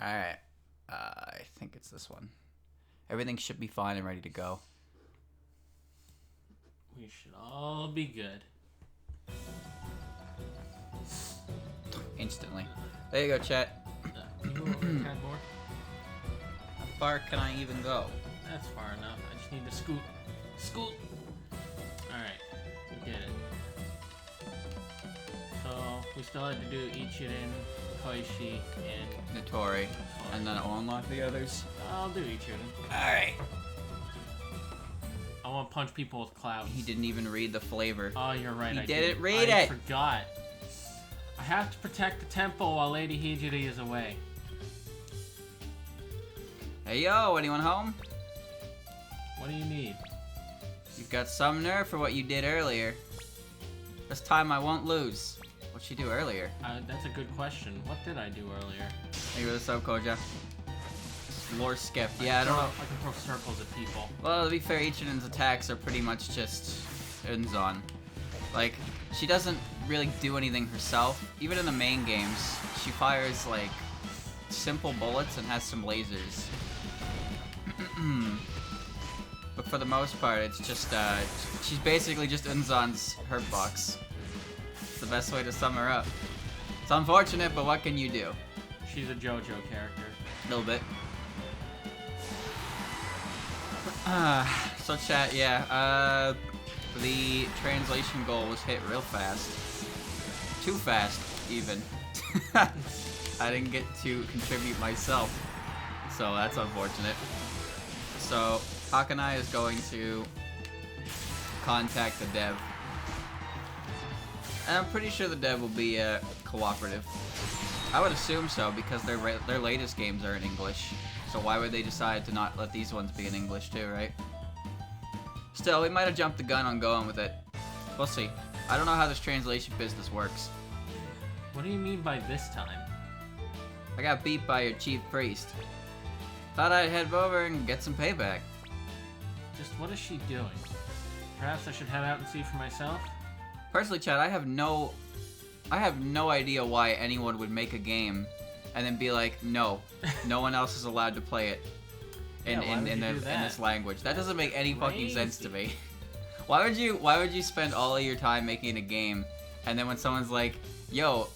Alright. I think it's this one. Everything should be fine and ready to go. We should all be good. Instantly. There you go, chat. Can you move over a tad more? How far can I even go? That's far enough. I just need to scoot. Scoot! Alright, we did it. So, we still had to do Ichirin, Koishi, and Notori. And then I'll unlock the others. I'll do Ichirin. Alright. I want to punch people with clouds. He didn't even read the flavor. Oh, you're right. He I didn't read I it. forgot. I have to protect the temple while Lady Hijiri is away. Hey yo, anyone home? What do you need? You've got some nerve for what you did earlier. This time I won't lose. What'd she do earlier? That's a good question. What did I do earlier? Hey, what's up, Koja? Lore skip. Yeah, I don't know. I can throw circles at people. Well, to be fair, Ichirin's attacks are pretty much just Unzon. Like, she doesn't really do anything herself. Even in the main games, she fires, like, simple bullets and has some lasers. But for the most part, it's just, she's basically just Unzon's hurt box. It's the best way to sum her up. It's unfortunate, but what can you do? She's a JoJo character. A little bit. So chat, yeah, the translation goal was hit real fast. Too fast, even. I didn't get to contribute myself, so that's unfortunate. So, Hakanai is going to contact the dev. And I'm pretty sure the dev will be, cooperative. I would assume so, because their latest games are in English. So why would they decide to not let these ones be in English too, right? Still, we might have jumped the gun on going with it. We'll see. I don't know how this translation business works. What do you mean by this time? I got beat by your chief priest. Thought I'd head over and get some payback. Just what is she doing? Perhaps I should head out and see for myself? Personally, Chad, I have no idea why anyone would make a game and then be like, no one else is allowed to play it in this language. That doesn't make any fucking sense to me. Why would you spend all of your time making a game and then when someone's like, yo,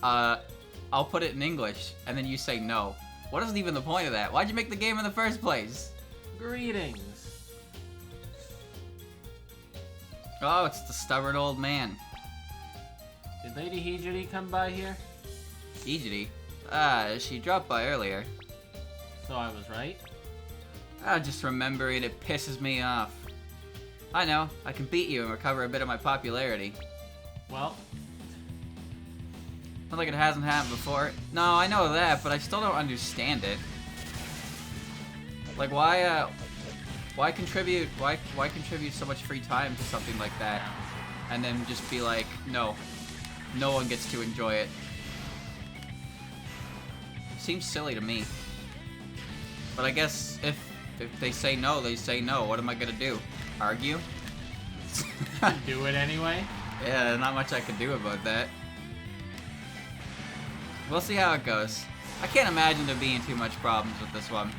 I'll put it in English, and then you say no? What is even the point of that? Why'd you make the game in the first place? Greetings. Oh, it's the stubborn old man. Did Lady Hijiri come by here? Hijiri? She dropped by earlier. So I was right? Just remembering it pisses me off. I know, I can beat you and recover a bit of my popularity. Well, Not like it hasn't happened before. No, I know that, but I still don't understand it. Like, why contribute so much free time to something like that, and then just be like, no one gets to enjoy it. Seems silly to me. But I guess if they say no, they say no. What am I gonna do? Argue? do it anyway? Yeah, not much I can do about that. We'll see how it goes. I can't imagine there being too much problems with this one.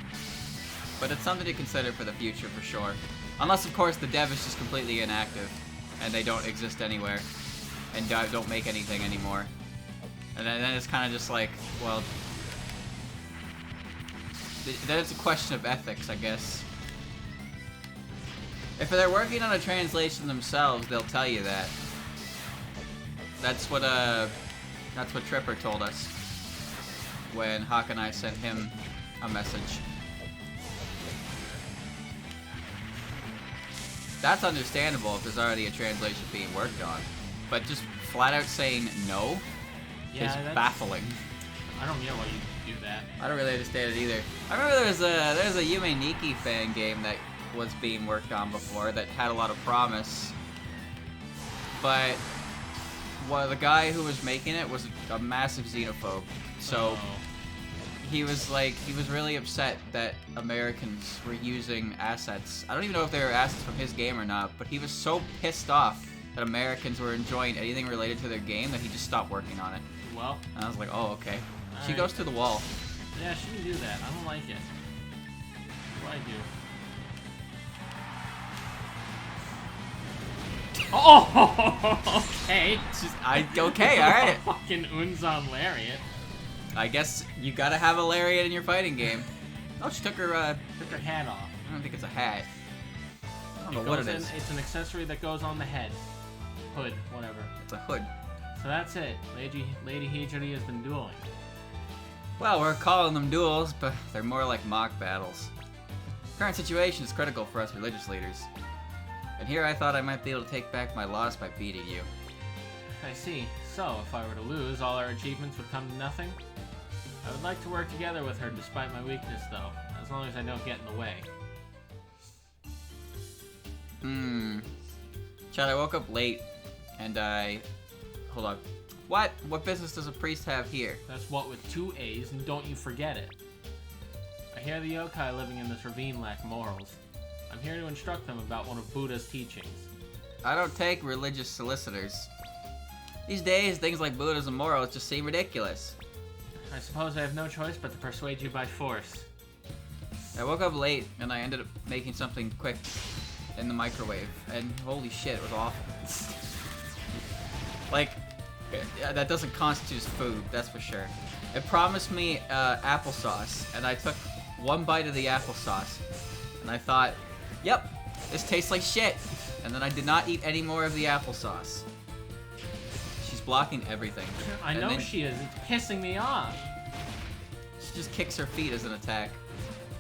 But it's something to consider for the future for sure. Unless, of course, the dev is just completely inactive and they don't exist anywhere and don't make anything anymore. And then it's kind of just like, well, then it's a question of ethics, I guess. If they're working on a translation themselves, they'll tell you that. That's what Tripper told us when Hawk and I sent him a message. That's understandable if there's already a translation being worked on, but just flat out saying no is baffling. I don't get why you do that. I don't really understand it either. I remember there's a Yume Nikki fan game that was being worked on before that had a lot of promise, but the guy who was making it was a massive xenophobe. So he was really upset that Americans were using assets. I don't even know if they were assets from his game or not, but he was so pissed off that Americans were enjoying anything related to their game that he just stopped working on it. Well, and I was like, oh, okay. She goes to the wall. Yeah, I shouldn't do that. I don't like it. What do I do? Oh, okay. Okay, alright. Fucking Unzon Lariat. I guess you gotta have a lariat in your fighting game. Oh, she took her hat off. I don't think it's a hat. I don't know what it is. It's an accessory that goes on the head. Hood, whatever. It's a hood. So that's it. Lady Hijiri has been dueling. Well, we're calling them duels, but they're more like mock battles. Current situation is critical for us religious leaders. And here I thought I might be able to take back my loss by beating you. I see. So, if I were to lose, all our achievements would come to nothing? I would like to work together with her despite my weakness, though, as long as I don't get in the way. Chad, I woke up late, and hold on. What? What business does a priest have here? That's what with 2 A's, and don't you forget it. I hear the yokai living in this ravine lack morals. I'm here to instruct them about one of Buddha's teachings. I don't take religious solicitors. These days, things like Buddhas and morals just seem ridiculous. I suppose I have no choice but to persuade you by force. I woke up late, and I ended up making something quick in the microwave, and holy shit, it was awful. Like, that doesn't constitute as food, that's for sure. It promised me applesauce, and I took one bite of the applesauce, and I thought, yep, this tastes like shit. And then I did not eat any more of the applesauce. She's blocking everything. I know she is. It's pissing me off. She just kicks her feet as an attack.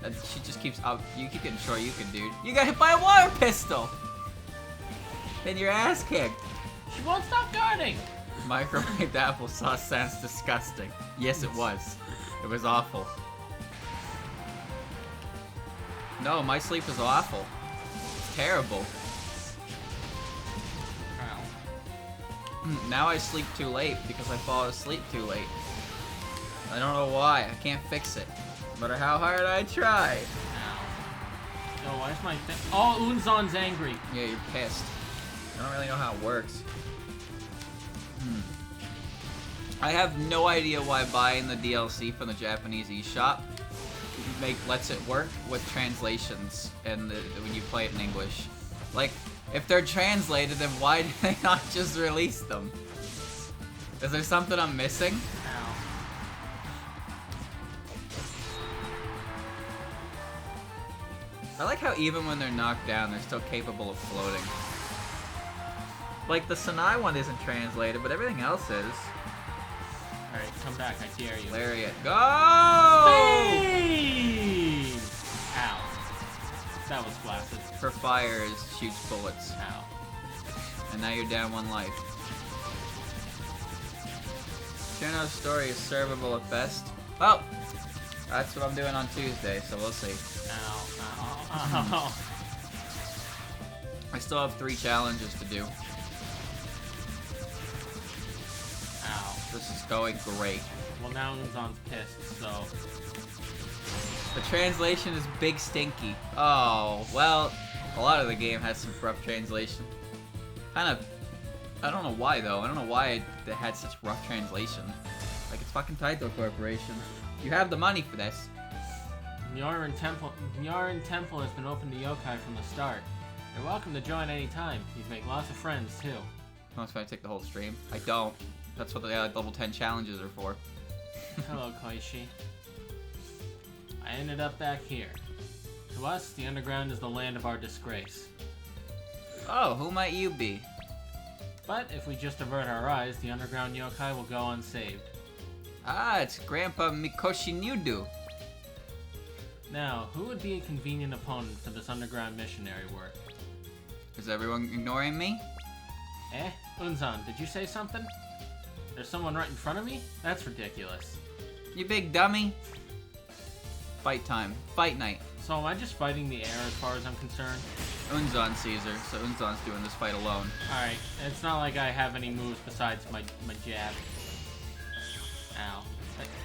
And she just keeps up. You keep getting sure you can, dude. You got hit by a water pistol. And your ass kicked. She won't stop guarding. Microwaved applesauce sounds disgusting. Yes, it was. It was awful. No, my sleep is awful. It's terrible. Now I sleep too late because I fall asleep too late. I don't know why. I can't fix it. No matter how hard I try. Ow. Oh, why is my thing? Oh, Unzon's angry. Yeah, you're pissed. I don't really know how it works. I have no idea why buying the DLC from the Japanese eShop lets it work with translations and when you play it in English. Like, if they're translated, then why do they not just release them? Is there something I'm missing? Ow. I like how even when they're knocked down, they're still capable of floating. Like, the Sanai one isn't translated, but everything else is. Alright, come back, I dare you. Lariat. Go! Speed! Ow. That was blasted. For fire shoots bullets. Ow. And now you're down 1 life. Cherno's story is servable at best. Well, that's what I'm doing on Tuesday, so we'll see. Ow. Ow. Ow. I still have 3 challenges to do. Ow. This is going great. Well, now Unzon's pissed, so... The translation is Big Stinky. Oh, well, a lot of the game has some rough translation. Kind of, I don't know why though. I don't know why they had such rough translation. Like, it's fucking Taito Corporation. You have the money for this. Nyarin Temple has been open to yokai from the start. You're welcome to join any time. You'd make lots of friends too. Oh, it's gonna take the whole stream. I don't. That's what the level 10 challenges are for. Hello, Koishi. I ended up back here. To us, the underground is the land of our disgrace. Oh, who might you be? But if we just avert our eyes, the underground yokai will go unsaved. Ah, it's Grandpa Mikoshi Nudu. Now, who would be a convenient opponent for this underground missionary work? Is everyone ignoring me? Eh? Unzon, did you say something? There's someone right in front of me? That's ridiculous. You big dummy. Fight time. Fight night. So am I just fighting the air as far as I'm concerned? Unzon sees her, so Unzon's doing this fight alone. Alright, it's not like I have any moves besides my jab. Ow.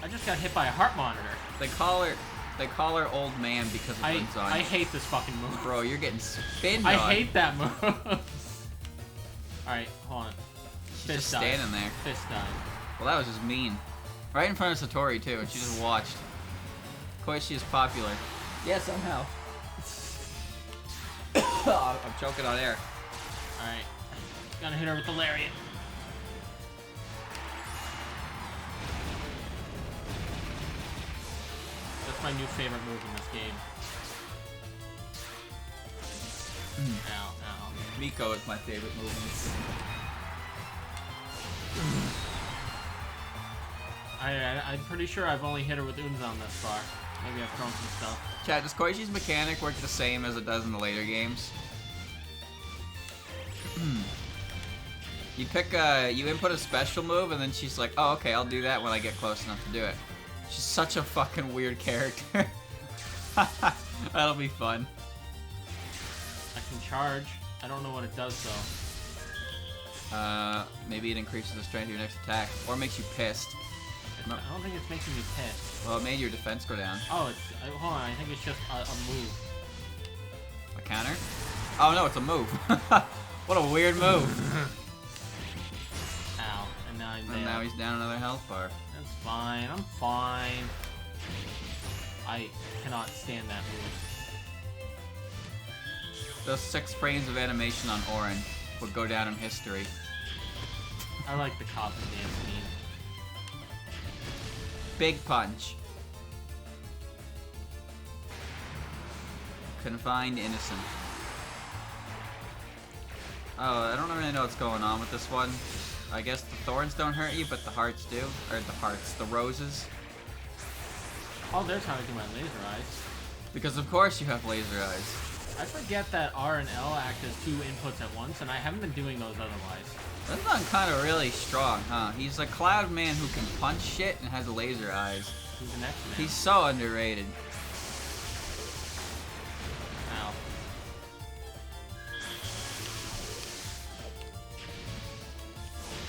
I just got hit by a heart monitor. They call her old man because of Unzon. I hate this fucking move. Bro, you're getting spinned I on. hate that move. Alright, hold on. She's just standing there. Fist dive. Well, that was just mean. Right in front of Satori, too, and she just watched. Koishi is popular. Yeah, somehow. I'm choking on air. Alright. Gotta hit her with the lariat. That's my new favorite move in this game. Ow, ow. Miko is my favorite move in this game. I'm pretty sure I've only hit her with Unzon thus far. Maybe I've thrown some stuff. Chat, does Koishi's mechanic work the same as it does in the later games? You input a special move, and then she's like, oh, okay, I'll do that when I get close enough to do it. She's such a fucking weird character. That'll be fun. I can charge. I don't know what it does, though. Maybe it increases the strength of your next attack, or makes you pissed. I don't think it's making me pissed. Well, it made your defense go down. Oh, hold on, I think it's just a move. A counter? Oh no, it's a move. What a weird move. Ow, and now I'm down. And now he's down another health bar. That's fine, I'm fine. I cannot stand that move. Those 6 frames of animation on Orin would go down in history. I like the cop dance meme. Big punch. Confined innocent. Oh, I don't really know what's going on with this one. I guess the thorns don't hurt you, but the hearts do. Or the hearts, the roses. Oh, there's how I do my laser eyes. Because of course you have laser eyes. I forget that R and L act as 2 inputs at once, and I haven't been doing those otherwise. That's not kind of really strong, huh? He's a cloud man who can punch shit and has laser eyes. Who's the next man? He's so underrated. Ow.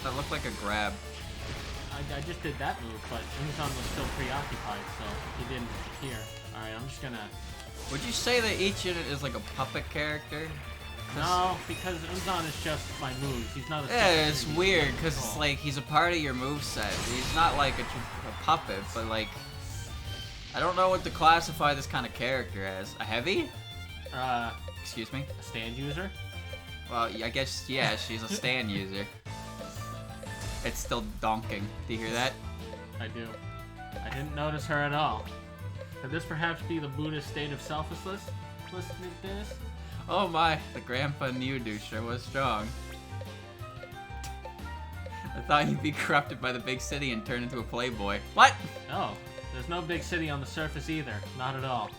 That looked like a grab. I just did that move, but Unzon was still preoccupied, so he didn't appear. Alright, I'm just gonna... Would you say that each unit is like a puppet character? No, because Unzon is just my moves. He's not a... Yeah, it's weird, because it's like he's a part of your moveset. He's not like a puppet, but like... I don't know what to classify this kind of character as. A heavy? Excuse me? A stand user? Well, I guess, yeah, she's a stand user. It's still donking. Do you hear that? I do. I didn't notice her at all. Could this perhaps be the Buddhist state of selflessness? This? Oh my, the grandpa knew Dusha was strong. I thought you'd be corrupted by the big city and turn into a playboy. What? No, there's no big city on the surface either. Not at all.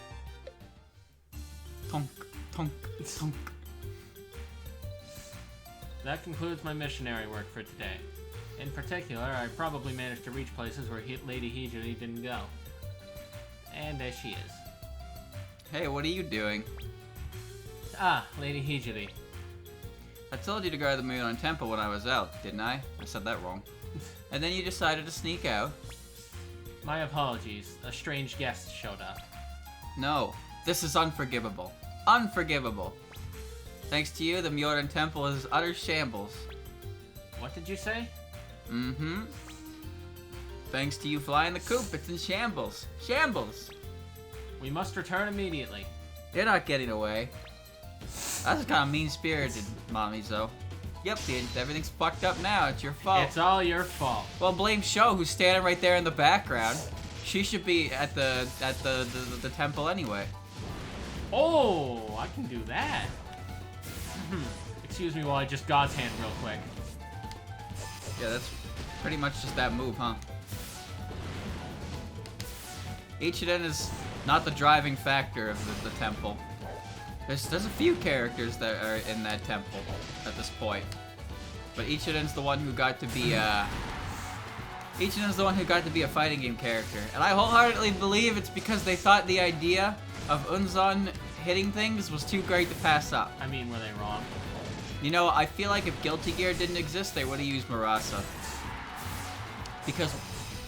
Tonk, tonk, tonk. That concludes my missionary work for today. In particular, I probably managed to reach places where Lady Hijiri didn't go. And there she is. Hey, what are you doing? Ah, Lady Hijiri. I told you to guard the Muon Temple when I was out, didn't I? I said that wrong. And then you decided to sneak out. My apologies. A strange guest showed up. No, this is unforgivable. Unforgivable. Thanks to you, the Myoran Temple is utter shambles. What did you say? Mm-hmm. Thanks to you flying the coop, it's in shambles. Shambles! We must return immediately. You're not getting away. That's kind of mean-spirited, Mamizo. Yep, dude, everything's fucked up now. It's your fault. It's all your fault. Well, blame Sho, who's standing right there in the background. She should be at the temple anyway. Oh, I can do that. Excuse me while I just God's hand real quick. Yeah, that's pretty much just that move, huh? Ichiden is not the driving factor of the temple. There's a few characters that are in that temple at this point, but Ichiden's the one who got to be a fighting game character, and I wholeheartedly believe it's because they thought the idea of Unzon hitting things was too great to pass up. I mean, were they wrong? You know, I feel like if Guilty Gear didn't exist, they would have used Murasa. Because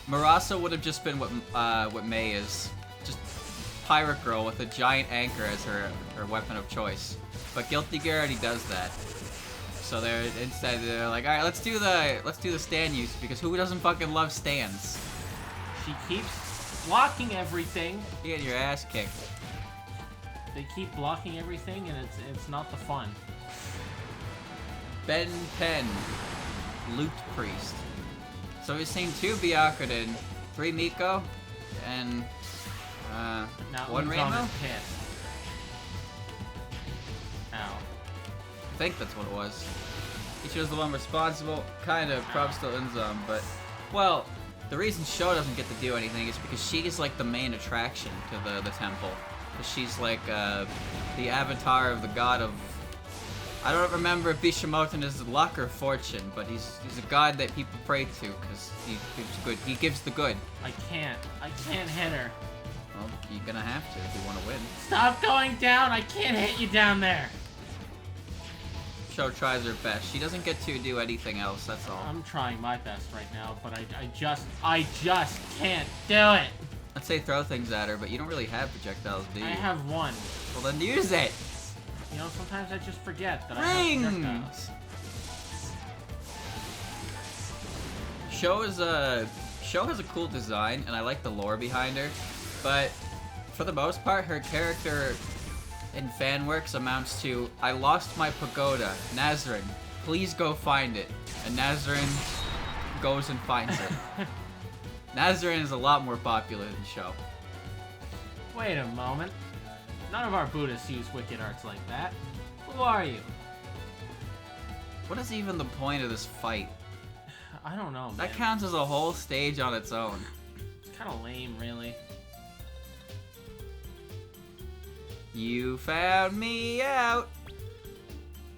Murasa would have just been what Mei is. Just pirate girl with a giant anchor as her weapon of choice. But Guilty Gear already does that. So they're like, alright, let's do the stand use, because who doesn't fucking love stands? She keeps blocking everything. You get your ass kicked. They keep blocking everything, and it's not the fun. Ben 10, Loot Priest. So we've seen 2 Byakuren, 3 Miko, and now 1 Rainbow? Pissed. Ow. I think that's what it was. He was the one responsible, kind of, props to Unzom, but, well, the reason Sho doesn't get to do anything is because she is like the main attraction to the temple. She's like the avatar of the god of, I don't remember if Bishamoten is luck or fortune, but he's a god that people pray to because he gives good. He gives the good. I can't hit her. Well, you're gonna have to if you want to win. Stop going down! I can't hit you down there. Sho tries her best. She doesn't get to do anything else. That's all. I'm trying my best right now, but I just can't do it. I'd say throw things at her, but you don't really have projectiles, do you? I have one. Well, then use it. You know, sometimes I just forget that Rings. I have projectiles. Sho has a cool design, and I like the lore behind her, but for the most part, her character in fan works amounts to, I lost my pagoda, Nazarin, please go find it, and Nazarin goes and finds it. Nazarin is a lot more popular than Sho. Wait a moment. None of our Buddhists use wicked arts like that. Who are you? What is even the point of this fight? I don't know, man. That counts as a whole stage on its own. It's kind of lame, really. You found me out.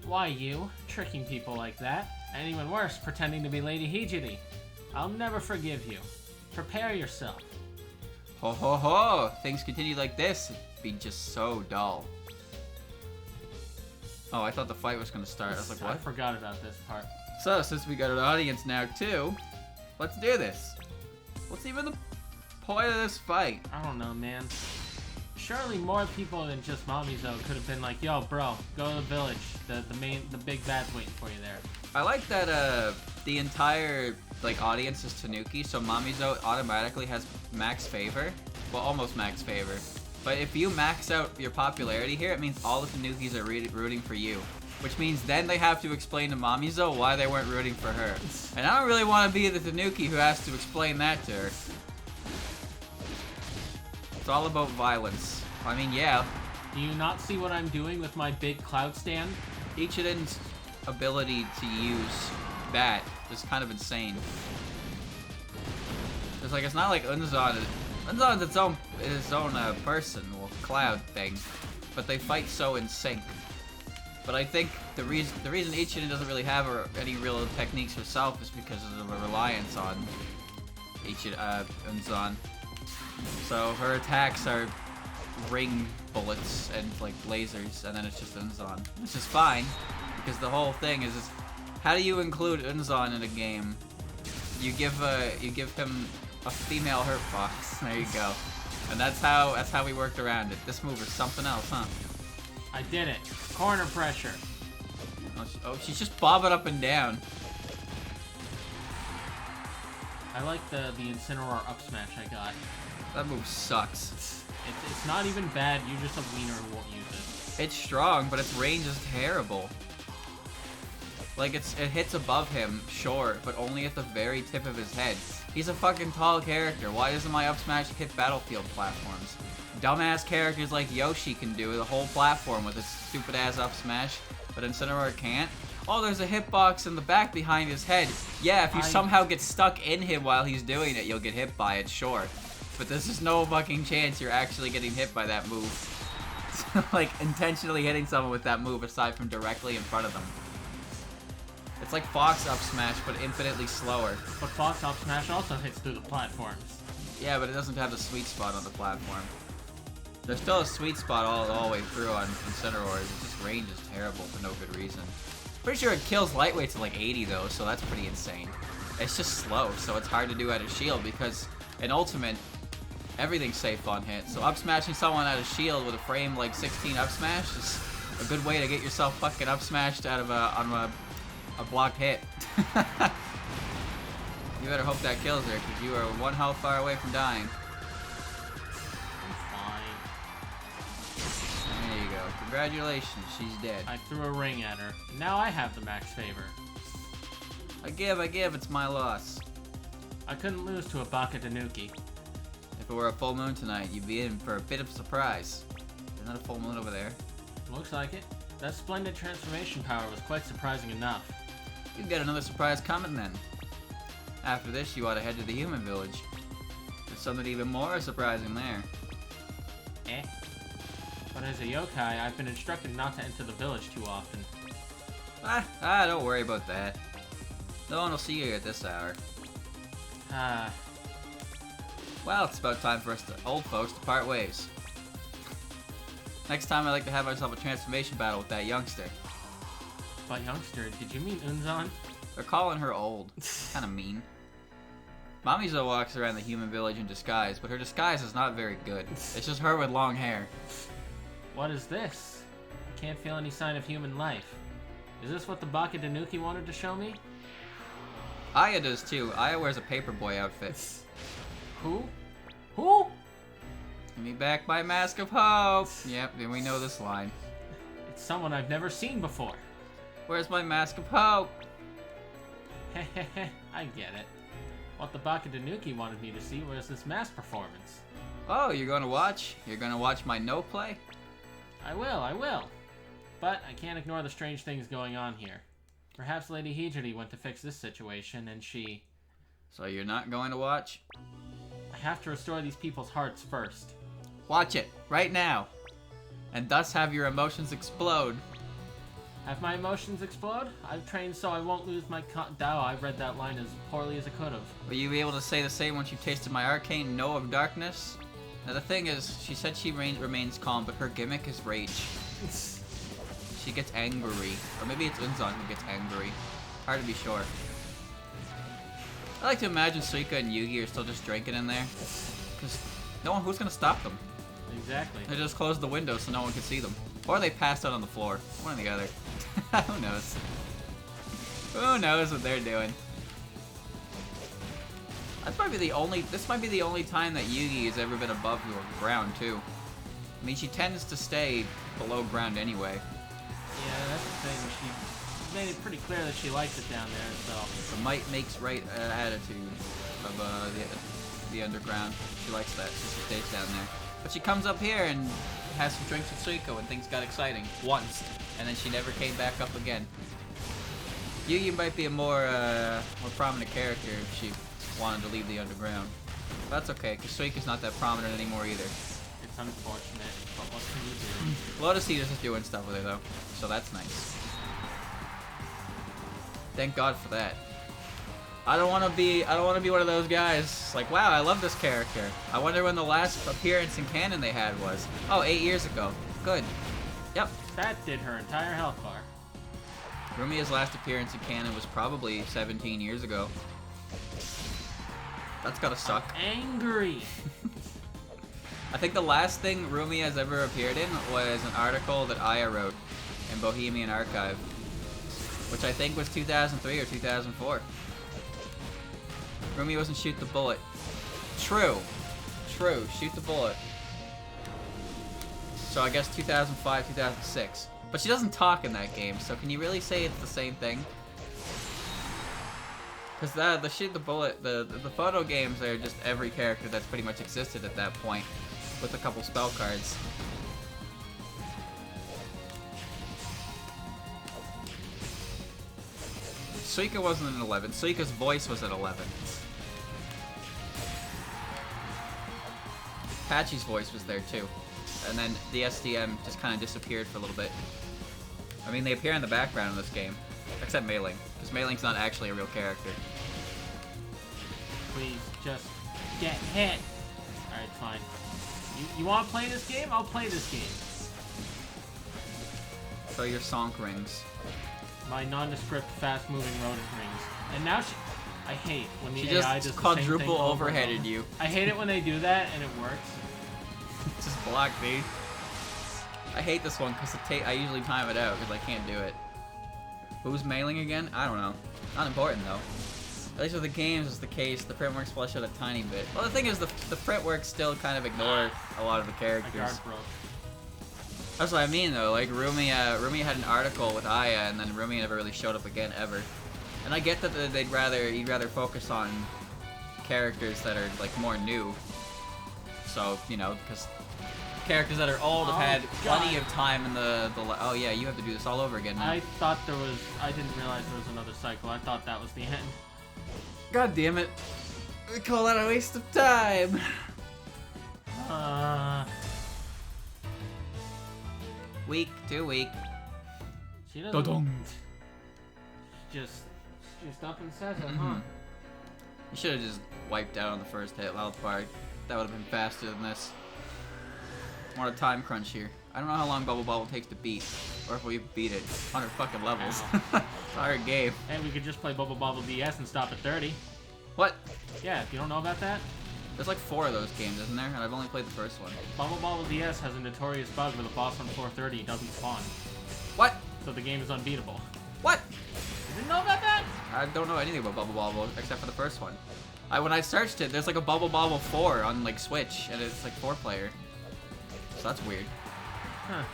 Why you? Tricking people like that. And even worse, pretending to be Lady Hijiri. I'll never forgive you. Prepare yourself. Ho ho ho! Things continue like this, it'd be just so dull. Oh, I thought the fight was gonna start. I was like, what? I forgot about this part. So, since we got an audience now too, let's do this. What's even the point of this fight? I don't know, man. Surely more people than just Mamizo could have been like, yo, bro, go to the village. The big bad's waiting for you there. I like that the entire audience is Tanuki, so Mamizo automatically has max favor. Well, almost max favor. But if you max out your popularity here, it means all the Tanukis are rooting for you. Which means then they have to explain to Mamizo why they weren't rooting for her. And I don't really want to be the Tanuki who has to explain that to her. It's all about violence. I mean, yeah. Do you not see what I'm doing with my big cloud stand? Ichiden's ability to use that is kind of insane. It's not like Unzon. Unzon's its own person, well, cloud thing, but they fight so in sync. But I think the reason Ichiden doesn't really have any real techniques herself is because of a reliance on Unzon. So her attacks are ring bullets and lasers, and then it's just Unzon, which is fine because the whole thing is how do you include Unzon in a game? You give him a female hurt box. There you go, and that's how we worked around it. This move is something else, huh? I did it. Corner pressure. Oh, she's just bobbing up and down. I like the Incineroar up smash I got. That move sucks. It's not even bad. You're just a wiener who won't use it. It's strong, but its range is terrible. It hits above him, sure, but only at the very tip of his head. He's a fucking tall character. Why doesn't my up smash hit battlefield platforms? Dumbass characters like Yoshi can do the whole platform with his stupid ass up smash, but Incineroar can't. Oh, there's a hitbox in the back behind his head. Yeah, if you somehow get stuck in him while he's doing it, you'll get hit by it, sure. But there's just no fucking chance you're actually getting hit by that move. Intentionally hitting someone with that move aside from directly in front of them. It's like Fox up smash, but infinitely slower. But Fox up smash also hits through the platforms. Yeah, but it doesn't have the sweet spot on the platform. There's still a sweet spot all the way through on Incineroar. It just range is terrible for no good reason. Pretty sure it kills lightweights at 80 though, so that's pretty insane. It's just slow, so it's hard to do at a shield because in Ultimate, everything's safe on hit. So up smashing someone at a shield with a frame 16 up smash is a good way to get yourself fucking up smashed out of on a blocked hit. You better hope that kills her, because you are one health far away from dying. Congratulations, she's dead. I threw a ring at her. Now I have the max favor. I give, it's my loss. I couldn't lose to a Baka Tanuki. If it were a full moon tonight, you'd be in for a bit of surprise. There's not a full moon over there. Looks like it. That splendid transformation power was quite surprising enough. You've got another surprise coming then. After this, you ought to head to the human village. There's something even more surprising there. Eh? But as a yokai, I've been instructed not to enter the village too often. Don't worry about that. No one will see you at this hour. Well, it's about time for us old folks to part ways. Next time, I'd like to have myself a transformation battle with that youngster. By youngster, did you mean Unzan? They're calling her old. Kinda mean. Mamizo walks around the human village in disguise, but her disguise is not very good. It's just her with long hair. What is this? I can't feel any sign of human life. Is this what the Baka Tanuki wanted to show me? Aya does too. Aya wears a paperboy outfit. Who? Who? Give me back my mask of hope. Yep, then we know this line. It's someone I've never seen before. Where's my mask of hope? Hehehe, I get it. What the Baka Tanuki wanted me to see was this mask performance. Oh, you're gonna watch? You're gonna watch my no play? I will. But I can't ignore the strange things going on here. Perhaps Lady Hijiri went to fix this situation and she... So you're not going to watch? I have to restore these people's hearts first. Watch it, right now. And thus have your emotions explode. Have my emotions explode? I've trained so I won't lose my Dao. I read that line as poorly as I could have. Will you be able to say the same once you've tasted my arcane No of Darkness? Now the thing is, she said she remains calm, but her gimmick is rage. She gets angry. Or maybe it's Unzan who gets angry. Hard to be sure. I like to imagine Suika and Yugi are still just drinking in there. Because who's gonna stop them? Exactly. They just close the window so no one can see them. Or they passed out on the floor. One or the other. Who knows? Who knows what they're doing? This might be the only time that Yugi has ever been above the ground too. I mean, she tends to stay below ground anyway. Yeah, that's the thing. She made it pretty clear that she likes it down there, so... The might makes right attitude of the underground. She likes that, so she stays down there. But she comes up here and has some drinks with Suiko when things got exciting. Once. And then she never came back up again. Yugi might be a more prominent character if she wanted to leave the underground. But that's okay, because Suiko's not that prominent anymore either. It's unfortunate, but what can you do? Lotus Eaters is doing stuff with her though, so that's nice. Thank God for that. I don't want to be one of those guys like, wow, I love this character. I wonder when the last appearance in canon they had was. Oh, 8 years ago. Good. Yep. That did her entire health bar. Rumia's last appearance in canon was probably 17 years ago. That's gotta suck. I'm angry. I think the last thing Rumia has ever appeared in was an article that Aya wrote in Bohemian Archive, which I think was 2003 or 2004. Rumia wasn't Shoot the Bullet. True, Shoot the Bullet. So I guess 2005, 2006. But she doesn't talk in that game, so can you really say it's the same thing? Because the Shoot the Bullet, the photo games are just every character that's pretty much existed at that point, with a couple spell cards. Suika wasn't an 11. Suika's voice was at 11. Patchy's voice was there too. And then the SDM just kind of disappeared for a little bit. I mean, they appear in the background in this game. Except Mei-Ling, because Mei-Ling's not actually a real character. Please, just get hit. Alright, fine. You want to play this game? I'll play this game. So your Sonk rings. My nondescript, fast-moving rodent rings. And now she... I hate when the she AI does just the same thing quadruple over overheaded you. I hate it when they do that and it works. Just block me. I hate this one because I usually time it out because I can't do it. Who's Mei-Ling again? I don't know. Not important though. At least with the games is the case. The print works flesh out a tiny bit. Well, the thing is, the print works still kind of ignore a lot of the characters. My guard broke. That's what I mean though. Like Rumi had an article with Aya, and then Rumi never really showed up again ever. And I get that you'd rather focus on characters that are like more new. So you know, because characters that are old have had plenty of time in the. Oh yeah, you have to do this all over again now. I thought there was. I didn't realize there was another cycle. I thought that was the end. God damn it! We call that a waste of time. Week, 2 week. She doesn't. Just up and says it, huh? You should have just wiped out on the first hit health bar. That would have been faster than this. More a time crunch here. I don't know how long Bubble Bobble takes to beat, or if we beat it. 100 fucking levels. It's a hard game. Hey, we could just play Bubble Bobble DS and stop at 30. What? Yeah, if you don't know about that. There's like 4 of those games, isn't there? And I've only played the first one. Bubble Bobble DS has a notorious bug where the boss on floor 30 doesn't spawn. What? So the game is unbeatable. What? You didn't know about that? I don't know anything about Bubble Bobble except for the first one. When I searched it, there's like a Bubble Bobble 4 on like Switch, and it's like 4-player. So that's weird. Huh.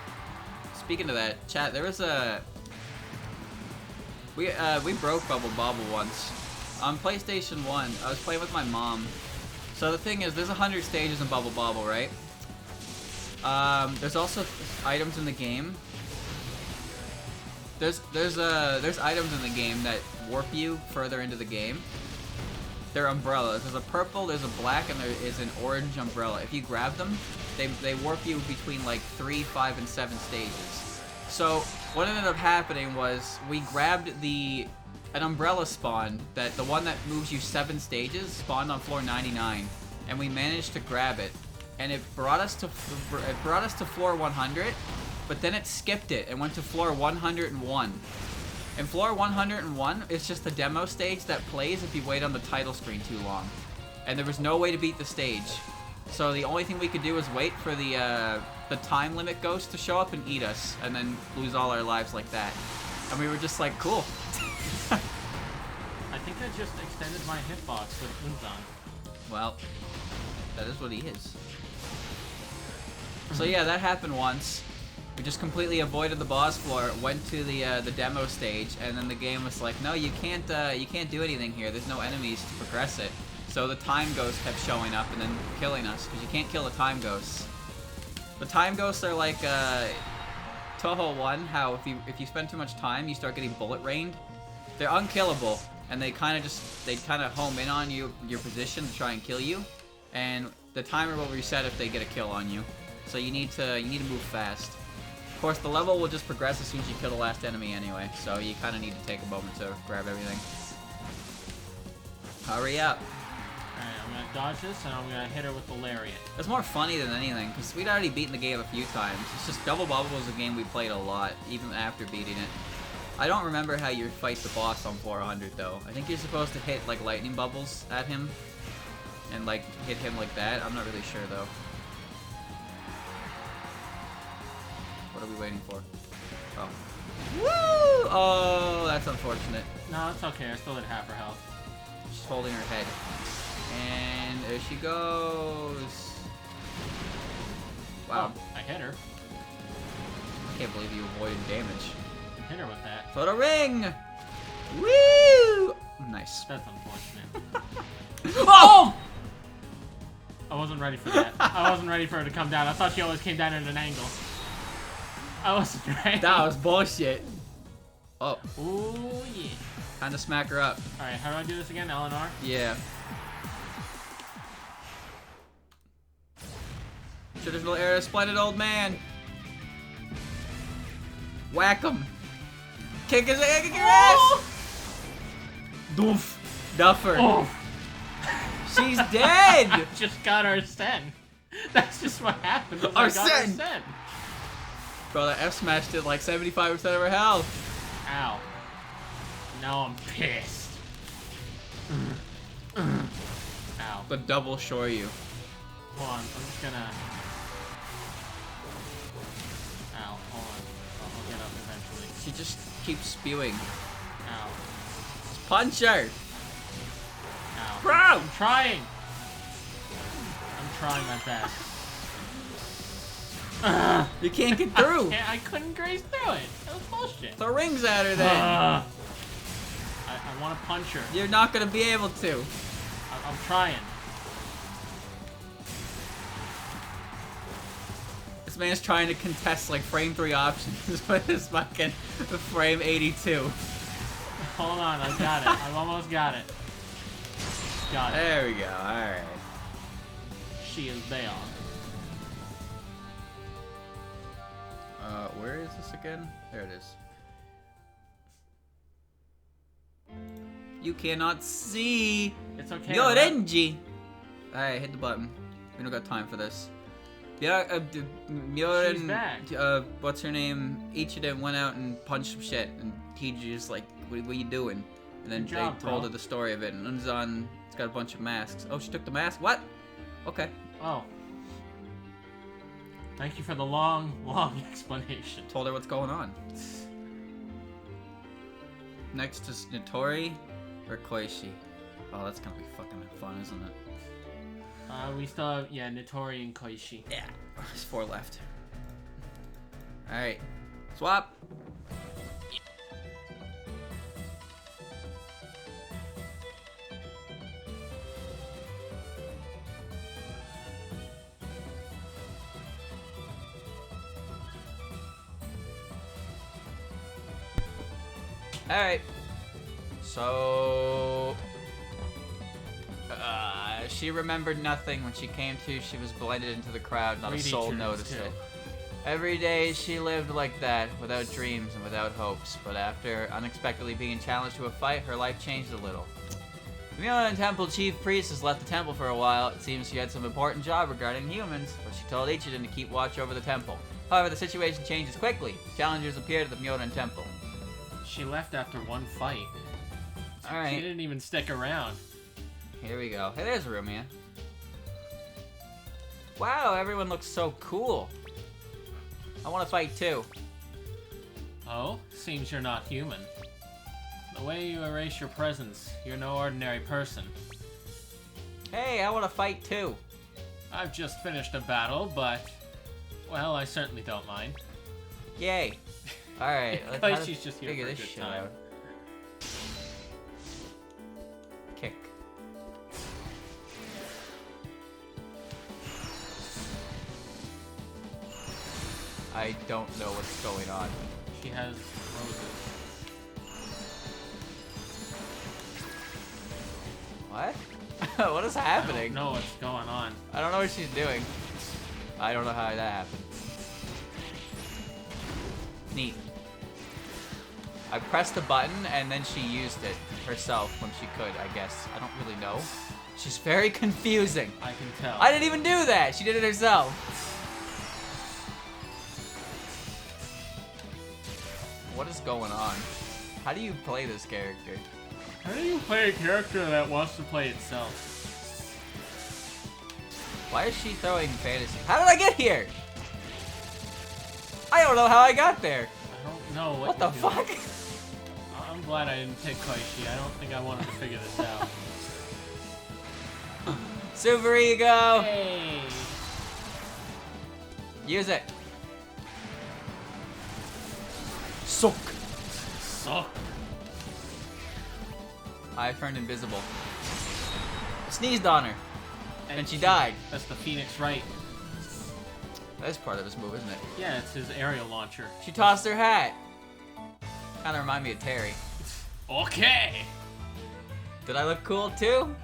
Speaking of that, chat, there was a... We broke Bubble Bobble once. On PlayStation 1, I was playing with my mom. So the thing is, there's 100 stages in Bubble Bobble, right? There's also items in the game. There's items in the game that warp you further into the game. They're umbrellas. There's a purple, there's a black, and there is an orange umbrella. If you grab them, they warp you between like 3, 5, and 7 stages. So what ended up happening was we grabbed an umbrella spawn, that the one that moves you 7 stages spawned on floor 99, and we managed to grab it, and it brought us to floor 100, but then it skipped it and went to floor 101. And floor 101 is just the demo stage that plays if you wait on the title screen too long, and there was no way to beat the stage. So the only thing we could do was wait for the time limit ghost to show up and eat us, and then lose all our lives like that. And we were just like, cool. I think I just extended my hitbox with Unzan. Well, that is what he is. So yeah, that happened once. We just completely avoided the boss floor, went to the demo stage, and then the game was like, no, you can't do anything here. There's no enemies to progress it. So the time ghosts kept showing up and then killing us, because you can't kill the time ghosts. The time ghosts are like Touhou 1, how if you spend too much time, you start getting bullet rained. They're unkillable, and they kind of home in on your position to try and kill you, and the timer will reset if they get a kill on you. So you need to move fast. Of course, the level will just progress as soon as you kill the last enemy anyway, so you kind of need to take a moment to grab everything. Hurry up. Alright, I'm gonna dodge this, and I'm gonna hit her with the lariat. It's more funny than anything, because we'd already beaten the game a few times. It's just Double Bubble was a game we played a lot, even after beating it. I don't remember how you fight the boss on floor 100, though. I think you're supposed to hit, like, lightning bubbles at him, and, like, hit him like that. I'm not really sure, though. What are we waiting for? Oh. Woo! Oh, that's unfortunate. No, it's okay. I still had half her health. She's holding her head. And there she goes. Wow. Oh, I hit her. I can't believe you avoided damage. Hit her with that. Photo ring! Woo! Nice. That's unfortunate. Oh! I wasn't ready for that. I wasn't ready for her to come down. I thought she always came down at an angle. I wasn't ready. That was bullshit. Oh. Ooh, yeah. Time to smack her up. Alright, how do I do this again? L and R? Yeah. Traditional era, splendid old man. Whack him. Kick his ass. Doof. Duffer. Oh. She's dead. I just got Arsene. That's just what happened. I got Arsene. Bro, that F smash did like 75% of her health. Ow. Now I'm pissed. Ow. The double Shoryu. Hold on, I'm just gonna... Ow, hold on. I'll get up eventually. She just keeps spewing. Ow. Just punch her! Ow. Bro! I'm trying! I'm trying my best. You can't get through. I couldn't graze through it. That was bullshit. Throw rings at her then. I want to punch her. You're not gonna be able to. I'm trying. This man's trying to contest like frame 3 options with his fucking frame 82. Hold on, I got it. I've almost got it. Got it. There we go. All right. She is there. Where is this again? There it is. You cannot see. It's okay. Myorenji. Alright, hit the button. We don't got time for this. Yeah, Myoren. She's back. What's her name? Ichiden went out and punched some shit, and Tiji just like, what are you doing? And then Good job, they told bro. her the story of it, and Unzan, it's got a bunch of masks. Oh, she took the mask? What? Okay. Oh. Thank you for the long, long explanation. Told her what's going on. Next is Notori or Koishi. Oh, that's gonna be fucking fun, isn't it? We still have, yeah, Notori and Koishi. Yeah. There's 4 left. Alright. Swap! Alright. So... she remembered nothing. When she came to, she was blended into the crowd. Not a soul noticed it. Every day she lived like that, without dreams and without hopes. But after unexpectedly being challenged to a fight, her life changed a little. The Myonan Temple Chief Priestess left the temple for a while. It seems she had some important job regarding humans, but she told Ichiden to keep watch over the temple. However, the situation changes quickly. Challengers appear at the Myonan Temple. She left after one fight. Alright. She didn't even stick around. Here we go. Hey, there's Rumia. Wow, everyone looks so cool. I want to fight too. Oh? Seems you're not human. The way you erase your presence, you're no ordinary person. Hey, I want to fight too. I've just finished a battle, but... well, I certainly don't mind. Yay. Alright, let's She's just here figure for a this good shit time. out. Kick. I don't know what's going on. She has roses. What? What is happening? I don't know what's going on. I don't know what she's doing. I don't know how that happened. Neat. I pressed the button and then she used it herself when she could, I guess. I don't really know. She's very confusing. I can tell. I didn't even do that. She did it herself. What is going on? How do you play this character? How do you play a character that wants to play itself? Why is she throwing fantasy? How did I get here? I don't know how I got there. I don't know What the you're doing. fuck? I'm glad I didn't pick Koishi. I don't think I wanted to figure this out. Super Ego! Hey! Use it. Soak. Suck. I turned invisible. I sneezed on her. And she died. That's the Phoenix Right. That's part of his move, isn't it? Yeah, it's his aerial launcher. She tossed her hat. Kinda remind me of Terry. Okay! Did I look cool too?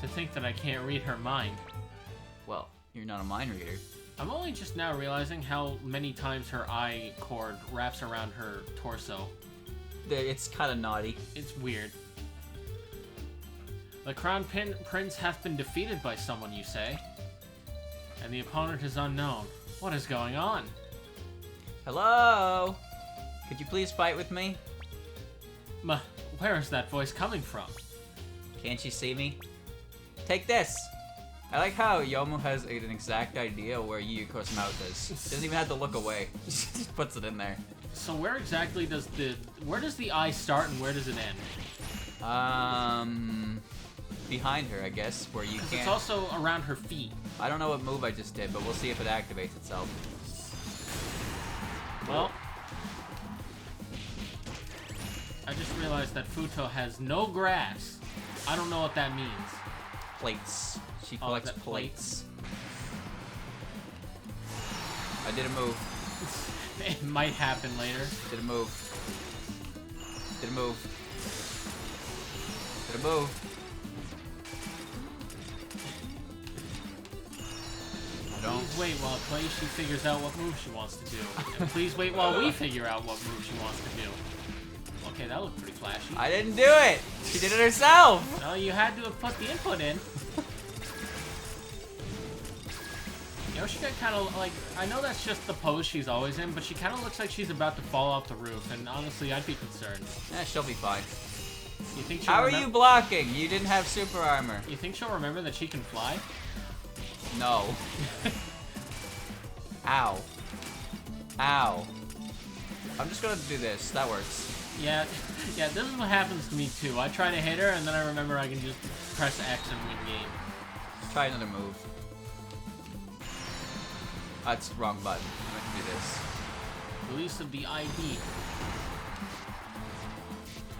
To think that I can't read her mind. Well, you're not a mind reader. I'm only just now realizing how many times her eye cord wraps around her torso. It's kinda naughty. It's weird. The Crown Prince hath been defeated by someone, you say? And the opponent is unknown. What is going on? Hello? Could you please fight with me? Where is that voice coming from? Can't you see me? Take this! I like how Yomu has an exact idea where Yuko's mouth is. Doesn't even have to look away. Just puts it in there. So where exactly does where does the eye start and where does it end? Behind her, I guess, where you can't... It's also around her feet. I don't know what move I just did, but we'll see if it activates itself. Well, I just realized that Futo has no grass. I don't know what that means. Plates. She collects plates. I did a move. It might happen later. Did a move. Did a move. Did a move. Please wait while Koishi figures out what move she wants to do. And please wait while we figure out what move she wants to do. Okay, that looked pretty flashy. I didn't do it! She did it herself! No, you had to have put the input in. Yoshika kind of like, I know that's just the pose she's always in, but she kind of looks like she's about to fall off the roof, and honestly, I'd be concerned. She'll be fine. You think she'll How are you blocking? You didn't have super armor. You think she'll remember that she can fly? No. Ow. Ow. I'm just gonna do this. That works. Yeah, this is what happens to me too. I try to hit her, and then I remember I can just press X and win game. Try another move. That's the wrong button. I'm gonna do this. Release of the ID.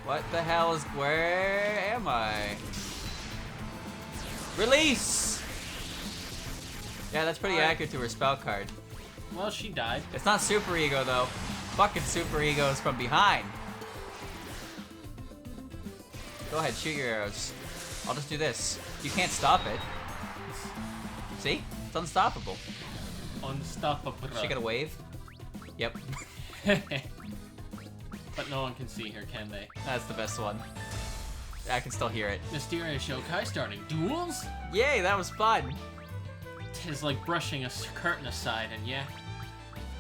What the hell is... Where am I? Release! Yeah, that's pretty accurate to her spell card. Well, she died. It's not Super Ego, though. Fucking Super Ego is from behind. Go ahead, shoot your arrows. I'll just do this. You can't stop it. See? It's unstoppable. Unstoppable. She got a wave? Yep. But no one can see her, can they? That's the best one. I can still hear it. Mysterious Yokai starting duels? Yay, that was fun. Tis like brushing a curtain aside, and yeah.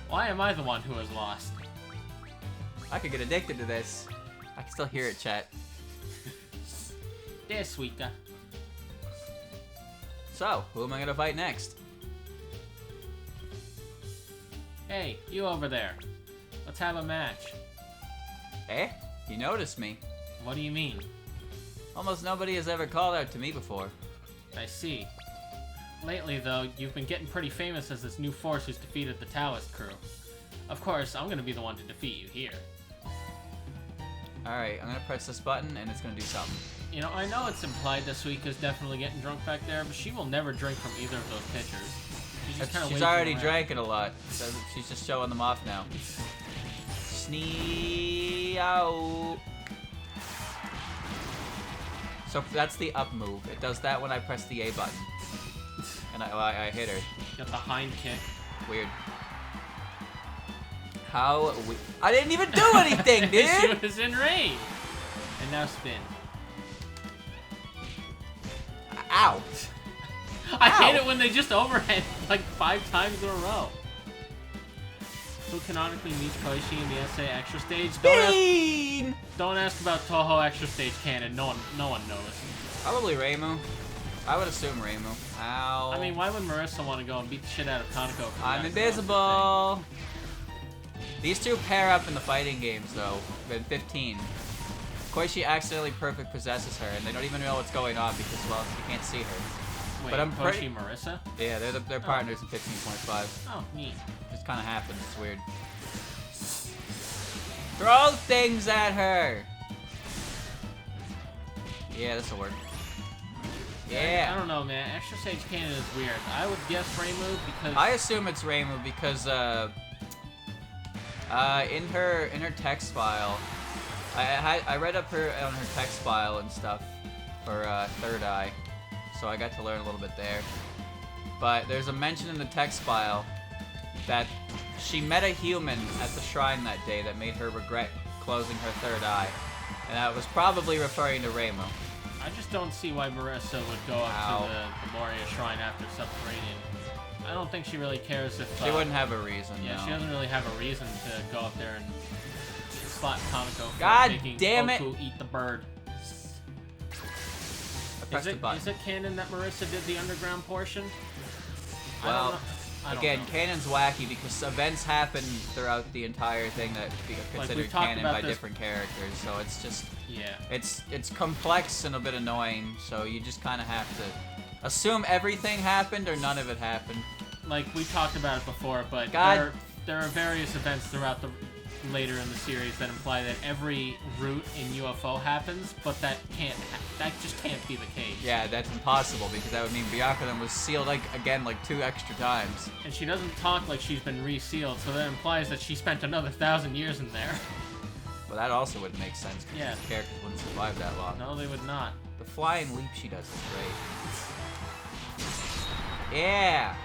Why am I the one who has lost? I could get addicted to this. I can still hear it, chat. There, Suika. So, who am I gonna fight next? Hey, you over there. Let's have a match. Eh? You noticed me. What do you mean? Almost nobody has ever called out to me before. I see. Lately, though, you've been getting pretty famous as this new force who's defeated the Taoist crew. Of course, I'm gonna be the one to defeat you here. Alright, I'm gonna press this button and it's gonna do something. You know, I know it's implied that Suika's definitely getting drunk back there, but she will never drink from either of those pitchers. She's already drank it a lot, so she's just showing them off now. Snee-ow. So that's the up move. It does that when I press the A button. And I hit her. Got the hind kick. Weird. How we... I didn't even do anything, dude! She was in range! And now spin. Ow! I hate it when they just overhead like 5 times in a row. Who canonically meets Koishi in the SA extra stage? Don't ask about Touhou extra stage canon. No one knows. Probably Reimu. I would assume Reimu. Ow. I mean, why would Marissa want to go and beat the shit out of Kaneko? I'm invisible. These two pair up in the fighting games, though. In 15. Koishi accidentally perfect possesses her, and they don't even know what's going on because, well, you can't see her. Wait, but I'm Koishi and Marissa? Yeah, they're partners in 15.5. Oh, neat. Just kind of happens. It's weird. Throw things at her. Yeah, this'll work. Yeah. I don't know, man. Extra stage canon is weird. I would guess Reimu because I assume it's Reimu because in her text file, I read up on her text file and stuff for Third Eye, so I got to learn a little bit there. But there's a mention in the text file that she met a human at the shrine that day that made her regret closing her third eye, and that was probably referring to Reimu. I just don't see why Marissa would go up to the Moria shrine after Subterranean. I don't think she really cares if... She wouldn't have a reason, yeah, no. She doesn't really have a reason to go up there and slap Kaneko for God making damn it. Oku eat the bird. Is it canon that Marissa did the underground portion? Well, I don't again, know. canon's wacky because events happen throughout the entire thing that be considered canon by different characters. So it's just... Yeah. It's complex and a bit annoying, so you just kind of have to assume everything happened or none of it happened. Like, we talked about it before, but God there are various events throughout the later in the series that imply that every route in UFO happens, but that just can't be the case. Yeah, that's impossible because that would mean Byakuren was sealed again 2 extra times. And she doesn't talk like she's been resealed, so that implies that she spent another 1,000 years in there. Well, that also wouldn't make sense because Yeah. these characters wouldn't survive that long. No, they would not. The flying leap she does is great. Yeah!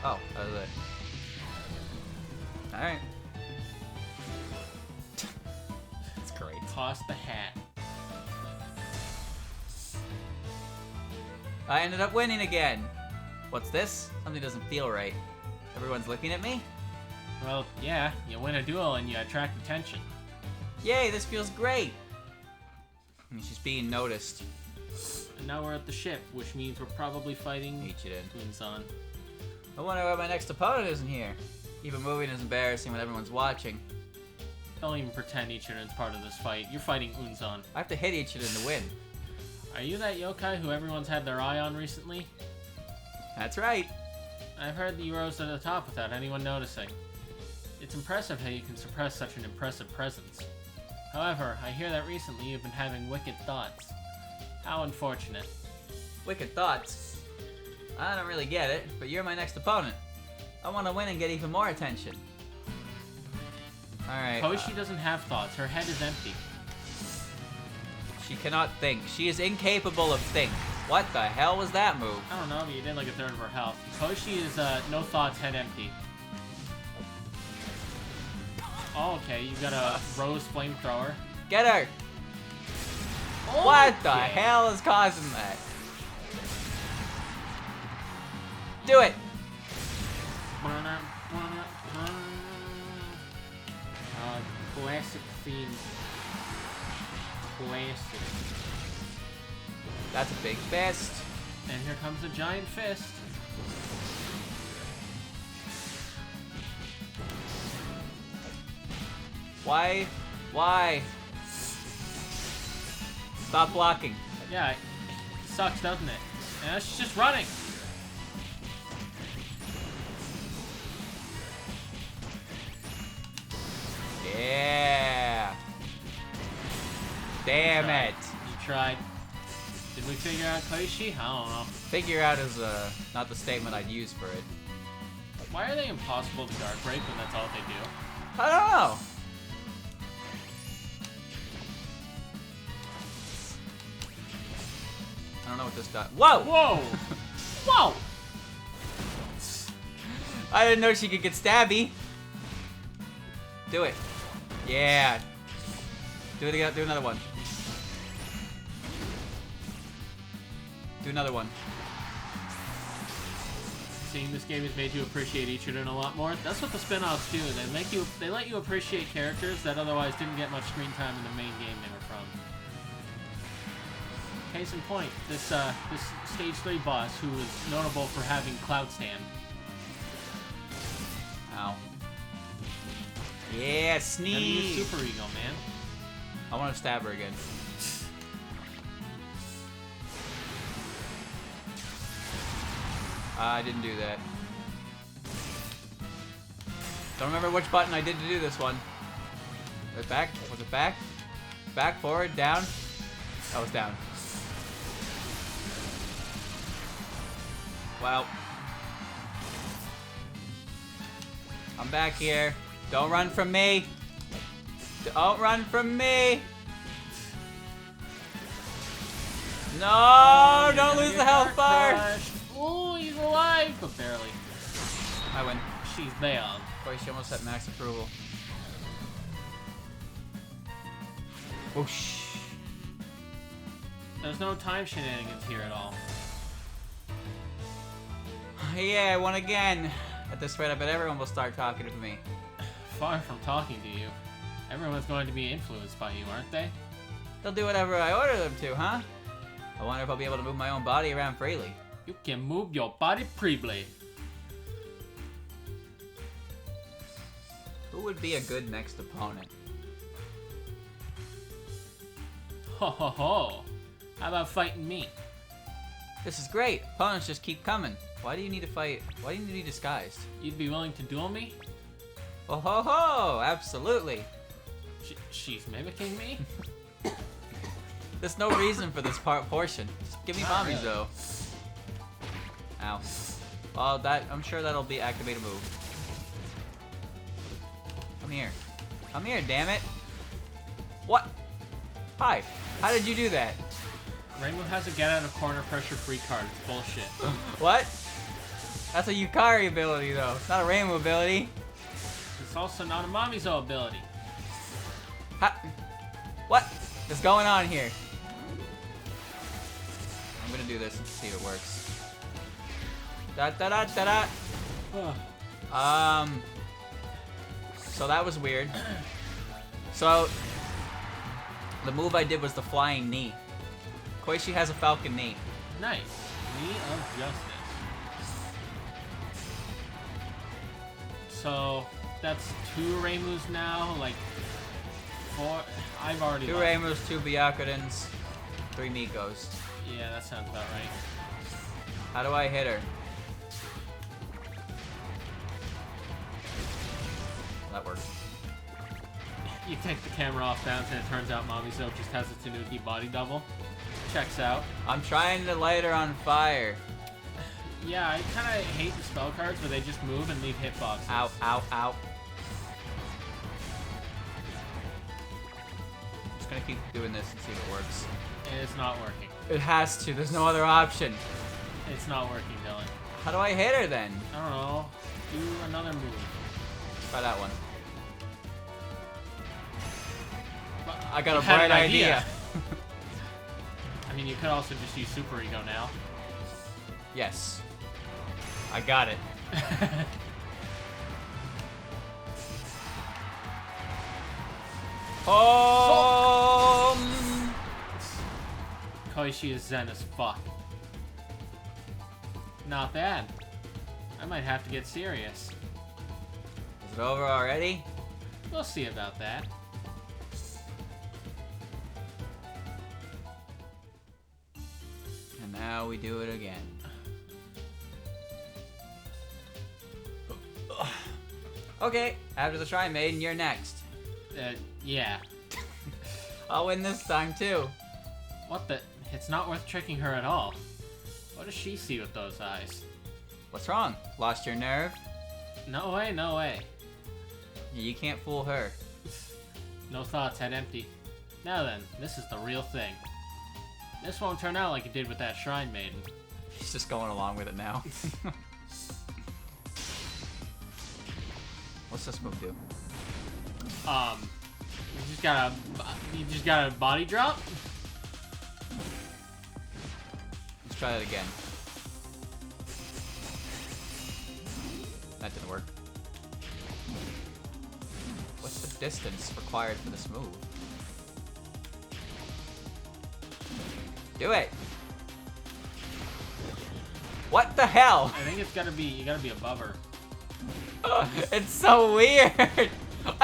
Oh, that was it. Alright. That's great. Toss the hat. I ended up winning again. What's this? Something doesn't feel right. Everyone's looking at me? Well, yeah, you win a duel and you attract attention. Yay, this feels great! And she's being noticed. And now we're at the ship, which means we're probably fighting Ichirin. Unzan. I wonder why my next opponent isn't here. Even moving is embarrassing when everyone's watching. Don't even pretend Ichirin's part of this fight. You're fighting Unzan. I have to hit Ichirin to win. Are you that yokai who everyone's had their eye on recently? That's right. I've heard that you rose to the top without anyone noticing. It's impressive how you can suppress such an impressive presence. However, I hear that recently you've been having wicked thoughts. How unfortunate. Wicked thoughts. I don't really get it, but you're my next opponent. I want to win and get even more attention. Alright. Koishi doesn't have thoughts. Her head is empty. She cannot think. She is incapable of think. What the hell was that move? I don't know, but you did like a third of her health. Koishi is no thoughts, head empty. Oh, okay, you got a rose flamethrower. Get her! Okay. What the hell is causing that? Do it! Classic theme. Classic. That's a big fist. And here comes a giant fist. Why? Why? Stop blocking. Yeah, it sucks, doesn't it? And she's just running. Yeah. Damn it. You tried. Did we figure out Koishi? I don't know. Figure out is not the statement I'd use for it. Why are they impossible to guard break when that's all they do? I don't know. I don't know what this does. Whoa! Whoa! Whoa! I didn't know she could get stabby. Do it. Yeah. Do it again. Do another one. Do another one. Seeing this game has made you appreciate Ichirin a lot more. That's what the spin-offs do. They let you appreciate characters that otherwise didn't get much screen time in the main game they were from. Case in point, this stage 3 boss who is notable for having Cloud Stand. Ow. Yeah, Gotta sneeze. use Super Ego, man. I want to stab her again. I didn't do that. Don't remember which button I did to do this one. Was it back? Was it back? Back, forward, down? That was down. Well. I'm back here. Don't run from me. Don't run from me. No, don't lose the health bar. Oh, he's alive, but barely. I win. She's there. Boy, she almost had max approval. Whoosh. There's no time shenanigans here at all. Yeah, I won again. At this rate, I bet everyone will start talking to me. Far from talking to you. Everyone's going to be influenced by you, aren't they? They'll do whatever I order them to, huh? I wonder if I'll be able to move my own body around freely. You can move your body freely. Who would be a good next opponent? Ho ho ho. How about fighting me? This is great. Opponents just keep coming. Why do you need to fight? Why do you need to be disguised? You'd be willing to duel me? Oh ho ho! Absolutely. She's mimicking me? There's no reason for this portion. Just give me mommies really. though. Ow. Oh, I'm sure that'll be activate a move. Come here. Come here, damn it. What? Hi. How did you do that? Rainbow has a get out of corner pressure free card. It's bullshit. What? That's a Yukari ability though. It's not a Rainbow ability. It's also not a Mamizo ability. What is going on here? I'm gonna do this and see if it works. Da da da da da. So that was weird. So the move I did was the flying knee. Koishi has a falcon knee. Nice. Knee of justice. So that's 2 Reimus now, like 4. I've already 2 lost. Reimus, 2 Byakudins, 3 Mikos. Yeah, that sounds about right. How do I hit her? That works. You take the camera off bounce and it turns out Mamizo just has a Tanuki body double. Checks out. I'm trying to light her on fire. Yeah, I kind of hate the spell cards where they just move and leave hitboxes. Ow, ow, ow. I'm just gonna keep doing this and see if it works. It's not working. It has to. There's no other option. It's not working, Dylan. How do I hit her then? I don't know. Do another move. Try that one. But I got a you had bright an idea. I mean, you could also just use Super Ego now. Yes. I got it. Oh! Koishi is zen as fuck. Not bad. I might have to get serious. Is it over already? We'll see about that. And now we do it again. Okay, after the Shrine Maiden, you're next. Yeah. I'll win this time too. What the? It's not worth tricking her at all. What does she see with those eyes? What's wrong? Lost your nerve? No way, no way. You can't fool her. No thoughts, head empty. Now then, this is the real thing. This won't turn out like it did with that Shrine Maiden. She's just going along with it now. What's this move do? You just got a body drop? Let's try that again. That didn't work. What's the distance required for this move? Do it! What the hell? I think it's gotta be, you gotta be above her. It's so weird! I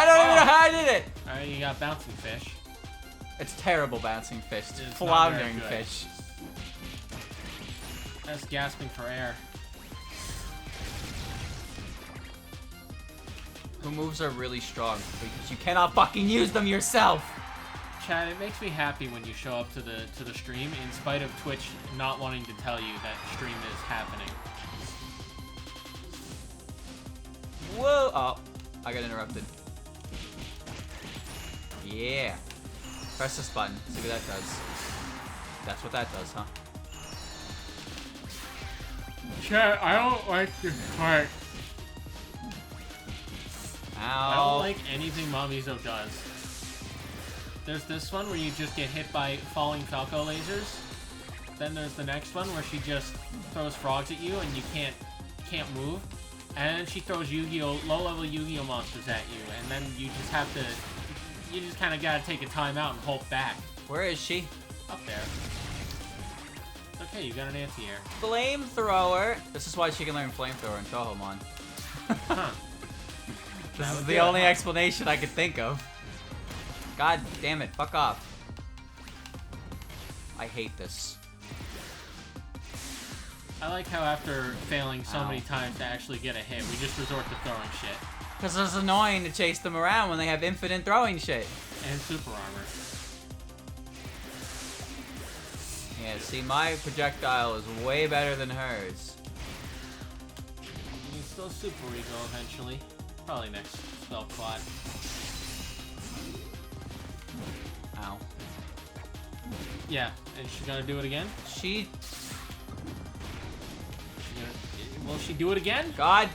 don't even know how I did it! Alright, you got bouncing fish. It's terrible bouncing fish. It's It's not floundering very good. fish. That's gasping for air. Who moves are really strong because you cannot fucking use them yourself! Chad, it makes me happy when you show up to the stream in spite of Twitch not wanting to tell you that stream is happening. Whoa! Oh, I got interrupted. Yeah. Press this button. See what that does. That's what that does, huh? Chad, I don't like this part. Ow. I don't like anything Mamizo does. There's this one where you just get hit by falling Falco lasers. Then there's the next one where she just throws frogs at you and you can't move. And then she throws Yu-Gi-Oh! Low-level Yu-Gi-Oh! Monsters at you. And then you just have to... You just kind of gotta take a time out and hold back. Where is she? Up there. Okay, you got an anti-air. Flamethrower! This is why she can learn Flamethrower in Touhou. Huh. This is the only explanation I could think of. God damn it, fuck off. I hate this. I like how after failing so many times to actually get a hit, we just resort to throwing shit. Because it's annoying to chase them around when they have infinite throwing shit. And super armor. Yeah, see, my projectile is way better than hers. You can still super regal eventually. Probably next spell plot. Ow. Yeah, and she's gonna do it again? Will she do it again? God!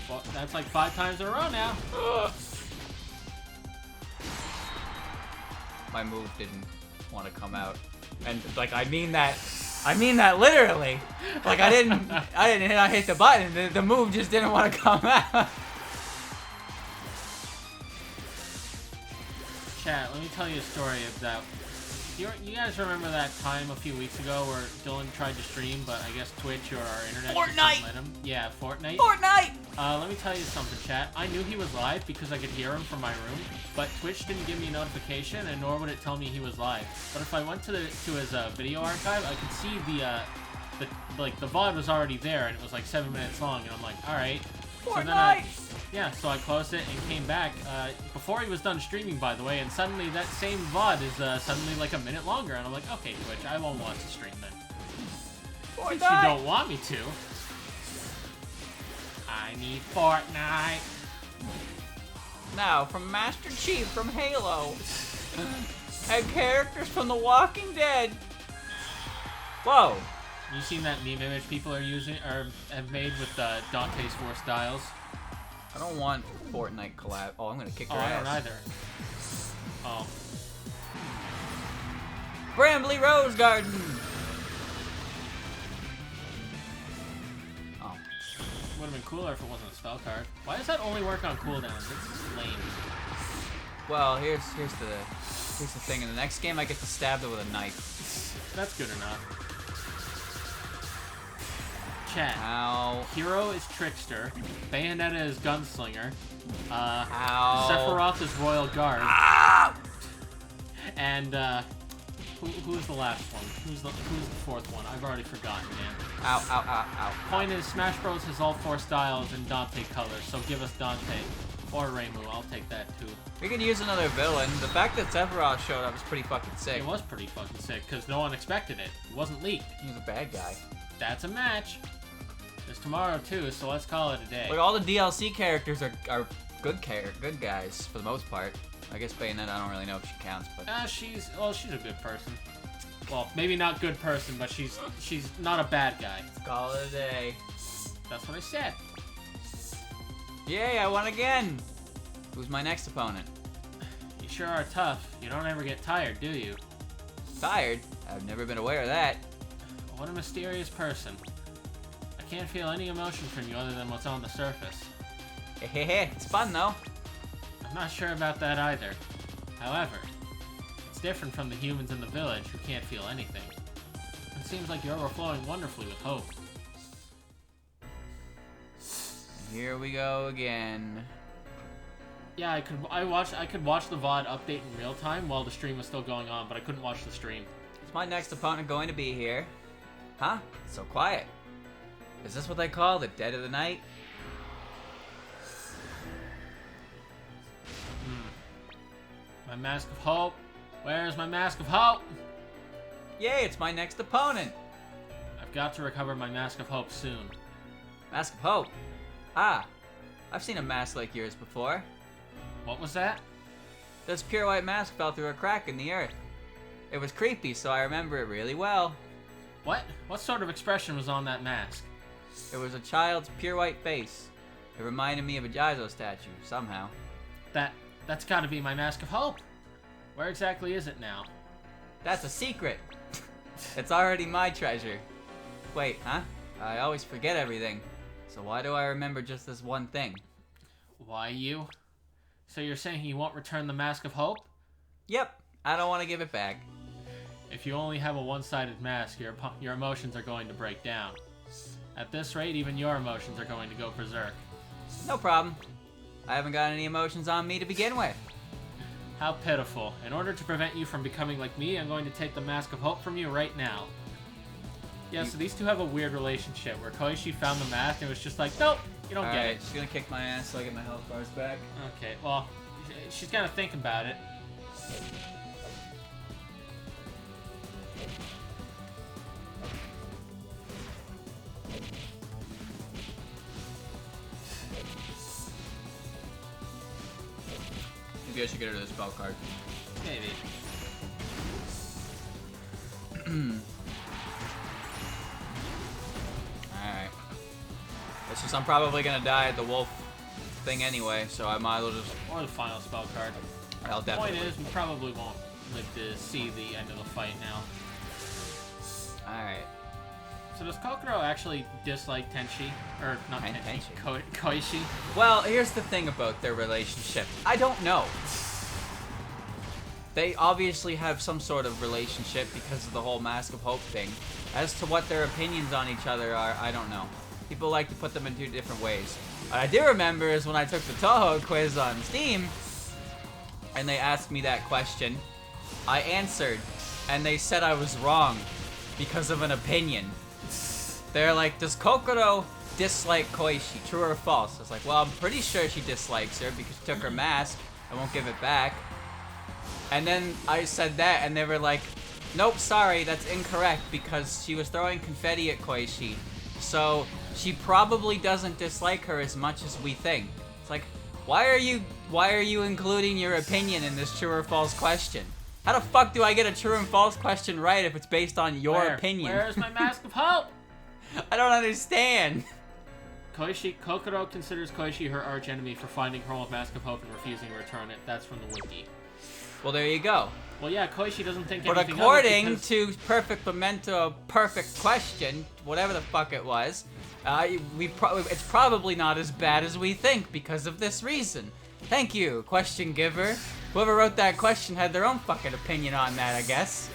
Well, that's like 5 times in a row now. Ugh. My move didn't want to come out. And, like, I mean that literally. Like, I didn't hit the button. The move just didn't want to come out. Chat, let me tell you a story of that. You guys remember that time a few weeks ago where Dylan tried to stream, but I guess Twitch or our internet just didn't let him? Yeah, Fortnite. Fortnite! Let me tell you something, chat. I knew he was live because I could hear him from my room, but Twitch didn't give me a notification, and nor would it tell me he was live. But if I went to his video archive, I could see the VOD was already there, and it was like 7 minutes long, and I'm like, all right. Fortnite! So I closed it and came back before he was done streaming, by the way, and suddenly that same VOD is suddenly like a minute longer, and I'm like, okay, Twitch, I won't watch the stream then. Since you don't want me to. I need Fortnite. Now, from Master Chief from Halo, and characters from The Walking Dead. Whoa. You seen that meme image people are using or have made with Dante's 4 styles? I don't want Fortnite collab. Oh, I'm gonna kick her I ass. don't either. Oh. Brambley Rose Garden! Oh. Would have been cooler if it wasn't a spell card. Why does that only work on cooldowns? It's lame. Well, here's the thing. In the next game, I get to stab it with a knife. That's good enough. Chat. Ow. Hero is Trickster. Bayonetta is Gunslinger. Ow. Sephiroth is Royal Guard. Ow. And who's the last one? Who's the fourth one? I've already forgotten, man. Ow, ow, ow, ow. Point is, Smash Bros has all 4 styles in Dante colors, so give us Dante. Or Reimu, I'll take that too. We could use another villain. The fact that Sephiroth showed up was pretty fucking sick. It was pretty fucking sick, because no one expected it. It wasn't leaked. He was a bad guy. That's a match. There's tomorrow too, so let's call it a day. Like, all the DLC characters are good guys for the most part. I guess Bayonetta, I don't really know if she counts, but she's a good person. Well, maybe not good person, but she's not a bad guy. let's call it a day. That's what I said. Yay, I won again. Who's my next opponent? You sure are tough. You don't ever get tired, do you? Tired? I've never been aware of that. What a mysterious person. I can't feel any emotion from you other than what's on the surface. Hehehe, it's fun though. I'm not sure about that either. However, it's different from the humans in the village who can't feel anything. It seems like you're overflowing wonderfully with hope. Here we go again. Yeah, I could watch the VOD update in real time while the stream was still going on, but I couldn't watch the stream. Is my next opponent going to be here? Huh? It's so quiet. Is this what they call the dead of the night? My Mask of Hope. Where's my Mask of Hope? Yay, it's my next opponent. I've got to recover my Mask of Hope soon. Mask of Hope. Ah, I've seen a mask like yours before. What was that? This pure white mask fell through a crack in the earth. It was creepy, so I remember it really well. What? What sort of expression was on that mask? It was a child's pure white face. It reminded me of a Jaizo statue, somehow. That's gotta be my Mask of Hope. Where exactly is it now? That's a secret. It's already my treasure. Wait, huh? I always forget everything. So why do I remember just this one thing? Why you? So you're saying you won't return the Mask of Hope? Yep, I don't want to give it back. If you only have a one-sided mask, your emotions are going to break down. At this rate, even your emotions are going to go berserk. No problem. I haven't got any emotions on me to begin with. How pitiful. In order to prevent you from becoming like me, I'm going to take the Mask of Hope from you right now. Yeah, so these two have a weird relationship where Koishi found the mask and was just like, nope, you don't get it. She's gonna kick my ass so I get my health bars back. Okay, well, she's gotta think about it. Maybe I should get rid of this spell card. Maybe. Alright. It's just I'm probably gonna die at the wolf thing anyway, so I might as well just... Or the final spell card. I'll definitely... The point is, we probably won't live to see the end of the fight now. Alright. So does Kokoro actually dislike Tenshi? Or, not Tenshi, Koishi? Well, here's the thing about their relationship. I don't know. They obviously have some sort of relationship because of the whole Mask of Hope thing. As to what their opinions on each other are, I don't know. People like to put them in two different ways. What I do remember is when I took the Touhou quiz on Steam, and they asked me that question, I answered, and they said I was wrong because of an opinion. They're like, does Kokoro dislike Koishi, true or false? I was like, well, I'm pretty sure she dislikes her because she took her mask and won't give it back. And then I said that, and they were like, nope, sorry, that's incorrect because she was throwing confetti at Koishi. So she probably doesn't dislike her as much as we think. It's like, why are you including your opinion in this true or false question? How the fuck do I get a true and false question right if it's based on your opinion? Where is my Mask of Hope? I don't understand. Kokoro considers Koishi her archenemy for finding her own Mask of Hope and refusing to return it. That's from the wiki. Well, there you go. Well, yeah, Koishi doesn't think but anything according of it to Perfect Memento Perfect Question, whatever the fuck it was, it's probably not as bad as we think because of this reason. Thank you, question giver. Whoever wrote that question had their own fucking opinion on that, I guess.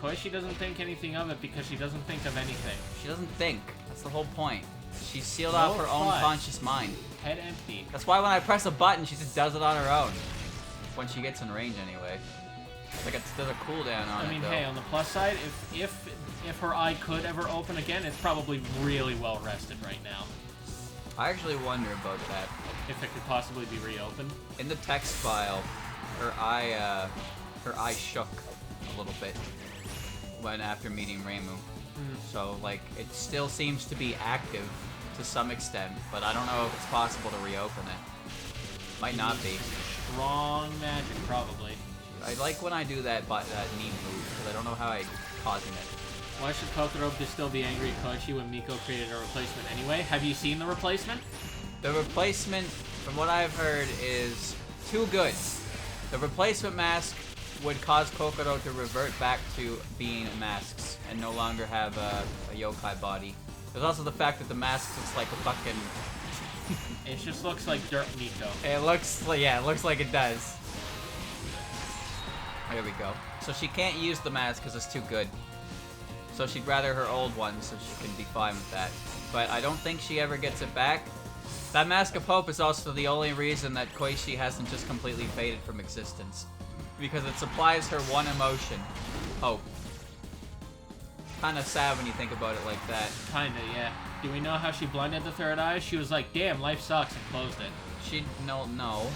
Koishi doesn't think anything of it because she doesn't think of anything. She doesn't think. That's the whole point. She's sealed off her own conscious mind. Head empty. That's why when I press a button, she just does it on her own. When she gets in range, anyway. Like there's a cooldown on it. I mean, though. hey, on the plus side, if her eye could ever open again, it's probably really well rested right now. I actually wonder about that. If it could possibly be reopened. In the text file, her eye shook a little bit when after meeting Reimu. So like it still seems to be active to some extent, but I don't know if it's possible to reopen it. Might not be. Strong magic, probably. I like when I do that knee move, because I don't know how I'm causing it. Why should Kokoro still be angry at Koishi when Miko created a replacement anyway? Have you seen the replacement? The replacement, from what I've heard, is too good. The replacement mask would cause Kokoro to revert back to being masks and no longer have a yokai body. There's also the fact that the mask looks like a fucking... It just looks like dirt Miko. It looks like it does. There we go. So she can't use the mask because it's too good. So she'd rather her old one so she can be fine with that. But I don't think she ever gets it back. That Mask of Hope is also the only reason that Koishi hasn't just completely faded from existence. Because it supplies her one emotion. Hope. Kinda sad when you think about it like that. Kinda, yeah. Do we know how she blinded the third eye? She was like, damn, life sucks, and closed it. No.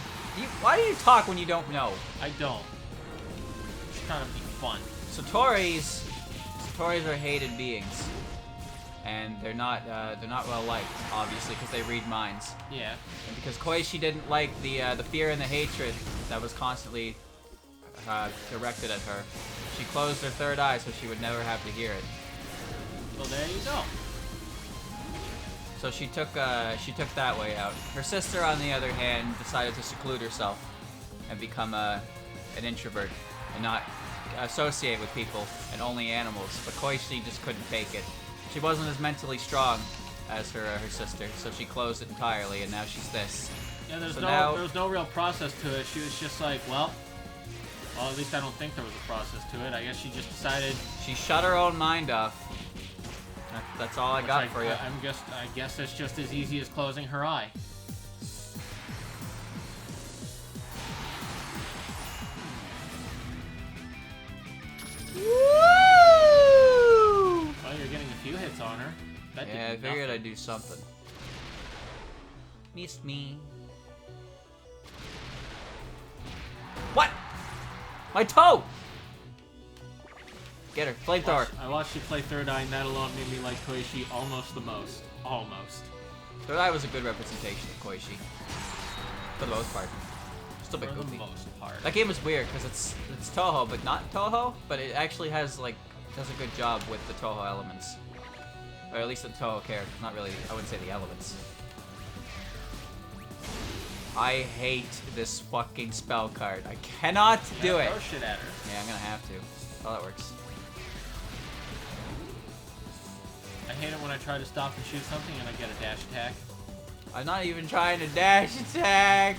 Why do you talk when you don't know? I don't. It's trying to be fun. Satori's are hated beings. And they're not well liked, obviously, because they read minds. Yeah. And because Koishi didn't like the fear and the hatred that was constantly directed at her, she closed her third eye so she would never have to hear it. Well, there you go. So she took that way out. Her sister, on the other hand, decided to seclude herself and become an introvert and not associate with people and only animals. But Koishi just couldn't take it. She wasn't as mentally strong as her sister, so she closed it entirely, and now she's this. Yeah, there was no real process to it. She was just like, well, at least I don't think there was a process to it. I guess she just decided. She shut her own mind off. That's all I got for you. I guess that's just as easy as closing her eye. Well, you're getting a few hits on her. That yeah, I figured nothing. I'd do something. Missed me. What? My toe! Get her, flamethrower. I watched you play Third Eye, and that alone made me like Koishi almost the most. Almost. Third Eye was a good representation of Koishi. For the most part. Still a bit goofy. For the most part. That game is weird because it's Touhou, but not Touhou. But it actually has does a good job with the Touhou elements, or at least the Touhou characters. Not really. I wouldn't say the elements. I hate this fucking spell card. I cannot do it. Throw shit at her. Yeah, I'm gonna have to. That's how that works. I hate it when I try to stop and shoot something and I get a dash attack. I'm not even trying to dash attack.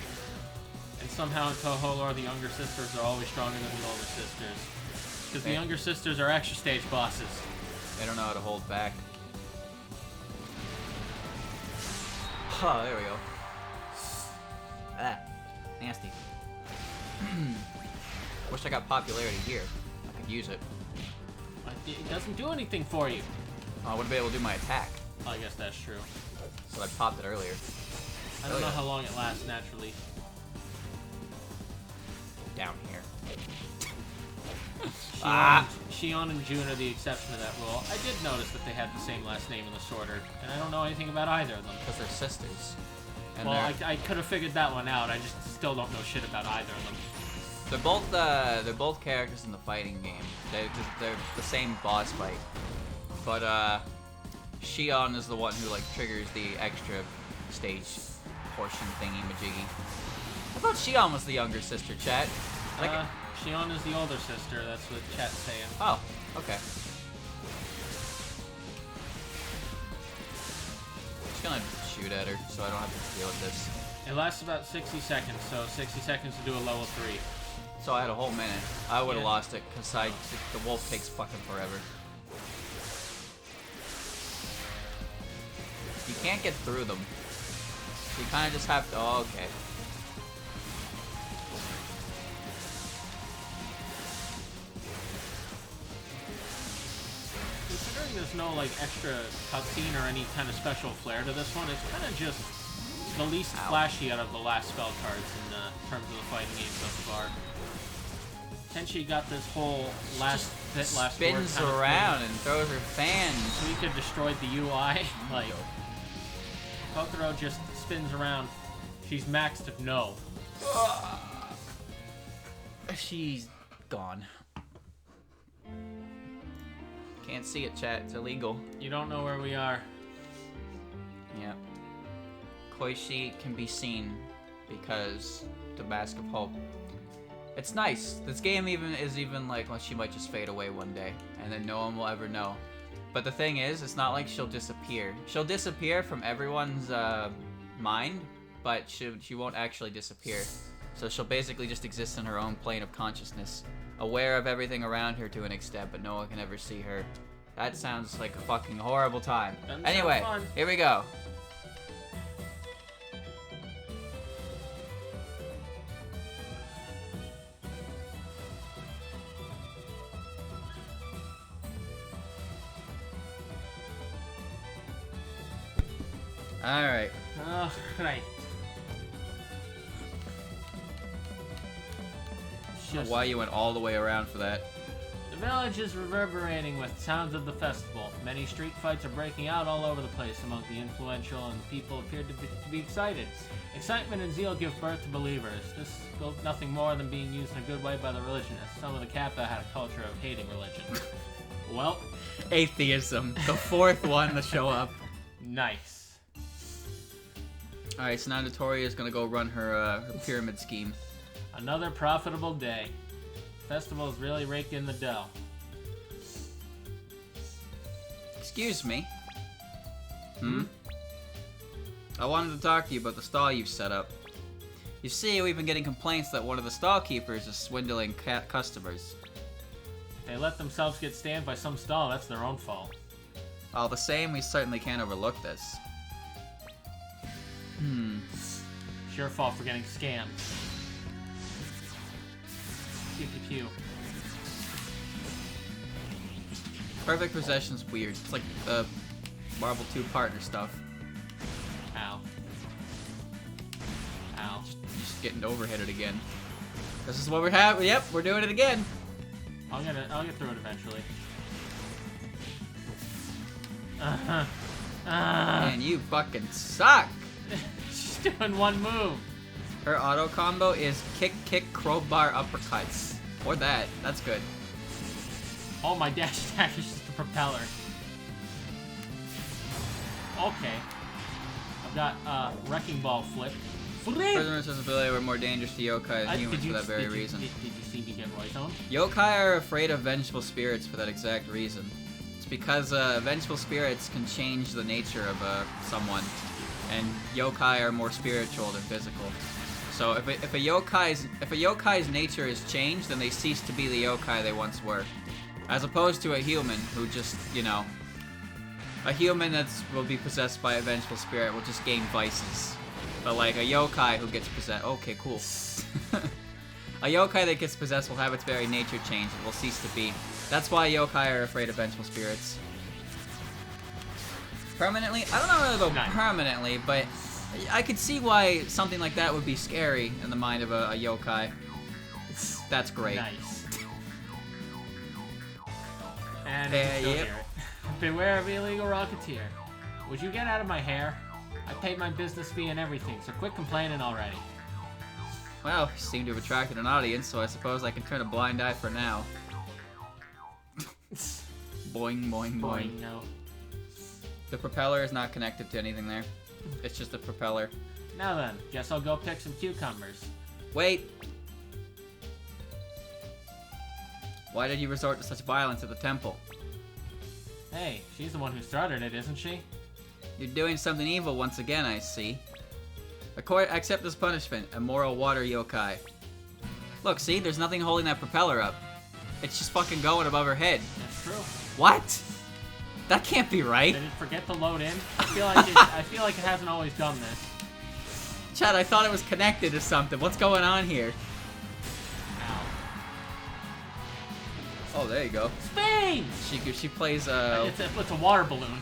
And somehow in Touhou lore, the younger sisters are always stronger than the older sisters. Because the younger sisters are extra stage bosses. They don't know how to hold back. Oh, there we go. Ah, nasty. Wish I got popularity here. I could use it. It doesn't do anything for you. I wouldn't be able to do my attack. Oh, I guess that's true. So I popped it earlier. I don't know how long it lasts naturally. Down here. Shion and June are the exception to that rule. I did notice that they had the same last name in the sorter, and I don't know anything about either of them. Because they're sisters. And well, I could have figured that one out. I just still don't know shit about either of them. They're both characters in the fighting game. They're the same boss fight. But Shion is the one who triggers the extra stage portion thingy majiggy. I thought Shion was the younger sister, chat. Shion is the older sister, that's what chat's saying. Oh, okay. Just gonna shoot at her so I don't have to deal with this. It lasts about 60 seconds, so 60 seconds to do a level 3. So I had a whole minute. I would have lost it because the wolf takes fucking forever. You can't get through them. So you kind of just have to. Oh, okay. Considering there's no extra cutscene or any kind of special flair to this one, it's kind of just the least flashy out of the last spell cards in terms of the fighting game so far. Tenchi got this whole last spins around and throws her fans. So he could destroy the UI. Kokoro just spins around. She's maxed at no. She's gone. Can't see it, chat. It's illegal. You don't know where we are. Yeah. Koishi can be seen because the Mask of Hope. It's nice. This game is well, she might just fade away one day, and then no one will ever know. But the thing is, it's not like she'll disappear. She'll disappear from everyone's mind, but she won't actually disappear. So she'll basically just exist in her own plane of consciousness, aware of everything around her to an extent, but no one can ever see her. That sounds like a fucking horrible time. Anyway, here we go. Alright. Alright. Why you went all the way around for that. The village is reverberating with sounds of the festival. Many street fights are breaking out all over the place among the influential, and people appear to be excited. Excitement and zeal give birth to believers. This is nothing more than being used in a good way by the religionists. Some of the Kappa had a culture of hating religion. Well, atheism, the fourth one to show up. Nice. Alright, so now Notoria is gonna go run her pyramid scheme. Another profitable day. Festival's really raked in the dough. Excuse me. I wanted to talk to you about the stall you've set up. You see, we've been getting complaints that one of the stall keepers is swindling customers. They let themselves get stand by some stall, that's their own fault. All the same, we certainly can't overlook this. It's your fault for getting scammed. Pew pew pew. Perfect possession's weird. It's like the Marvel 2 partner stuff. Ow. Ow. Just getting overheaded again. This is what we're having. Yep, we're doing it again. I'll get through it eventually. Man, you fucking suck. She's doing one move. Her auto combo is kick, crowbar, uppercuts. Or that. That's good. Oh, my dash attack is just the propeller. Okay. I've got Wrecking Ball flip. Prisoners with ability were more dangerous to yokai than humans for that very reason. Did you see me get right on? Yokai are afraid of vengeful spirits for that exact reason. It's because vengeful spirits can change the nature of someone, and yokai are more spiritual than physical. So if a yokai's nature is changed, then they cease to be the yokai they once were, as opposed to a human who just, you know, a human will be possessed by a vengeful spirit will just gain vices. But like a yokai who gets possessed, okay, cool. A yokai that gets possessed will have its very nature change and will cease to be. That's why yokai are afraid of vengeful spirits. Permanently? I don't know really about permanently, but I could see why something like that would be scary in the mind of a yokai. That's great. Nice. And yep. hear it. Beware of illegal rocketeer. Would you get out of my hair? I paid my business fee and everything, so quit complaining already. Well, you seem to have attracted an audience, so I suppose I can turn a blind eye for now. Boing, boing, boing. No. The propeller is not connected to anything there. It's just a propeller. Now then, guess I'll go pick some cucumbers. Wait! Why did you resort to such violence at the temple? Hey, she's the one who started it, isn't she? You're doing something evil once again, I see. Accept this punishment, immoral water yokai. Look, see? There's nothing holding that propeller up. It's just fucking going above her head. That's true. What? That can't be right. Did it forget to load in? I feel like it hasn't always done this. Chad, I thought it was connected to something. What's going on here? Ow. Oh, there you go. Spain! She plays It's a water balloon.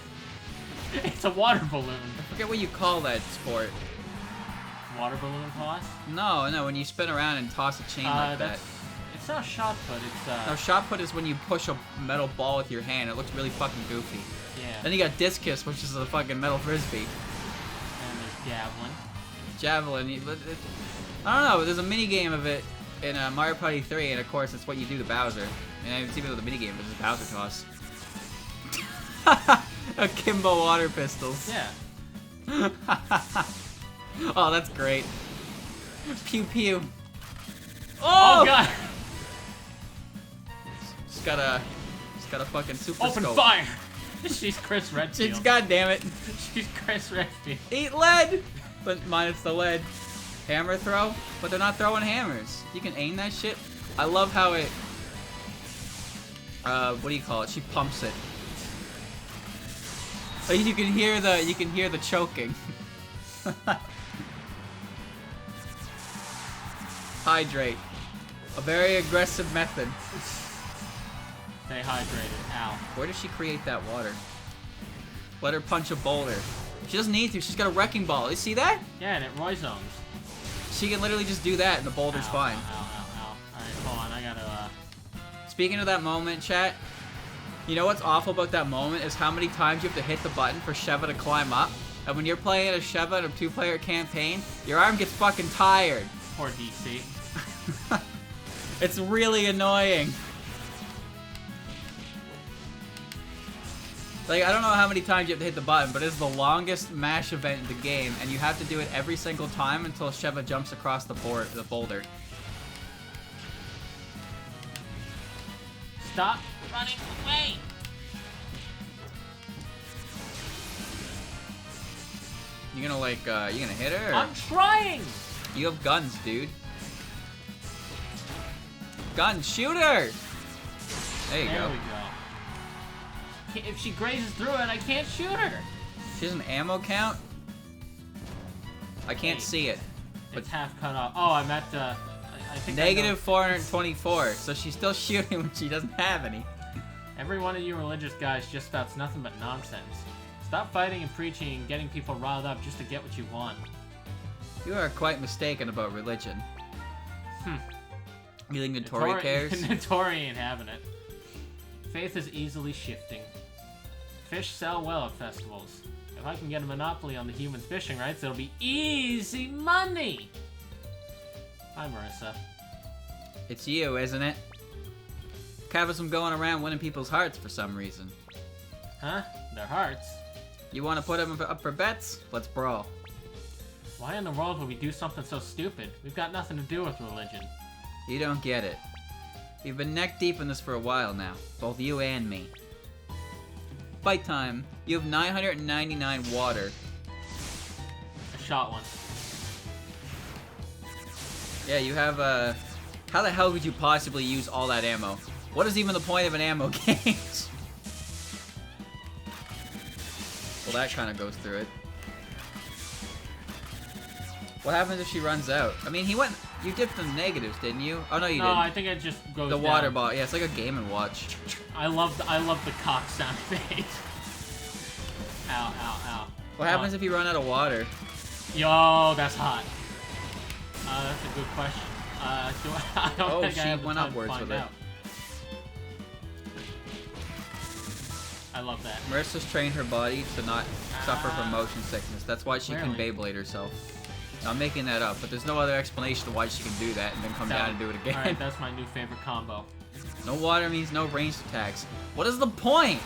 It's a water balloon. I forget what you call that sport. Water balloon toss? No, when you spin around and toss a chain like that. It's not shot put, it's No, shot put is when you push a metal ball with your hand. It looks really fucking goofy. Yeah. Then you got discus, which is a fucking metal frisbee. And there's javelin. I don't know, there's a mini game of it in Mario Party 3, and of course it's what you do to Bowser. And it's even with a mini game, it's just Bowser toss. Akimbo water pistols. Yeah. Oh, that's great. Pew pew. Oh god! She's got a fucking super Open scope. fire! She's Chris Redfield. She's goddammit. She's Chris Redfield. Eat lead! But minus the lead. Hammer throw? But they're not throwing hammers. You can aim that shit. I love how it what do you call it? She pumps it. Like you can hear the choking. Hydrate. A very aggressive method. Stay hydrated. Ow. Where does she create that water? Let her punch a boulder. She doesn't need to. She's got a wrecking ball. You see that? Yeah, and it Roy zones. She can literally just do that and the boulder's fine. Ow. Alright, hold on. I gotta, Speaking of that moment, chat, you know what's awful about that moment is how many times you have to hit the button for Sheva to climb up. And when you're playing a Sheva in a 2-player campaign, your arm gets fucking tired. Poor DC. It's really annoying. Like, I don't know how many times you have to hit the button, but it's the longest MASH event in the game, and you have to do it every single time until Sheva jumps across the boulder. Stop running away! You gonna hit her? Or? I'm trying! You have guns, dude. Gun, shoot her! There you go. There we go. If she grazes through it, I can't shoot her. She has an ammo count? I can't see it. It's half cut off. Oh, I'm at I think Negative 424, so she's still shooting when she doesn't have any. Every one of you religious guys just spouts nothing but nonsense. Stop fighting and preaching and getting people riled up just to get what you want. You are quite mistaken about religion. You think Notori cares? Notori ain't having it. Faith is easily shifting. Fish sell well at festivals. If I can get a monopoly on the human fishing rights, it'll be easy money! Hi, Marissa. It's you, isn't it? Capitalism going around winning people's hearts for some reason. Huh? Their hearts? You want to put them up for bets? Let's brawl. Why in the world would we do something so stupid? We've got nothing to do with religion. You don't get it. You've been neck deep in this for a while now. Both you and me. Fight time. You have 999 water. I shot one. Yeah, you have, how the hell could you possibly use all that ammo? What is even the point of an ammo gauge? Well, that kind of goes through it. What happens if she runs out? I mean, you dipped in the negatives, didn't you? Oh, no, you didn't. No, I think it just goes the down. water bottle. Yeah, it's like a Game & Watch. I love the cock sound effect. Ow, ow, ow. What happens if you run out of water? Yo, that's hot. That's a good question. I don't think I have the went time upwards to find with out. I love that. Marissa's trained her body to not suffer from motion sickness. That's why she can Beyblade herself. I'm making that up, but there's no other explanation to why she can do that and then come down and do it again. Alright, that's my new favorite combo. No water means no ranged attacks. What is the point?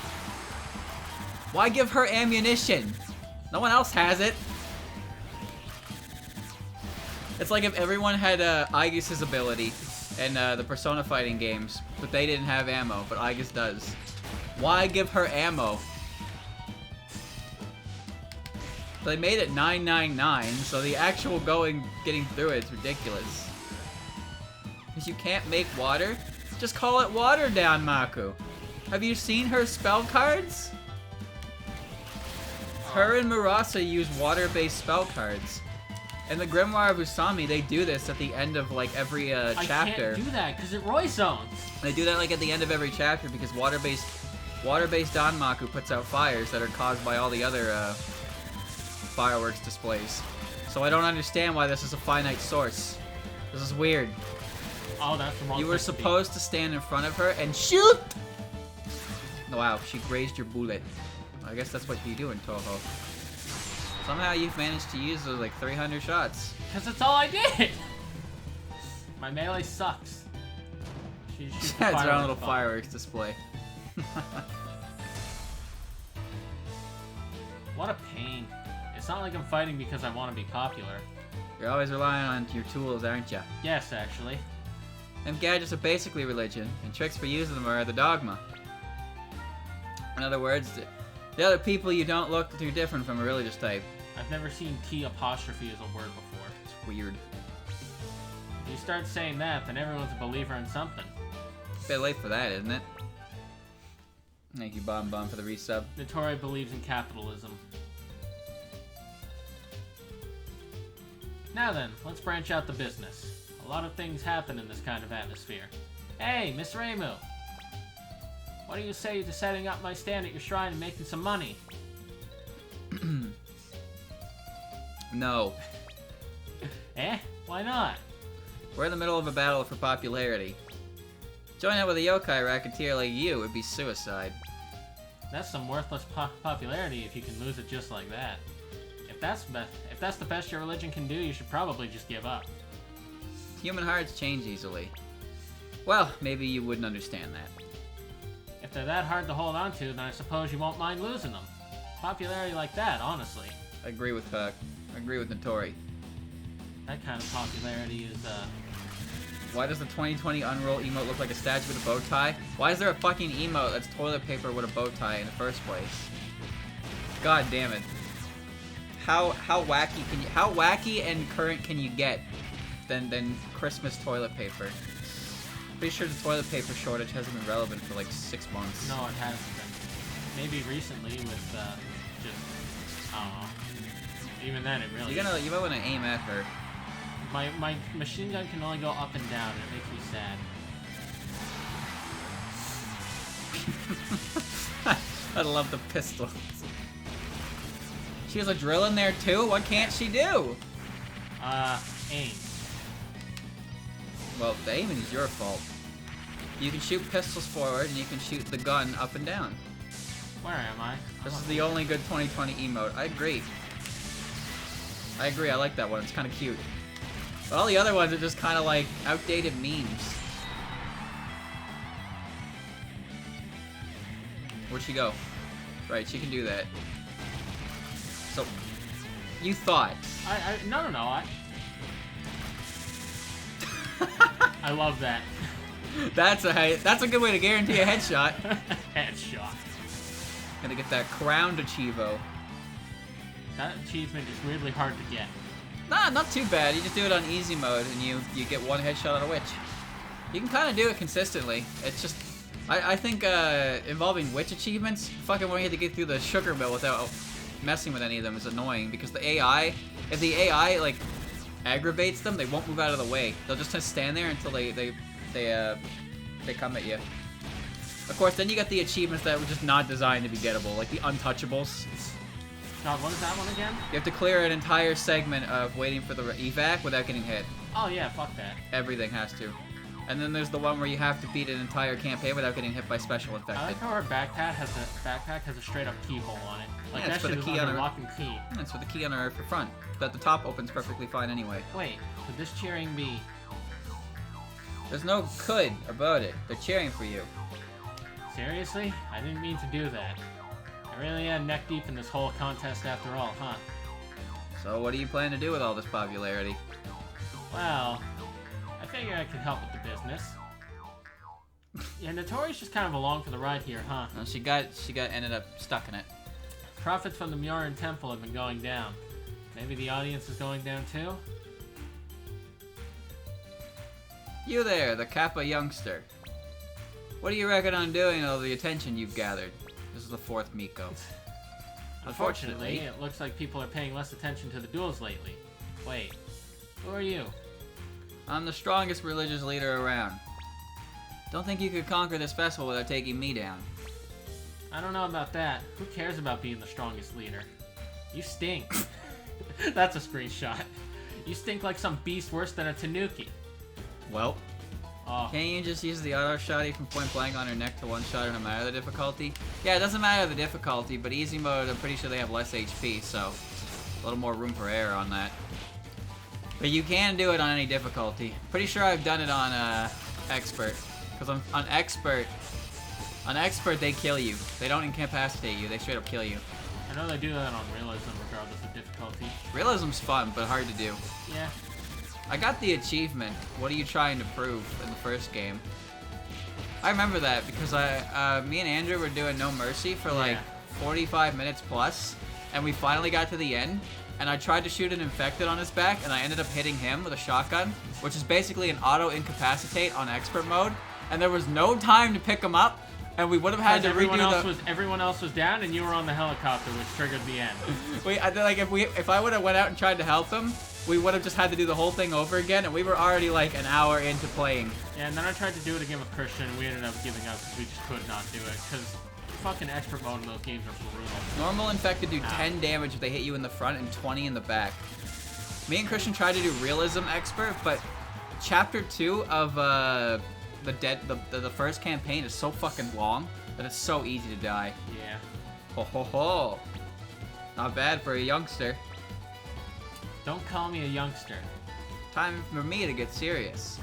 Why give her ammunition? No one else has it. It's like if everyone had Aegis' ability in the Persona fighting games, but they didn't have ammo, but Aegis does. Why give her ammo? So they made it 999, so the actual getting through it is ridiculous. Because you can't make water? Just call it water down, Maku. Have you seen her spell cards? Her and Murasa use water-based spell cards. In the Grimoire of Usami, they do this at the end of like every chapter. I can't do that because it Roy zones. They do that like at the end of every chapter because water-based Danmaku puts out fires that are caused by all the other fireworks displays. So I don't understand why this is a finite source. This is weird. Oh, that's the wrong. You were supposed to stand in front of her and shoot! Wow, she grazed your bullet. I guess that's what you do in Touhou. Somehow you've managed to use those like 300 shots. Because that's all I did! My melee sucks. It's our own little fireworks display. What a pain. It's not like I'm fighting because I want to be popular. You're always relying on your tools, aren't ya? Yes, actually. Them gadgets are basically religion, and tricks for using them are the dogma. In other words, the other people you don't look too different from a religious type. I've never seen T apostrophe as a word before. It's weird. If you start saying that, then everyone's a believer in something. A bit late for that, isn't it? Thank you, Bomb Bomb, for the resub. Notori believes in capitalism. Now then, let's branch out the business. A lot of things happen in this kind of atmosphere. Hey, Miss Reimu! What do you say to setting up my stand at your shrine and making some money? No. Eh? Why not? We're in the middle of a battle for popularity. Joining up with a yokai racketeer like you would be suicide. That's some worthless popularity if you can lose it just like that. If that's the best your religion can do, you should probably just give up. Human hearts change easily. Well, maybe you wouldn't understand that. If they're that hard to hold on to, then I suppose you won't mind losing them. Popularity like that, honestly. I agree with Notori. That kind of popularity is, Why does the 2020 Unroll emote look like a statue with a bow tie? Why is there a fucking emote that's toilet paper with a bow tie in the first place? God damn it. How wacky and current can you get than Christmas toilet paper? Pretty sure the toilet paper shortage hasn't been relevant for like 6 months. No, it hasn't been. Maybe recently with, just, I don't know. Even then, it really You might want to aim at her. My machine gun can only go up and down, and it makes me sad. I love the pistols. She has a drill in there too? What can't she do? Aim. Well, the aiming is your fault. You can shoot pistols forward, and you can shoot the gun up and down. Where am I? This is the only good 2020 emote. I agree. I agree, I like that one. It's kind of cute. But all the other ones are just kind of like outdated memes. Where'd she go? Right, she can do that. So, you thought. No, I love that. That's a good way to guarantee a headshot. Headshot. Gotta get that crowned achievo. That achievement is weirdly hard to get. Nah, not too bad. You just do it on easy mode and you get one headshot on a witch. You can kind of do it consistently. It's just, I think involving witch achievements, fucking when you have to get through the sugar mill without messing with any of them is annoying because the AI, if the AI like aggravates them, they won't move out of the way. They'll just stand there until they come at you. Of course, then you got the achievements that were just not designed to be gettable, like the untouchables. God, what is that one again? You have to clear an entire segment of waiting for the evac without getting hit. Oh yeah, fuck that. Everything has to. And then there's the one where you have to beat an entire campaign without getting hit by special infected. I like how our backpack has a straight up keyhole on it. Like yeah, that shit is under lock and key. That's for the key on our front. But the top opens perfectly fine anyway. Wait, could this cheering be? There's no could about it. They're cheering for you. Seriously? I didn't mean to do that. I really am neck deep in this whole contest after all, huh? So what do you plan to do with all this popularity? Well, I figure I could help with the business. Yeah, Notori's just kind of along for the ride here, huh? Well, she ended up stuck in it. Profits from the Myoran Temple have been going down. Maybe the audience is going down too? You there, the Kappa youngster. What do you reckon on doing all the attention you've gathered? This is the fourth Miko. Unfortunately, it looks like people are paying less attention to the duels lately. Wait, who are you? I'm the strongest religious leader around. Don't think you could conquer this festival without taking me down. I don't know about that. Who cares about being the strongest leader? You stink. That's a screenshot. You stink like some beast worse than a tanuki. Well, oh. Can't you just use the auto shotty from point blank on her neck to one shot no matter the difficulty? Yeah, it doesn't matter the difficulty, but easy mode, I'm pretty sure they have less HP, so a little more room for error on that. But you can do it on any difficulty. Pretty sure I've done it on expert, because on expert they kill you. They don't incapacitate you. They straight up kill you. I know they do that on realism, regardless of difficulty. Realism's fun, but hard to do. Yeah. I got the achievement. What are you trying to prove in the first game? I remember that because me and Andrew were doing No Mercy for like 45 minutes plus, and we finally got to the end. And I tried to shoot an infected on his back, and I ended up hitting him with a shotgun, which is basically an auto incapacitate on expert mode. And there was no time to pick him up, and we would have had to redo everyone else was down, and you were on the helicopter, which triggered the end. If I would have went out and tried to help him, we would have just had to do the whole thing over again, and we were already like an hour into playing. Yeah, and then I tried to do it again with Christian, and we ended up giving up because we just could not do it, because fucking expert mode in those games are brutal. Normal infected do 10 damage if they hit you in the front and 20 in the back. Me and Christian tried to do realism expert, but chapter 2 of the first campaign is so fucking long that it's so easy to die. Yeah. Ho ho ho. Not bad for a youngster. Don't call me a youngster. Time for me to get serious.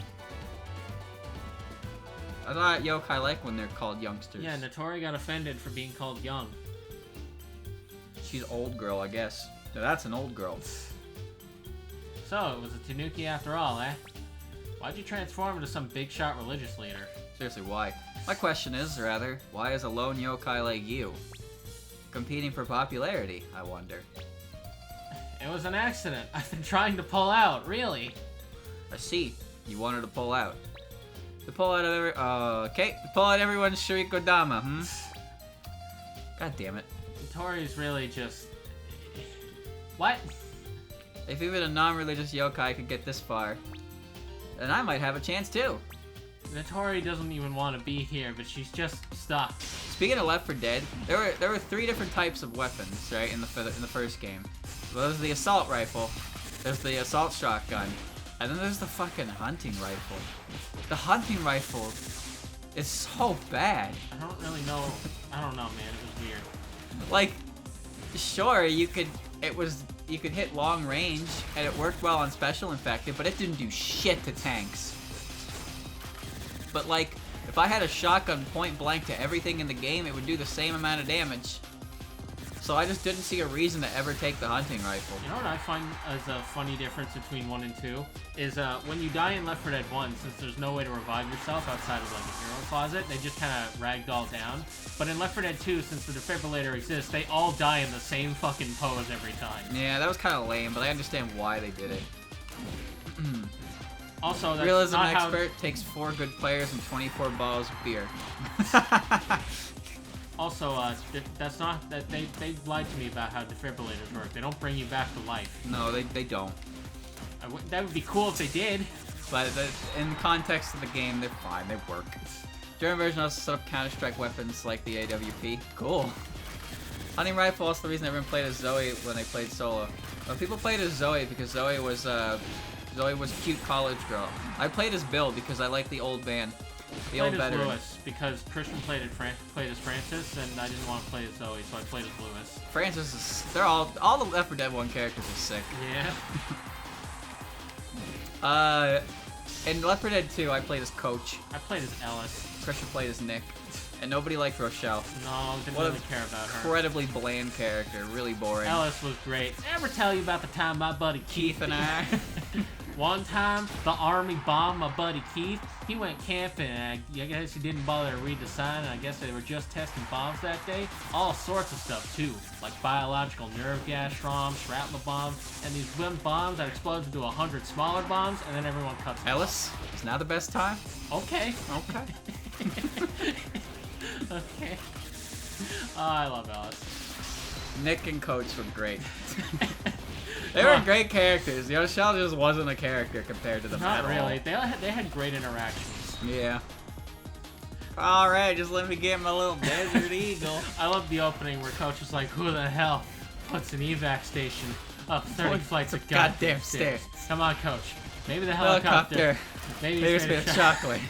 I thought yokai like when they're called youngsters. Yeah, Notori got offended for being called young. She's old girl, I guess. No, that's an old girl. So, it was a Tanuki after all, eh? Why'd you transform into some big shot religious leader? Seriously, why? My question is, rather, why is a lone yokai like you competing for popularity, I wonder? It was an accident. I've been trying to pull out, really. I see. You wanted to pull out. To pull out everyone's Shiriko Dama, God damn it. Tori's really just... What? If even a non-religious yokai could get this far, then I might have a chance too. Tori doesn't even want to be here, but she's just stuck. Speaking of Left 4 Dead, there were 3 different types of weapons, right, in the first game. Well, there's the assault rifle, there's the assault shotgun, and then there's the fucking hunting rifle. The hunting rifle is so bad. I don't really know. I don't know, man. It was weird. Like, sure, you could hit long range, and it worked well on special infected, but it didn't do shit to tanks. But like, if I had a shotgun point blank to everything in the game, it would do the same amount of damage. So I just didn't see a reason to ever take the hunting rifle. You know what I find as a funny difference between 1 and 2? Is when you die in Left 4 Dead 1, since there's no way to revive yourself outside of like a hero closet, they just kind of ragdoll down. But in Left 4 Dead 2, since the defibrillator exists, they all die in the same fucking pose every time. Yeah, that was kind of lame, but I understand why they did it. Also, that's Realism not expert takes 4 good players and 24 bottles of beer. Also, that's not that they lied to me about how defibrillators work. They don't bring you back to life. No, they don't. That would be cool if they did. But in the context of the game, they're fine. They work. German version also set up Counter-Strike weapons like the AWP. Cool. Hunting rifle also the reason everyone played as Zoe when they played solo. Well, people played as Zoe because Zoe was cute college girl. I played as Bill because I like the old band. The old veteran. Lewis because Christian played as Francis, and I didn't want to play as Zoe, so I played as Lewis. Francis is... They're all the Left 4 Dead 1 characters are sick. Yeah. In Left 4 Dead 2, I played as Coach. I played as Ellis. Christian played as Nick. And nobody liked Rochelle. No, didn't really care about her. Incredibly bland character, really boring. Ellis was great. Ever tell you about the time my buddy Keith and I... One time, the army bombed my buddy Keith. He went camping, and I guess he didn't bother to read the sign, and I guess they were just testing bombs that day. All sorts of stuff, too, like biological nerve gas bombs, shrapnel bombs, and these one bombs that explode into 100 smaller bombs, and then everyone cuts them Ellis, is now the best time? Okay. Okay. Okay. Oh, I love Ellis. Nick and Coach were great. They were great characters. Rochelle just wasn't a character compared to them Not at really. all. They had great interactions. Yeah. Alright, just let me get my little Desert Eagle. I love the opening where Coach was like, who the hell puts an evac station up 30 flights of goddamn stairs? Come on, Coach. Maybe the helicopter. Maybe it's made of chocolate.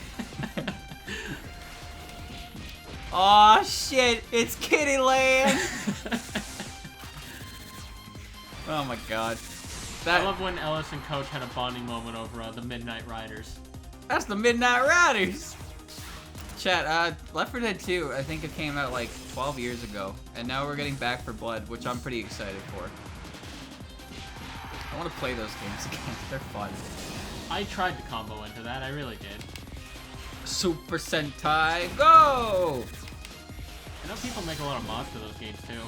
Aw, shit. It's Kittyland. Oh my god. I love when Ellis and Coach had a bonding moment over the Midnight Riders. That's the Midnight Riders! Chat, Left 4 Dead 2, I think it came out like 12 years ago. And now we're getting Back 4 Blood, which I'm pretty excited for. I want to play those games again. They're fun. I tried to combo into that. I really did. Super Sentai, go! I know people make a lot of mods for those games, too.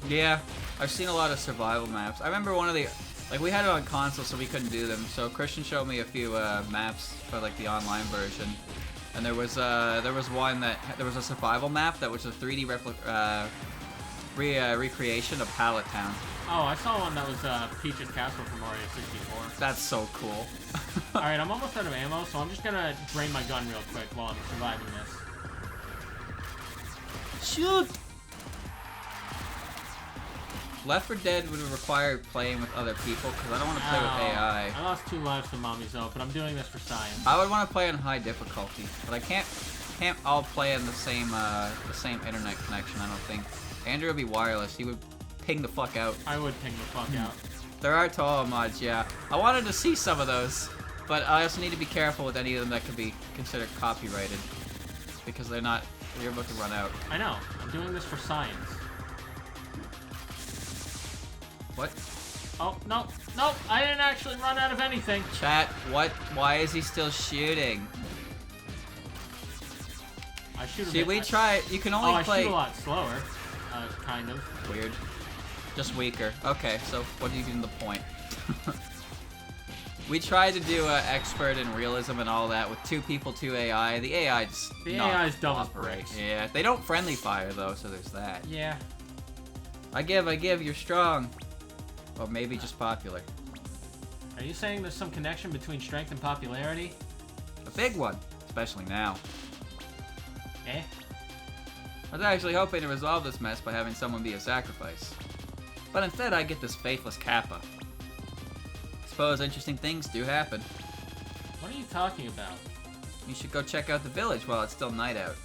Yeah. I've seen a lot of survival maps. I remember one of the, like we had it on console so we couldn't do them. So Christian showed me a few maps for like the online version, and there was one that there was a survival map that was a 3D recreation of Pallet Town. Oh, I saw one that was Peach's Castle from Mario 64. That's so cool. All right, I'm almost out of ammo, so I'm just gonna drain my gun real quick while I'm surviving this. Shoot! Left 4 Dead would require playing with other people because I don't want to play with AI. I lost 2 lives to Mommy Zoe, but I'm doing this for science. I would want to play on high difficulty, but I can't all play on the same internet connection. I don't think. Andrew would be wireless. He would ping the fuck out. I would ping the fuck out. There are Touhou mods, yeah. I wanted to see some of those, but I also need to be careful with any of them that could be considered copyrighted because they're not. You're about to run out. I know. I'm doing this for science. What? Oh, no, no, I didn't actually run out of anything. Chat, what? Why is he still shooting? I shoot a See, we try, you can only play... I shoot a lot slower, kind of. Weird. Just weaker. Okay, so what do you do in the point? We tried to do expert and realism and all that with 2 people, 2 AI. The AI just AI's dumb as bricks. Yeah, they don't friendly fire though, so there's that. Yeah. I give, you're strong. Or maybe just popular. Are you saying there's some connection between strength and popularity? A big one, especially now. Eh? I was actually hoping to resolve this mess by having someone be a sacrifice. But instead I get this faithless Kappa. Suppose interesting things do happen. What are you talking about? You should go check out the village while it's still night out.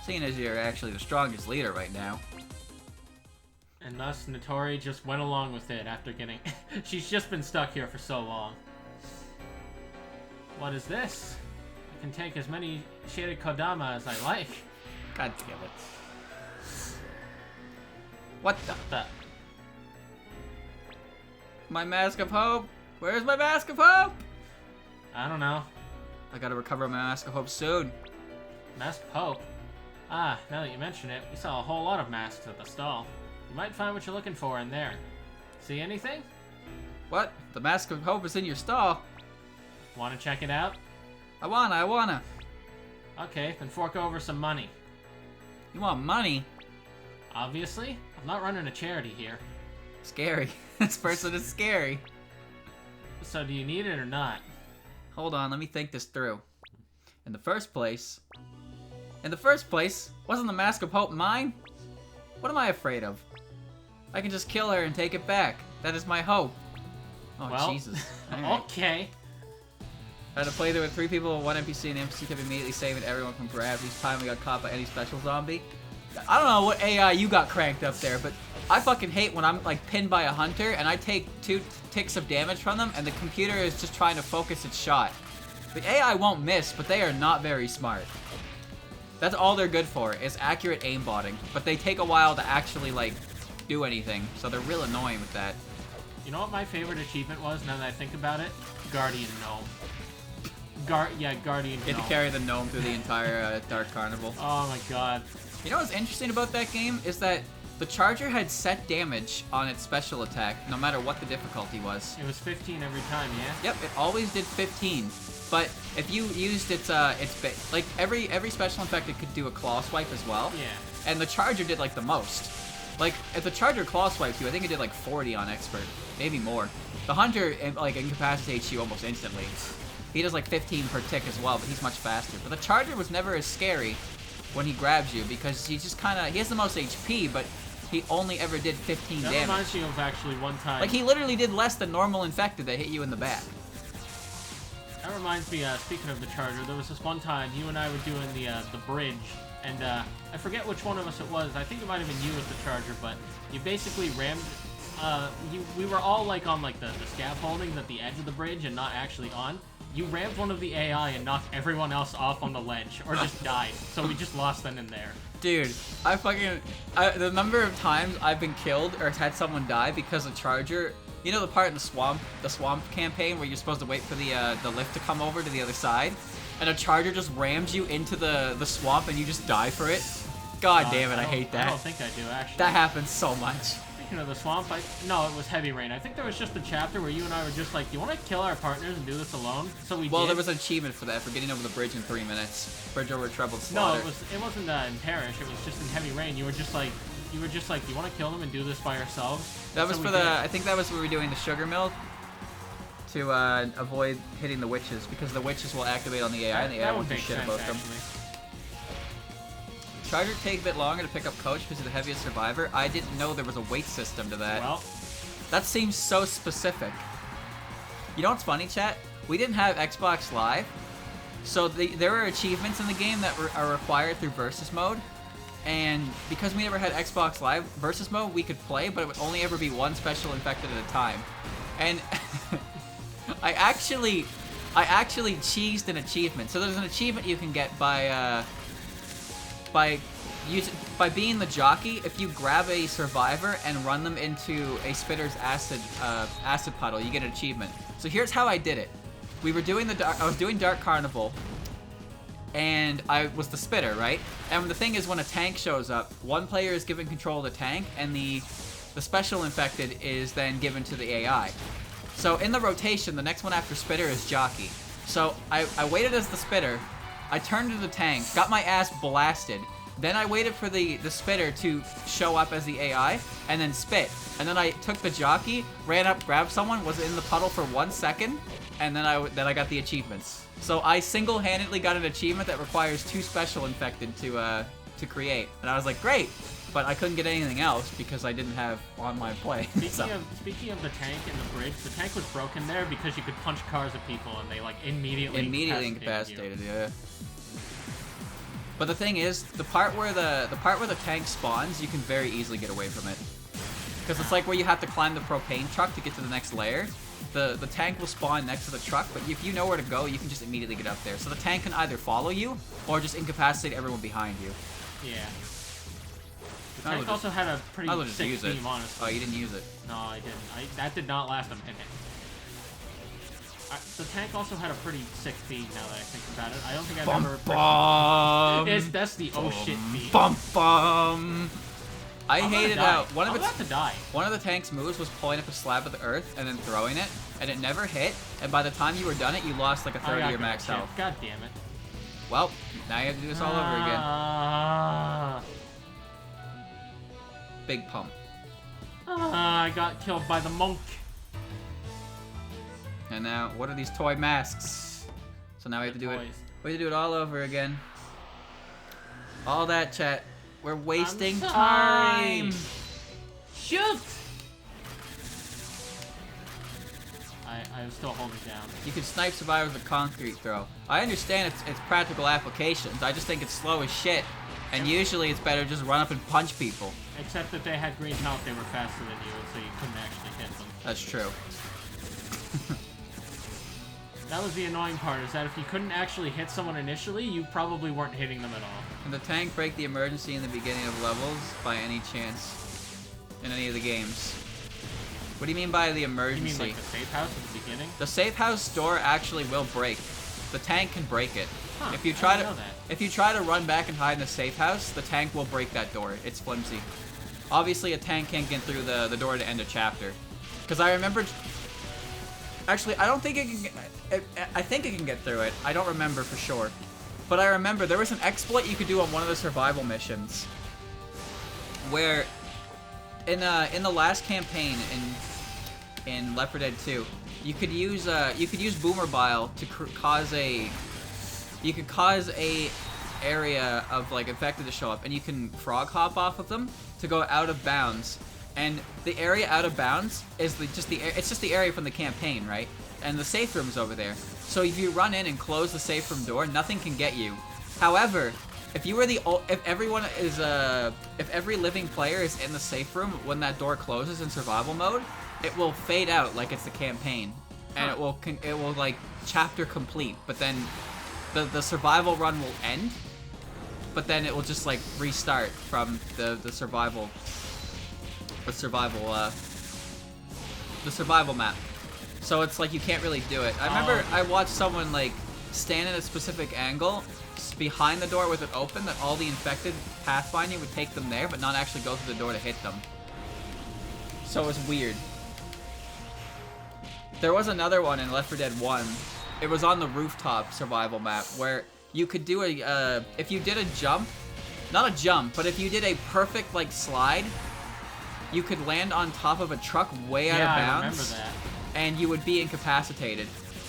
Seeing as you're actually the strongest leader right now. And thus, Notori just went along with it after getting... She's just been stuck here for so long. What is this? I can take as many shaded Kodama as I like. God damn it. What the? My Mask of Hope? Where's my Mask of Hope? I don't know. I gotta recover my Mask of Hope soon. Mask of Hope? Ah, now that you mention it, we saw a whole lot of masks at the stall. You might find what you're looking for in there. See anything? What? The Mask of Hope is in your stall. Want to check it out? I wanna. Okay, then fork over some money. You want money? Obviously, I'm not running a charity here. Scary. This person is scary. So do you need it or not? Hold on, let me think this through. In the first place, wasn't the Mask of Hope mine? What am I afraid of? I can just kill her and take it back. That is my hope. Oh, well, Jesus. Right. Okay. I had to play there with 3 people and 1 NPC, and the NPC kept immediately saving everyone from grabs each time we got caught by any special zombie. I don't know what AI you got cranked up there, but I fucking hate when I'm like pinned by a hunter and I take 2 ticks of damage from them and the computer is just trying to focus its shot. The AI won't miss, but they are not very smart. That's all they're good for, is accurate aimbotting. But they take a while to actually, like, do anything. So they're real annoying with that. You know what my favorite achievement was, now that I think about it? Guardian Gnome. Guardian Gnome. You had to carry the gnome through the entire Dark Carnival. Oh my god. You know what's interesting about that game? Is that the Charger had set damage on its special attack, no matter what the difficulty was. It was 15 every time, yeah? Yep, it always did 15. But if you used its like every special infected could do a claw swipe as well. Yeah. And the Charger did like the most. Like if the Charger claw swipes you, I think it did like 40 on expert, maybe more. The Hunter like incapacitates you almost instantly. He does like 15 per tick as well, but he's much faster. But the Charger was never as scary when he grabs you because he just kind of he has the most HP, but he only ever did 15 damage. That reminds me of actually one time. Like he literally did less than normal infected that hit you in the back. That reminds me, speaking of the Charger, there was this one time you and I were doing the bridge, and I forget which one of us it was. I think it might have been you with the Charger, but you basically rammed. We were all like on like the scaffolding at the edge of the bridge and not actually on. You rammed one of the AI and knocked everyone else off on the ledge, or just died. So we just lost them in there. Dude, the number of times I've been killed or had someone die because of Charger. You know the part in the swamp campaign where you're supposed to wait for the lift to come over to the other side, and a Charger just rams you into the swamp and you just die for it. God damn it, I hate that. I don't think I do actually. That happens so much. Speaking of the swamp, no, it was Heavy Rain. I think there was just a chapter where you and I were just like, "Do you want to kill our partners and do this alone?" So we did. Well, there was an achievement for that, for getting over the bridge in 3 minutes. Bridge over troubled slaughter. No, it wasn't in Parish. It was just in Heavy Rain. You were just like, "Do you want to kill them and do this by ourselves?" That was for the. I think that was where we were doing the sugar mill to avoid hitting the witches, because the witches will activate on the AI and the AI won't do shit about them. Charger take a bit longer to pick up Coach because of the heaviest survivor. I didn't know there was a weight system to that. Well, that seems so specific. You know what's funny, chat? We didn't have Xbox Live, so there are achievements in the game that are required through Versus mode. And because we never had Xbox Live Versus mode, we could play, but it would only ever be one special infected at a time. And I actually cheesed an achievement. So there's an achievement you can get by being the jockey. If you grab a survivor and run them into a spitter's acid puddle, you get an achievement. So here's how I did it. I was doing Dark Carnival, and I was the spitter, right? And the thing is, when a tank shows up, one player is given control of the tank, and the special infected is then given to the AI. So in the rotation, the next one after spitter is jockey. So I waited as the spitter, I turned to the tank, got my ass blasted, Then I waited for the spitter to show up as the AI, and then spit. And then I took the jockey, ran up, grabbed someone, was in the puddle for 1 second, and then I got the achievements. So I single-handedly got an achievement that requires 2 special infected to create. And I was like, great! But I couldn't get anything else because I didn't have online play. Speaking of the tank and the bridge, the tank was broken there because you could punch cars at people and they like immediately incapacitated. Yeah. But the thing is, the part where the tank spawns, you can very easily get away from it. Because it's like where you have to climb the propane truck to get to the next layer. The tank will spawn next to the truck, but if you know where to go, you can just immediately get up there. So the tank can either follow you or just incapacitate everyone behind you. Yeah. The tank also had a pretty sick theme, honestly. Oh, you didn't use it? No, I didn't. That did not last a minute. The tank also had a pretty sick theme, now that I think about it. I don't think I've ever... That's the oh shit theme. I hated how one of the tank's moves was pulling up a slab of the earth and then throwing it, and it never hit, and by the time you were done it, you lost like a third of your max health. God damn it. Well, now you have to do this all over again. Big pump. I got killed by the monk. And now, what are these toy masks? So now we have to do it. We have to do it all over again. All that, chat. We're wasting time. Shoot! I'm still holding down. You can snipe survivors with a concrete throw. I understand it's practical applications. I just think it's slow as shit. And usually it's better to just run up and punch people. Except that they had green health, they were faster than you, so you couldn't actually hit them. That's true. That was the annoying part, is that if you couldn't actually hit someone initially, you probably weren't hitting them at all. Can the tank break the emergency in the beginning of levels by any chance in any of the games? What do you mean by the emergency? You mean like the safe house at the beginning? The safe house door actually will break. The tank can break it. Huh, if you try to run back and hide in the safe house, the tank will break that door. It's flimsy. Obviously, a tank can't get through the door to end a chapter. Because I remember... Actually, I don't think it can... I think it can get through it. I don't remember for sure. But I remember there was an exploit you could do on one of the survival missions. Where... In the last campaign in Left 4 Dead 2, you could use boomer bile to cause a area of like infected to show up, and you can frog hop off of them to go out of bounds. And the area out of bounds is just the area from the campaign, right? And the safe room's over there. So if you run in and close the safe room door, nothing can get you. However, if every living player is in the safe room when that door closes in survival mode, it will fade out like it's the campaign, and it will like chapter complete. But then the survival run will end, but then it will just like restart from the survival map. So it's like you can't really do it. I remember I watched someone like stand in a specific angle behind the door with it open, that all the infected pathfinding would take them there, but not actually go through the door to hit them. So it was weird. There was another one in Left 4 Dead 1. It was on the rooftop survival map where you could do if you did a jump, not a jump, but if you did a perfect like slide, you could land on top of a truck way out of bounds. I remember that. And you would be incapacitated.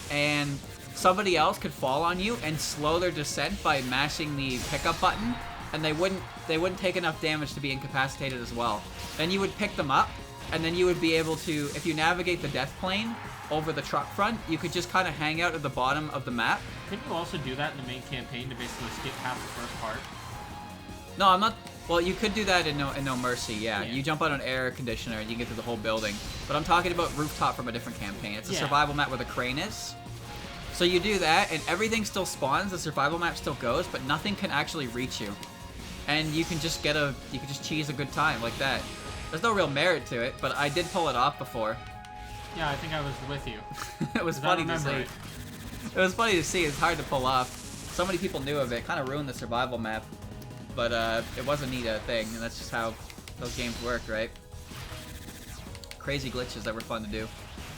And somebody else could fall on you and slow their descent by mashing the pickup button, and they wouldn't take enough damage to be incapacitated as well. Then you would pick them up, and then you would be able to, if you navigate the death plane over the truck front, you could just kind of hang out at the bottom of the map. Couldn't you also do that in the main campaign to basically skip half the first part? No, I'm not. Well, you could do that in No Mercy, yeah. You jump on an air conditioner and you can get through the whole building. But I'm talking about rooftop from a different campaign. It's a survival map where the crane is. So you do that, and everything still spawns, the survival map still goes, but nothing can actually reach you. And you can just cheese a good time like that. There's no real merit to it, but I did pull it off before. Yeah, I think I was with you. It was funny to see. It was funny to see. It's hard to pull off. So many people knew of it. Kind of ruined the survival map. But it was a neat thing, and that's just how those games work, right? Crazy glitches that were fun to do.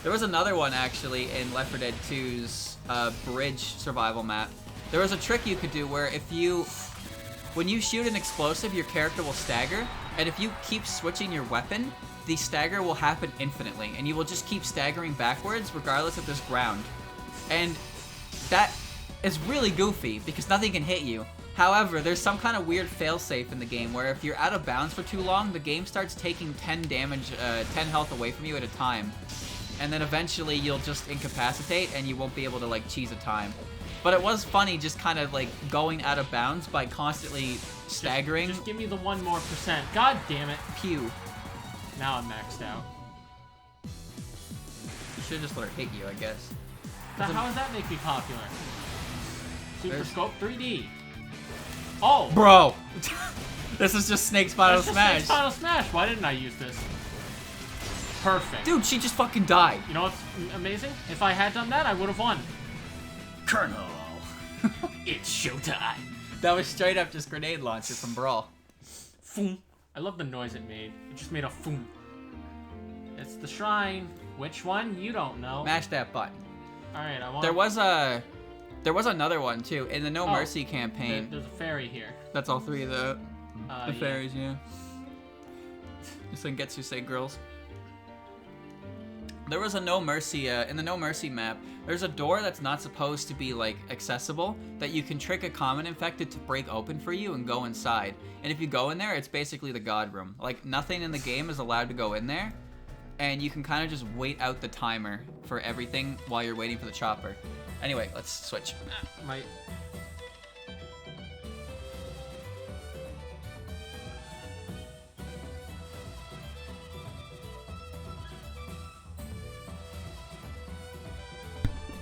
There was another one, actually, in Left 4 Dead 2's bridge survival map. There was a trick you could do where if you when you shoot an explosive, your character will stagger, and if you keep switching your weapon, the stagger will happen infinitely, and you will just keep staggering backwards regardless if there's ground. And that is really goofy because nothing can hit you. However, there's some kind of weird failsafe in the game where if you're out of bounds for too long, the game starts taking 10 health away from you at a time. And then eventually you'll just incapacitate and you won't be able to like cheese a time. But it was funny just kind of like going out of bounds by constantly staggering. Just give me the 1 more %. God damn it. Pew. Now I'm maxed out. You should just let her hit you, I guess. How does that make me popular? Super Scope 3D. Oh! Bro! This is just Snake's Final Smash. Snake's Final Smash. Why didn't I use this? Perfect. Dude, she just fucking died. You know what's amazing? If I had done that, I would have won. Colonel. It's showtime. That was straight up just grenade launcher from Brawl. Foom. I love the noise it made. It just made a foom. It's the shrine. Which one? You don't know. Mash that button. Alright, I want... There was another one, too, in the No Mercy campaign. There's a fairy here. That's all 3 of the fairies, yeah. This one gets you, say, girls. There was a No Mercy, in the No Mercy map, there's a door that's not supposed to be, like, accessible, that you can trick a common infected to break open for you and go inside. And if you go in there, it's basically the God Room. Like, nothing in the game is allowed to go in there, and you can kind of just wait out the timer for everything while you're waiting for the chopper. Anyway, let's switch.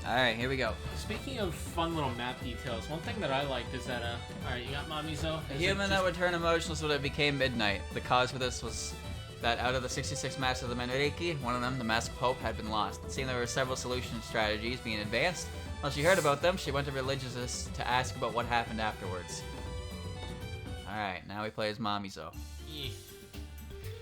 Alright, here we go. Speaking of fun little map details, one thing that I liked is that, alright, you got Mamizo. A human that would turn emotionless when it became midnight. The cause for this was that out of the 66 masks of the Menriki, one of them, the Mask of Hope, had been lost. It seemed there were several solution strategies being advanced. Once she heard about them, she went to religious to ask about what happened afterwards. Alright, now we play as Mamizo. Yeah.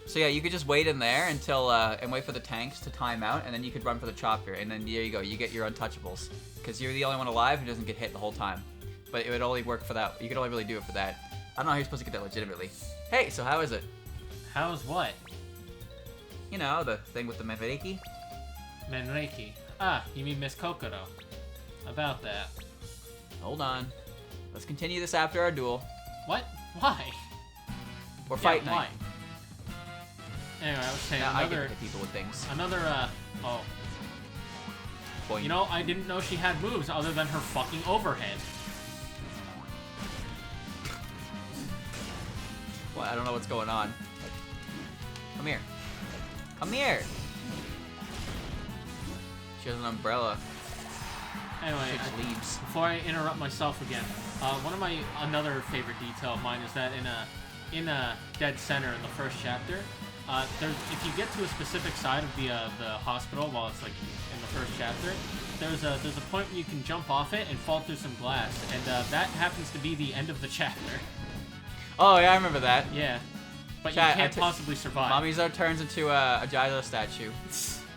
So yeah, you could just wait in there until, and wait for the tanks to time out, and then you could run for the chopper, and then there you go, you get your untouchables. Because you're the only one alive who doesn't get hit the whole time. But it would only work for that, you could only really do it for that. I don't know how you're supposed to get that legitimately. Hey, so how is it? How's what? You know, the thing with the Menriki? Menriki. Ah, you mean Miss Kokoro. About that. Hold on. Let's continue this after our duel. What? Why? Or fight night. Why? Anyway, I was saying now I get to hit people with things. Oh. Boing. You know, I didn't know she had moves other than her fucking overhead. Well, I don't know what's going on. Come here. Come here! She has an umbrella. Anyway, leaves. Before I interrupt myself again, another favorite detail of mine is that in a dead center in the first chapter, if you get to a specific side of the hospital while it's like in the first chapter, there's a point where you can jump off it and fall through some glass, and that happens to be the end of the chapter. Oh yeah, I remember that. Yeah, but you can't possibly survive. Mamizo turns into a Jaizo statue,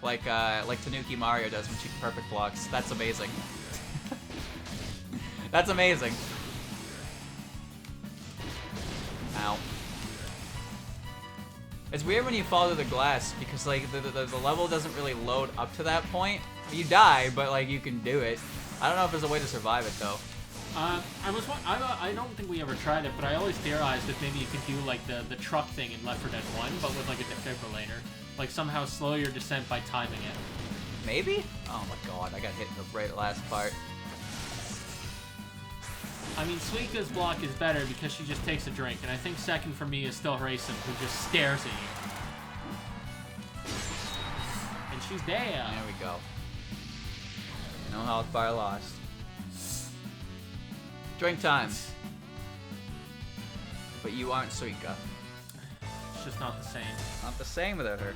like Tanuki Mario does when she perfect blocks. That's amazing. That's amazing. Ow. It's weird when you fall through the glass because like the level doesn't really load up to that point. You die, but like you can do it. I don't know if there's a way to survive it though. I don't think we ever tried it, but I always theorized that maybe you could do like the truck thing in Left 4 Dead 1, but with like a defibrillator. Like somehow slow your descent by timing it. Maybe? Oh my god, I got hit in the right last part. I mean, Suika's block is better because she just takes a drink, and I think second for me is still Racing, who just stares at you. And she's there. There we go. No health bar lost. Drink time. But you aren't Suika. It's just not the same. Not the same without her.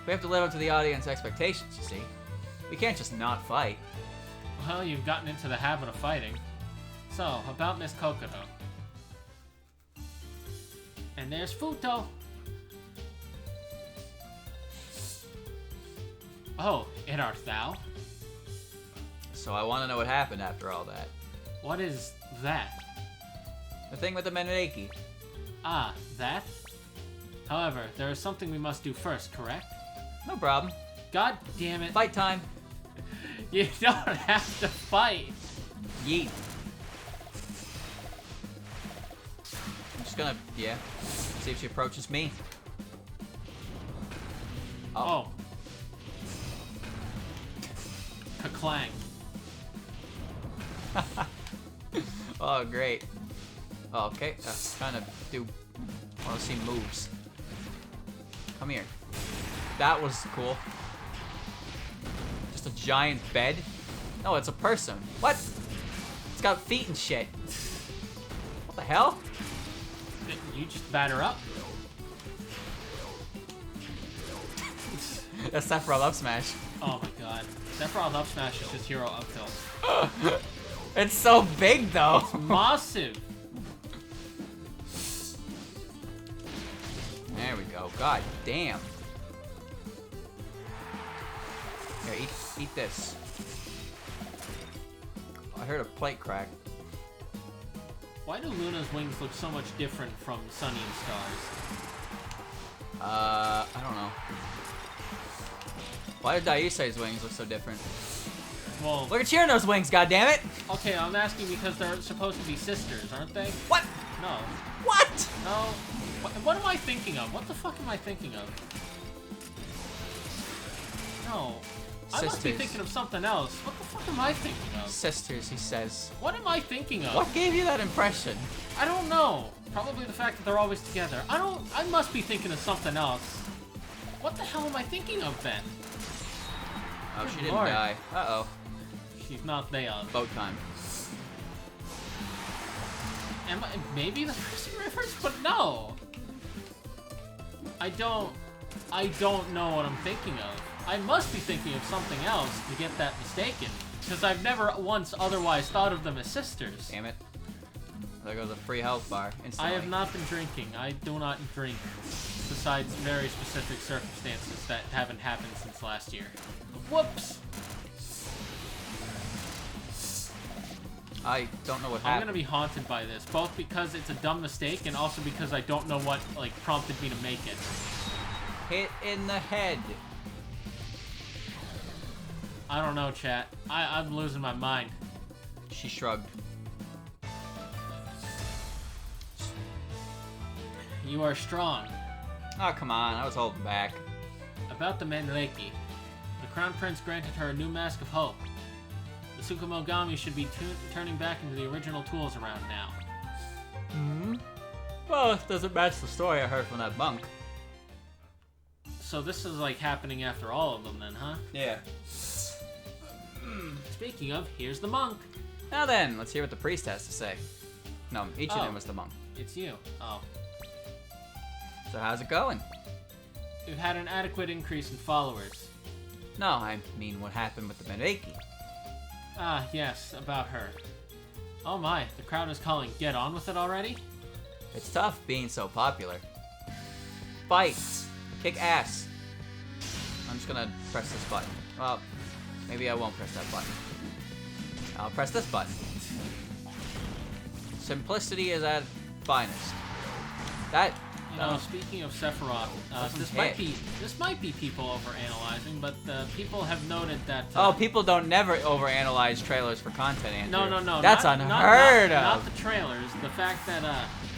We have to live up to the audience expectations, you see. We can't just not fight. Well, you've gotten into the habit of fighting. So, about Miss Kokoro. And there's Futo. Oh, it art thou? So I want to know what happened after all that. What is that? The thing with the Meneki. Ah, that? However, there is something we must do first, correct? No problem. God damn it. Fight time. You don't have to fight. Yeet. I'm just gonna, yeah, see if she approaches me. Oh. Ka-clang. Oh, great. Oh, okay. Trying to do. I want to see moves. Come here. That was cool. Just a giant bed? No, it's a person. What? It's got feet and shit. What the hell? You just batter up. That's Sephiroth up smash. Oh my god. Sephiroth up smash is just hero up tilt. It's so big though. It's massive. There we go. God damn. Here, eat this. I heard a plate crack. Why do Luna's wings look so much different from Sunny and Stars? I don't know. Why do Daisei's wings look so different? Well, look at Chirino's wings, goddammit! Okay, I'm asking because they're supposed to be sisters, aren't they? What? No. What? No. What am I thinking of? What the fuck am I thinking of? No. I must be thinking of something else. What the fuck am I thinking of? Sisters, he says. What am I thinking of? What gave you that impression? I don't know. Probably the fact that they're always together. I must be thinking of something else. What the hell am I thinking of then? Oh, she didn't die. Uh-oh. She's not there. Boat time. Maybe the first reference, but no. I don't know what I'm thinking of. I must be thinking of something else to get that mistaken, because I've never once otherwise thought of them as sisters. Damn it. There goes a free health bar instantly. I have not been drinking. I do not drink, besides very specific circumstances that haven't happened since last year. Whoops! I don't know what happened. I'm gonna be haunted by this, both because it's a dumb mistake and also because I don't know what, like, prompted me to make it. Hit in the head. I don't know, chat. I'm losing my mind. She shrugged. You are strong. Oh, come on. I was holding back. About the Meneki. The Crown Prince granted her a new Mask of Hope. The Tsukumogami should be turning back into the original tools around now. Hmm? Well, it doesn't match the story I heard from that monk. So this is like happening after all of them then, huh? Yeah. Speaking of, here's the monk. Now then, let's hear what the priest has to say. No, each of them was the monk. It's you. Oh. So how's it going? We've had an adequate increase in followers. No, I mean what happened with the Meneki. Ah, yes, about her. Oh my, the crowd is calling. Get on with it already? It's tough being so popular. Fight! Kick ass! I'm just gonna press this button. Well, maybe I won't press that button. I'll press this button. Simplicity is at finest. That... You know, speaking of Sephiroth, this might be people overanalyzing, but people have noted that. Oh, people don't never overanalyze trailers for content, Andrew. No. That's unheard of. Not the trailers. The fact that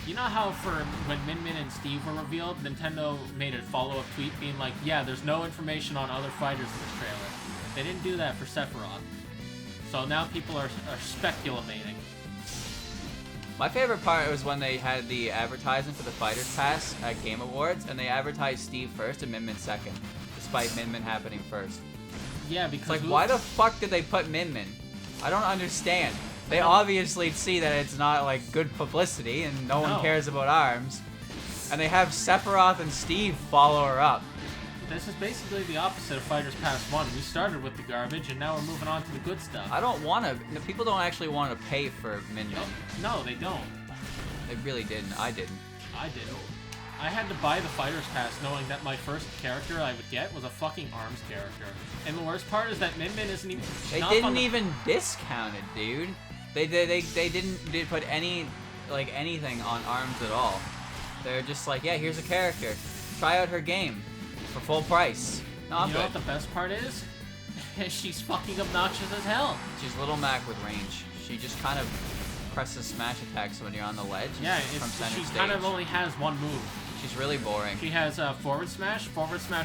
you know how when Min Min and Steve were revealed, Nintendo made a follow-up tweet being like, "Yeah, there's no information on other fighters in this trailer." They didn't do that for Sephiroth, so now people are speculating. My favorite part was when they had the advertisement for the Fighters Pass at Game Awards, and they advertised Steve first and Min Min second, despite Min Min happening first. Yeah, because it's like, why the fuck did they put Min Min? I don't understand. They obviously see that it's not like good publicity, and no one cares about ARMS, and they have Sephiroth and Steve follow her up. This is basically the opposite of Fighters Pass 1. We started with the garbage, and now we're moving on to the good stuff. I don't want to... People don't actually want to pay for Min Min. No, they don't. They really didn't. I didn't. I didn't. I had to buy the Fighters Pass knowing that my first character I would get was a fucking ARMS character. And the worst part is that Min Min isn't even... They didn't even discount it, dude. They didn't put any like anything on ARMS at all. They're just like, yeah, here's a character. Try out her game for full price. No, I'm you know what the best part is? She's fucking obnoxious as hell. She's Little Mac with range. She just kind of presses smash attacks when you're on the ledge. Yeah, from center she stage. kind of only has one move. She's really boring. She has forward smash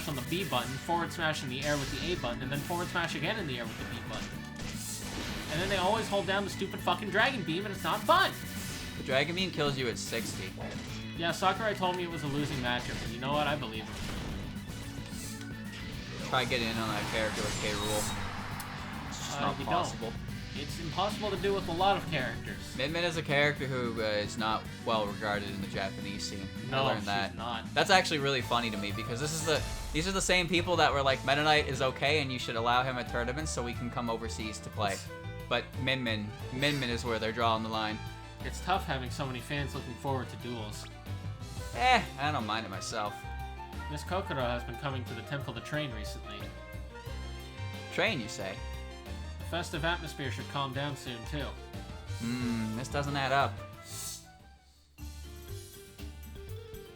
on the B button, forward smash in the air with the A button, and then forward smash again in the air with the B button. And then they always hold down the stupid fucking Dragon Beam, and it's not fun. The Dragon Beam kills you at 60. Yeah, Sakurai told me it was a losing matchup, and you know what? I believe him. Try getting in on that character with K. Rool. It's just not possible. It's impossible to do with a lot of characters. Min Min is a character who is not well regarded in the Japanese scene. No, I learned that. She's not. That's actually really funny to me because these are the same people that were like, Meta Knight is okay and you should allow him at tournaments so we can come overseas to play. But Min Min is where they're drawing the line. It's tough having so many fans looking forward to duels. I don't mind it myself. Miss Kokoro has been coming to the Temple to train recently. Train, you say? The festive atmosphere should calm down soon, too. This doesn't add up.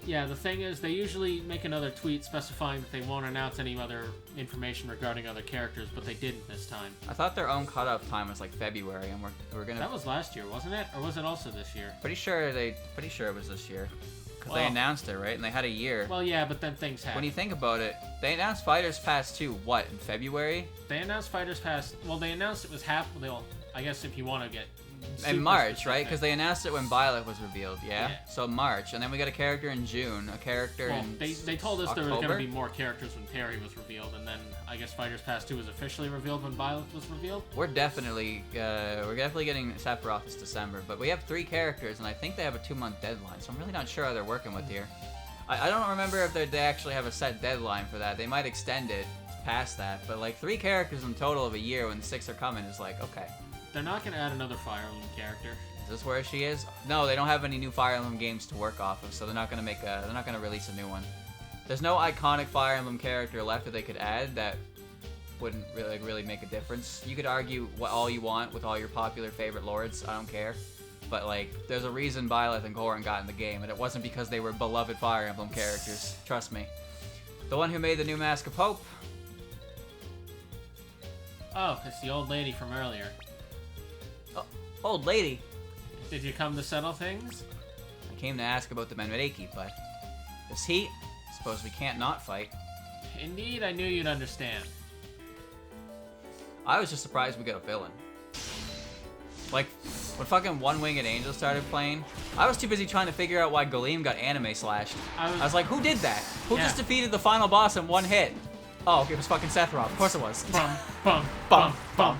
Yeah, the thing is, they usually make another tweet specifying that they won't announce any other information regarding other characters, but they didn't this time. I thought their own cutoff time was like February, and we're gonna. That was last year, wasn't it? Or was it also this year? Pretty sure it was this year. Because they announced it, right? And they had a year. Well, yeah, but then things happened. When you think about it, they announced Fighters Pass 2, what, in February? They announced Fighters Pass... Well, they announced it was I guess if you want to get... In March, right? Because they announced it when Violet was revealed, yeah? So March, and then we got a character in June, a character in they told us October? there was going to be more characters when Terry was revealed, and then I guess Fighters Pass 2 was officially revealed when Violet was revealed? We're definitely getting Sephiroth this December, but we have 3 characters, and I think they have a 2-month deadline, so I'm really not sure how they're working with here. I don't remember if they actually have a set deadline for that. They might extend it past that, but like 3 characters in total of a year when 6 are coming is like, okay. They're not going to add another Fire Emblem character. Is this where she is? No, they don't have any new Fire Emblem games to work off of, so they're not going to release a new one. There's no iconic Fire Emblem character left that they could add that wouldn't really make a difference. You could argue all you want with all your popular favorite lords, I don't care. But like, there's a reason Byleth and Goron got in the game, and it wasn't because they were beloved Fire Emblem characters. Trust me. The one who made the new Mask of Hope. Oh, it's the old lady from earlier. Oh, old lady? Did you come to settle things? I came to ask about the Menreki, but this heat, I suppose we can't not fight. Indeed, I knew you'd understand. I was just surprised we got a villain. Like, when fucking One Winged Angel started playing, I was too busy trying to figure out why Galeem got anime slashed. I was like, who did that? Who just defeated the final boss in one hit? Oh, it was fucking Sephiroth. Of course it was. Bum, bum, bum, bum.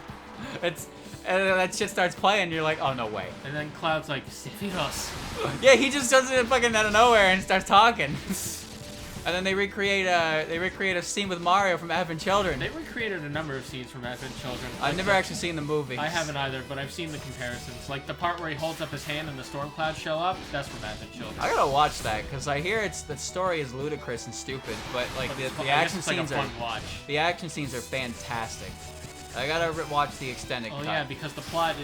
And then that shit starts playing, and you're like, oh, no way. And then Cloud's like, Sephiroth. Yeah, he just does it fucking out of nowhere and starts talking. And then they recreate a scene with Mario from Advent Children. They recreated a number of scenes from Advent Children. I've never actually seen the movie. I haven't either, but I've seen the comparisons. Like the part where he holds up his hand and the storm clouds show up, that's from Advent Children. I gotta watch that, because I hear the story is ludicrous and stupid, but like the action scenes are the action scenes are fantastic. I gotta watch the extended cut. Oh yeah, because the plot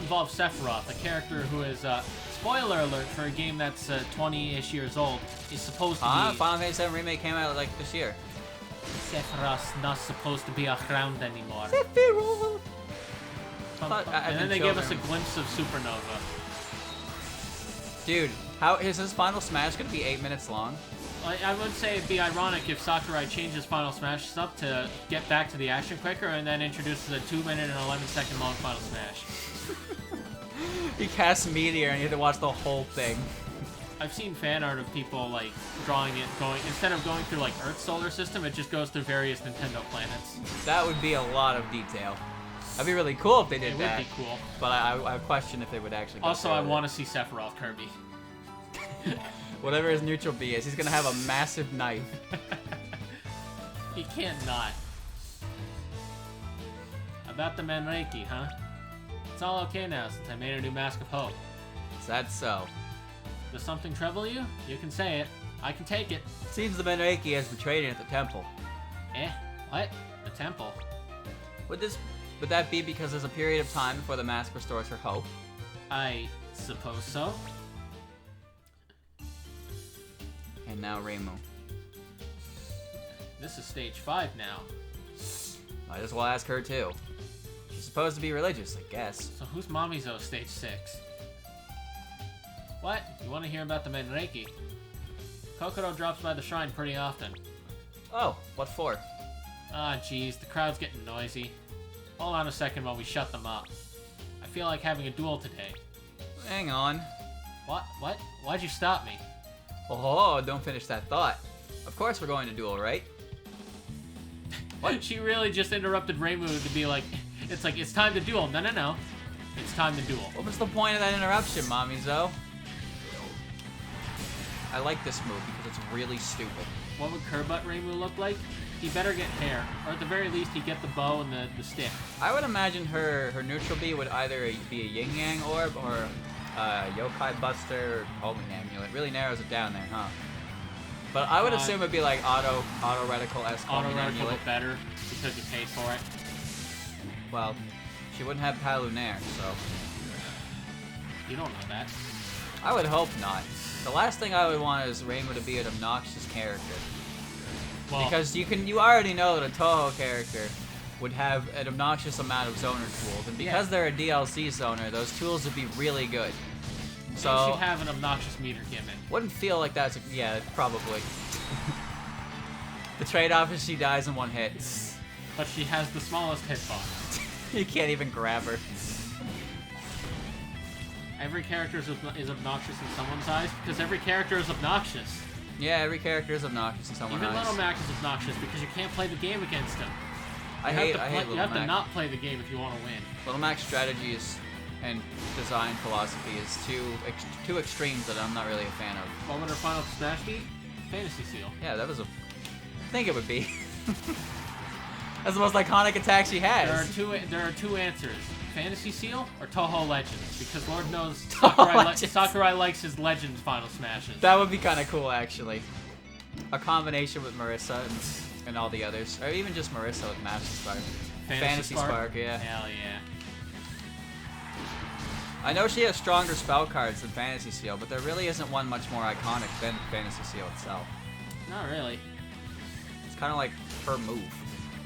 involves Sephiroth, a character who is spoiler alert for a game that's 20-ish years old, is supposed to be... Final Fantasy VII Remake came out like this year. Sephiroth's not supposed to be around anymore. Sephiroth! And then they give us a glimpse of Supernova. Dude, how is this Final Smash gonna be 8 minutes long? I would say it'd be ironic if Sakurai changes Final Smash up to get back to the action quicker and then introduces a 2-minute and 11-second long Final Smash. He casts Meteor and you have to watch the whole thing. I've seen fan art of people like drawing it instead of going through like Earth's solar system, it just goes through various Nintendo planets. That would be a lot of detail. That'd be really cool if they did that. It would be cool. But I question if they would actually go Also, I want to see Sephiroth Kirby. Whatever his neutral B is, he's gonna have a massive knife. He can't not. About the Menreki, huh? It's all okay now since I made a new Mask of Hope. Is that so? Does something trouble you? You can say it. I can take it. Seems the Menreki has betrayed it at the temple. What? The temple? Would that be because there's a period of time before the mask restores her hope? Suppose so. And now Reimu. This is stage 5 now. Might as well ask her too. She's supposed to be religious, I guess. So who's Mamizo stage 6? What? You want to hear about the Menreiki? Kokoro drops by the shrine pretty often. Oh, what for? Ah, jeez, the crowd's getting noisy. Hold on a second while we shut them up. I feel like having a duel today. Hang on. What? What? Why'd you stop me? Oh, don't finish that thought. Of course we're going to duel, right? What? She really just interrupted Reimu to be like, it's time to duel. No, no, no. It's time to duel. What was the point of that interruption, Mamizo? I like this move because it's really stupid. What would Curbutt Reimu look like? He better get hair, or at the very least he get the bow and the stick. I would imagine her neutral B would either be a yin-yang orb or yokai buster or homing amulet. It really narrows it down there, huh? But I would assume it'd be like auto reticle-esque homing amulet. Auto reticle better because you paid for it. Well, she wouldn't have Pas Lunaire, so... You don't know that. I would hope not. The last thing I would want is Reimu to be an obnoxious character. Well, because you already know that a Touhou character would have an obnoxious amount of zoner tools, and because they're a DLC zoner, those tools would be really good. So they should have an obnoxious meter gimmick. Wouldn't feel like that's probably. The trade-off is she dies in one hit. But she has the smallest hitbox. You can't even grab her. Every character is obnoxious in someone's eyes because every character is obnoxious. Yeah, every character is obnoxious in someone's eyes. Even Little Mac is obnoxious because you can't play the game against him. I hate Little Mac. You have to not play the game if you want to win. Little Mac's strategies and design philosophy is two extremes that I'm not really a fan of. What would her final smash be? Fantasy Seal. Yeah, that was I think it would be. That's the most iconic attack she has. There are two answers. Fantasy Seal or Touhou Legends, because Lord knows Sakurai likes his Legends final smashes. That would be kind of cool, actually. A combination with Marissa and all the others, or even just Marissa with Master Spark. Fantasy Spark, yeah. Hell yeah. I know she has stronger spell cards than Fantasy Seal, but there really isn't one much more iconic than Fantasy Seal itself. Not really. It's kind of like her move.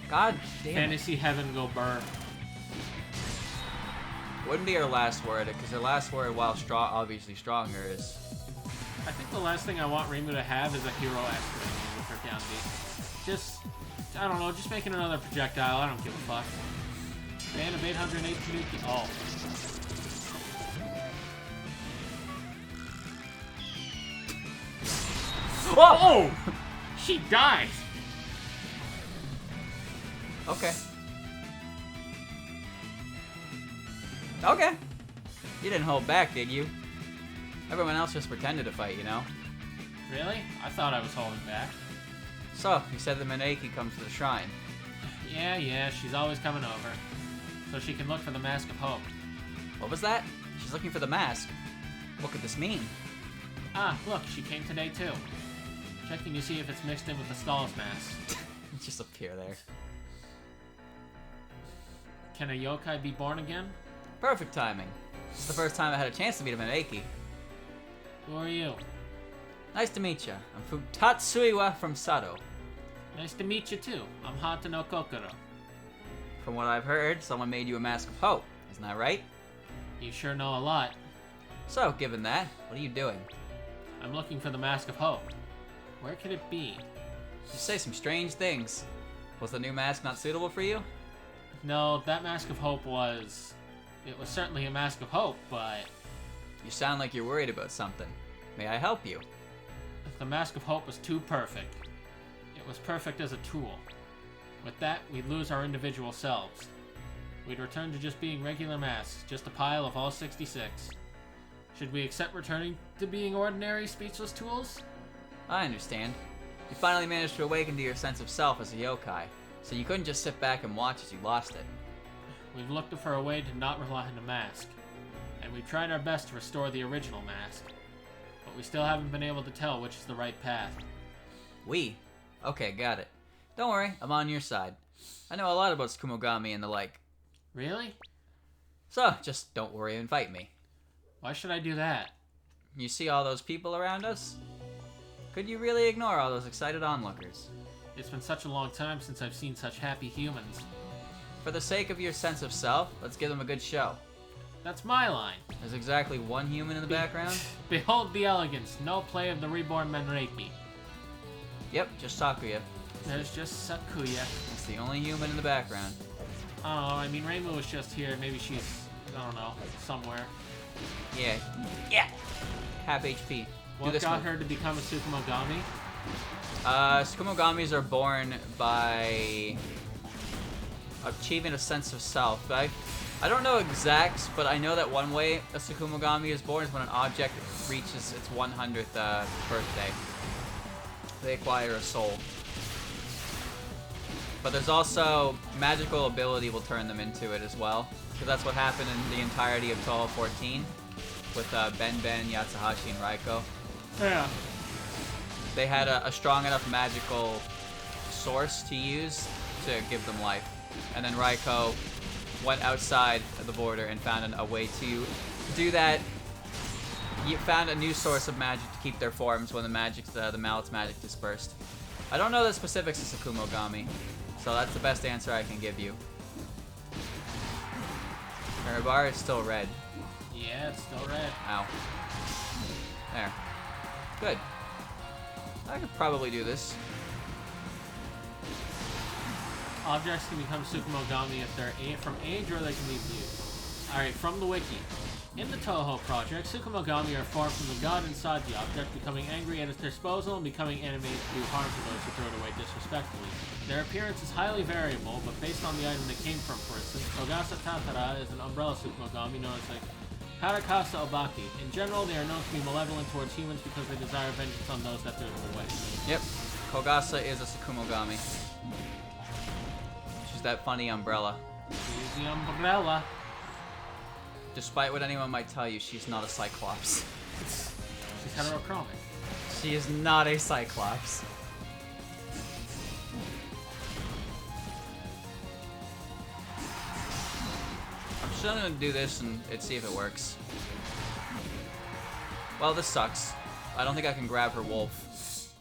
God damn Fantasy Heaven go burr. Wouldn't be her last word, because her last word, while obviously stronger, is... I think the last thing I want Reimu to have is a hero aspiration with her down B. Just, I don't know, just making another projectile, I don't give a fuck. Fan of 808 Tanuki. Oh. Whoa! Oh! She died! Okay. Okay. You didn't hold back, did you? Everyone else just pretended to fight, you know? Really? I thought I was holding back. So, you said the Menreiki comes to the shrine. Yeah, she's always coming over. So she can look for the Mask of Hope. What was that? She's looking for the mask. What could this mean? Ah, look, she came today too. Checking to see if it's mixed in with the Stall's mask. Just appear there. Can a yokai be born again? Perfect timing. This is the first time I had a chance to meet a Menreiki. Who are you? Nice to meet you. I'm Tatsuiwa from Sado. Nice to meet you too. I'm Hata no Kokoro. From what I've heard, someone made you a Mask of Hope. Isn't that right? You sure know a lot. So, given that, what are you doing? I'm looking for the Mask of Hope. Where could it be? You say some strange things. Was the new mask not suitable for you? No, that Mask of Hope was... It was certainly a Mask of Hope, but... You sound like you're worried about something. May I help you? The Mask of Hope was too perfect. It was perfect as a tool. With that, we'd lose our individual selves. We'd return to just being regular masks, just a pile of all 66. Should we accept returning to being ordinary, speechless tools? I understand. You finally managed to awaken to your sense of self as a yokai, so you couldn't just sit back and watch as you lost it. We've looked for a way to not rely on the mask, and we've tried our best to restore the original mask, but we still haven't been able to tell which is the right path. We? Okay, got it. Don't worry, I'm on your side. I know a lot about Tsukumogami and the like. Really? So, just don't worry and fight me. Why should I do that? You see all those people around us? Could you really ignore all those excited onlookers? It's been such a long time since I've seen such happy humans. For the sake of your sense of self, let's give them a good show. That's my line. There's exactly one human in the background. Behold the elegance, no play of the reborn Menreiki. Yep, just Takuya. There's just Sakuya. It's the only human in the background. Oh, I mean, Reimu was just here. Maybe she's, I don't know, somewhere. Yeah. Yeah! Half HP. What got her to become a Tsukumogami? Tsukumogamis are born by achieving a sense of self. I don't know exacts, but I know that one way a Tsukumogami is born is when an object reaches its 100th birthday. They acquire a soul. But there's also magical ability will turn them into it as well. Because that's what happened in the entirety of Touhou 14 with Ben, Yatsuhashi, and Raiko. Yeah. They had a strong enough magical source to use to give them life. And then Raiko went outside of the border and found a way to do that. You found a new source of magic to keep their forms when the mallet's magic dispersed. I don't know the specifics of Tsukumogami, so that's the best answer I can give you. Her bar is still red. Yeah, it's still red. Ow. There. Good. I could probably do this. Objects can become Tsukumogami if they're from age or they can be viewed. Alright, from the wiki. In the Touhou project, Tsukumogami are formed from the god inside the object, becoming angry at its disposal and becoming animated to do harm to those who throw it away disrespectfully. Their appearance is highly variable, but based on the item they came from, for instance, Kogasa Tatara is an umbrella Tsukumogami known as a Harakasa Obaki. In general, they are known to be malevolent towards humans because they desire vengeance on those that threw them away. Yep. Kogasa is a Tsukumogami. She's that funny umbrella. She's the umbrella. Despite what anyone might tell you, she's not a Cyclops. She's heterochromic. She is not a Cyclops. I'm just gonna do this and see if it works. Well, this sucks. I don't think I can grab her wolf.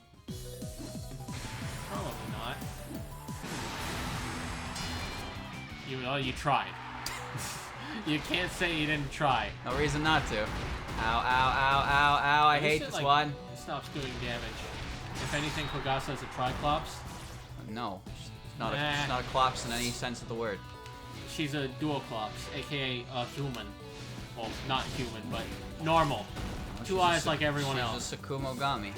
Probably not. You tried. You can't say you didn't try. No reason not to. Ow, ow, ow, ow, ow, I hate this one. It stops doing damage. If anything, Kogasa is a Triclops. No, she's not a Clops in any sense of the word. She's a Duoclops, aka a human. Well, not human, but normal. Well, Two eyes like everyone else. She's a Tsukumogami.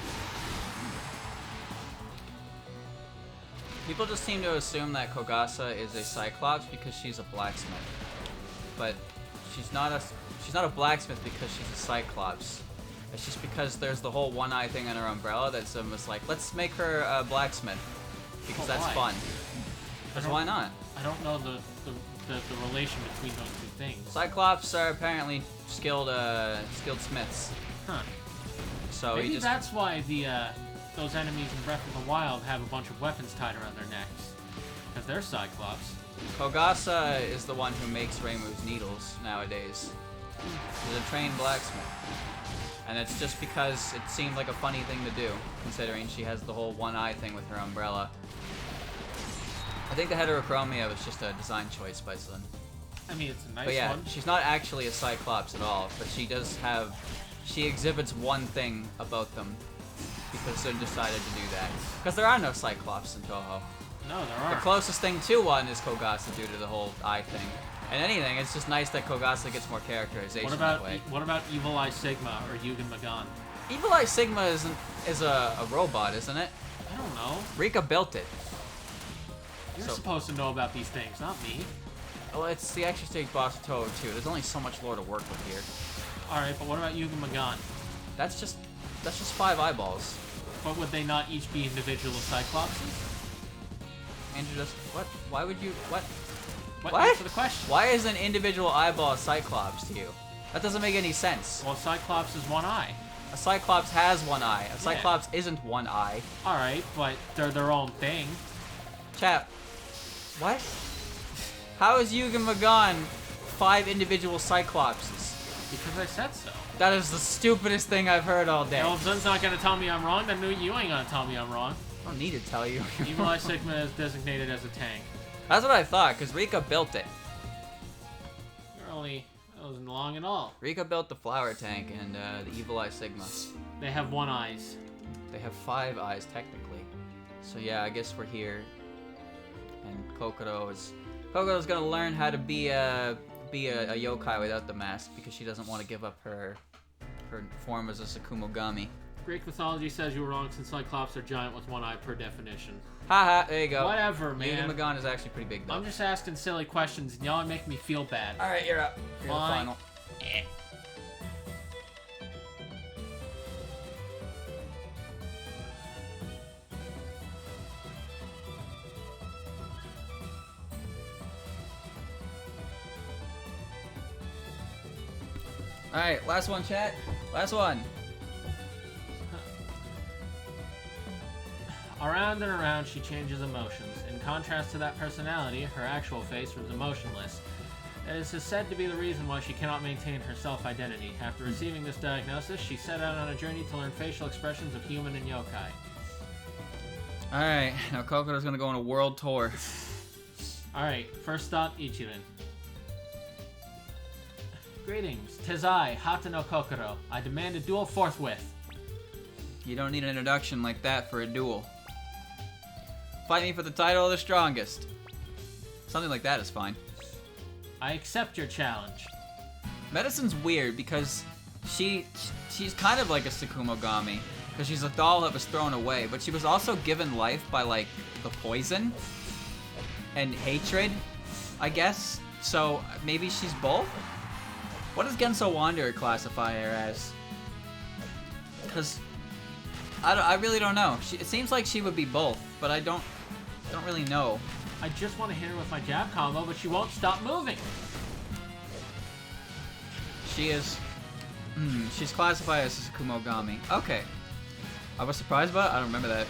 People just seem to assume that Kogasa is a Cyclops because she's a blacksmith. But she's not a blacksmith because she's a Cyclops. It's just because there's the whole one-eye thing on her umbrella that's almost like, let's make her a blacksmith because that's fun. Because why not? I don't know the relation between those two things. Cyclops are apparently skilled smiths. Huh. So maybe that's why those enemies in Breath of the Wild have a bunch of weapons tied around their necks. Because they're Cyclops. Kogasa is the one who makes Reimu's needles nowadays. She's a trained blacksmith. And it's just because it seemed like a funny thing to do, considering she has the whole one-eye thing with her umbrella. I think the heterochromia was just a design choice by Sun. I mean, it's a nice one. But yeah, she's not actually a Cyclops at all, but she does have... She exhibits one thing about them because Sun decided to do that. Because there are no Cyclops in Touhou. No, there aren't. The closest thing to one is Kogasa due to the whole eye thing. And anything, it's just nice that Kogasa gets more characterization that way. What about Evil Eye Sigma or Yugen Magan? Evil Eye Sigma is a robot, isn't it? I don't know. Rika built it. You're supposed to know about these things, not me. Well, it's the extra stage boss of Touhou too. There's only so much lore to work with here. Alright, but what about Yugen Magan? That's just 5 eyeballs. But would they not each be individual Cyclopses? Andrew, just what? Why would you? What? What? Answer the question. Why is an individual eyeball a Cyclops to you? That doesn't make any sense. Well, Cyclops is one eye. A Cyclops has one eye. A Cyclops isn't one eye. Alright, but they're their own thing. Chap, what? How is Yugen Magan 5 individual Cyclopses? Because I said so. That is the stupidest thing I've heard all day. Well, if Zen's not gonna tell me I'm wrong, then you ain't gonna tell me I'm wrong. I don't need to tell you. Evil Eye Sigma is designated as a tank. That's what I thought, because Rika built it. That wasn't long at all. Rika built the flower tank and the Evil Eye Sigma. They have 1 eyes. They have 5 eyes, technically. So yeah, I guess we're here. And Kokoto's gonna learn how to be a yokai without the mask, because she doesn't want to give up her form as a Sakumogami. Greek mythology says you were wrong, since Cyclops are giant with 1 eye per definition. Haha, there you go. Whatever, man. Magon is actually pretty big, though. I'm just asking silly questions, and y'all are making me feel bad. Alright, you're up. You're the final. Alright, last one, chat. Last one. Around and around, she changes emotions. In contrast to that personality, her actual face was emotionless. It is said to be the reason why she cannot maintain her self-identity. After receiving this diagnosis, she set out on a journey to learn facial expressions of human and yokai. Alright, now Kokoto's gonna go on a world tour. Alright, first stop, Ichirin. Greetings, 'tis I, Hata no Kokoro. I demand a duel forthwith. You don't need an introduction like that for a duel. Fight me for the title of the strongest. Something like that is fine. I accept your challenge. Medicine's weird because she's kind of like a Sakumogami, because she's a doll that was thrown away, but she was also given life by like the poison and hatred, I guess. So maybe she's both? What does Genso Wanderer classify her as? Because I really don't know. It seems like she would be both, but I don't really know. I just want to hit her with my jab combo, but she won't stop moving. She is... she's classified as a Sakumogami. Okay. I was surprised about it. I don't remember that.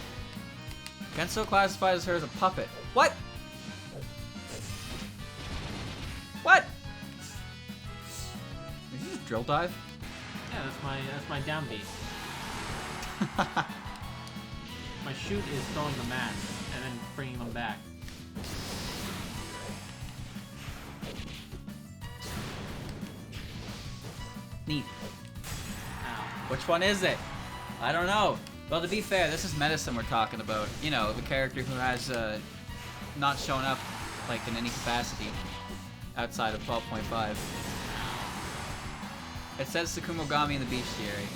Genso classifies her as a puppet. What? What? Did you just drill dive? Yeah, that's my down beat. My shoot is throwing the mats and then bringing them back. Neat. Ow. Which one is it? I don't know. Well, to be fair, this is medicine we're talking about. You know, the character who has not shown up like in any capacity outside of 12.5. It says Sakumogami in the bestiary.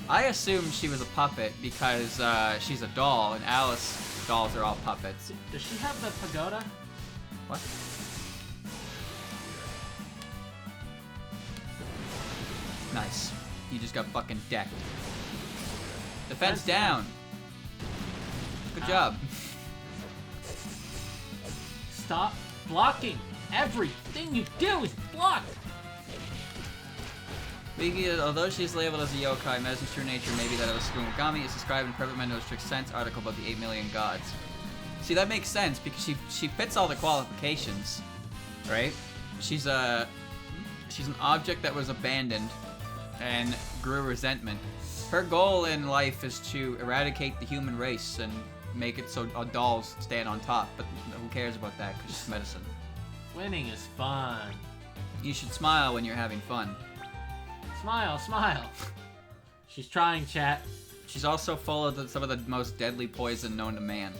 I assumed she was a puppet because she's a doll, and Alice dolls are all puppets. Does she have the pagoda? What? Nice. You just got fucking decked. Defense down. Good job. Stop blocking. Everything you do is blocked. Although she is labeled as a yokai, Medicine's true nature may be that of a Sakumogami is described in Perfect Mendo's Strict Sense article about the 8 million gods. See, that makes sense because she fits all the qualifications, right? She's an object that was abandoned and grew resentment. Her goal in life is to eradicate the human race and make it so dolls stand on top, but who cares about that because she's medicine. Winning is fun. You should smile when you're having fun. Smile, smile. She's trying, chat. She's also full of some of the most deadly poison known to man.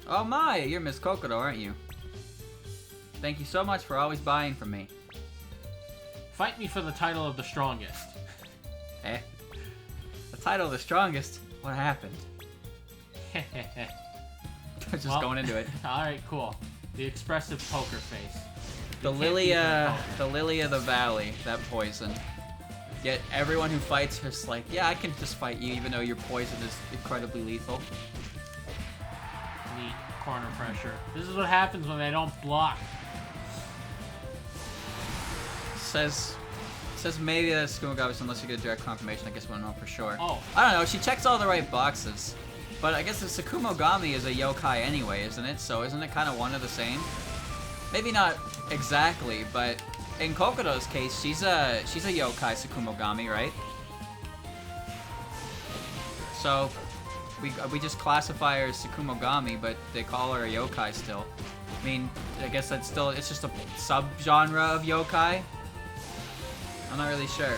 Oh my, you're Miss Kokoto, aren't you? Thank you so much for always buying from me. Fight me for the title of the strongest. Eh? The title of the strongest? What happened? Just going into it. Alright, cool. The expressive poker face. The lily of the valley, that poison. Yet everyone who fights her is like, yeah, I can just fight you even though your poison is incredibly lethal. Neat. Corner pressure. This is what happens when they don't block. Says maybe that's Sakumogami unless you get a direct confirmation. I guess we don't know for sure. Oh. I don't know. She checks all the right boxes. But I guess the Sakumogami is a yokai anyway, isn't it? So isn't it kind of one of the same? Maybe not exactly, but in Kokodo's case, she's a yokai Sakumogami, right? So we just classify her as Sakumogami, but they call her a yokai still. I mean, I guess it's just a subgenre of yokai. I'm not really sure.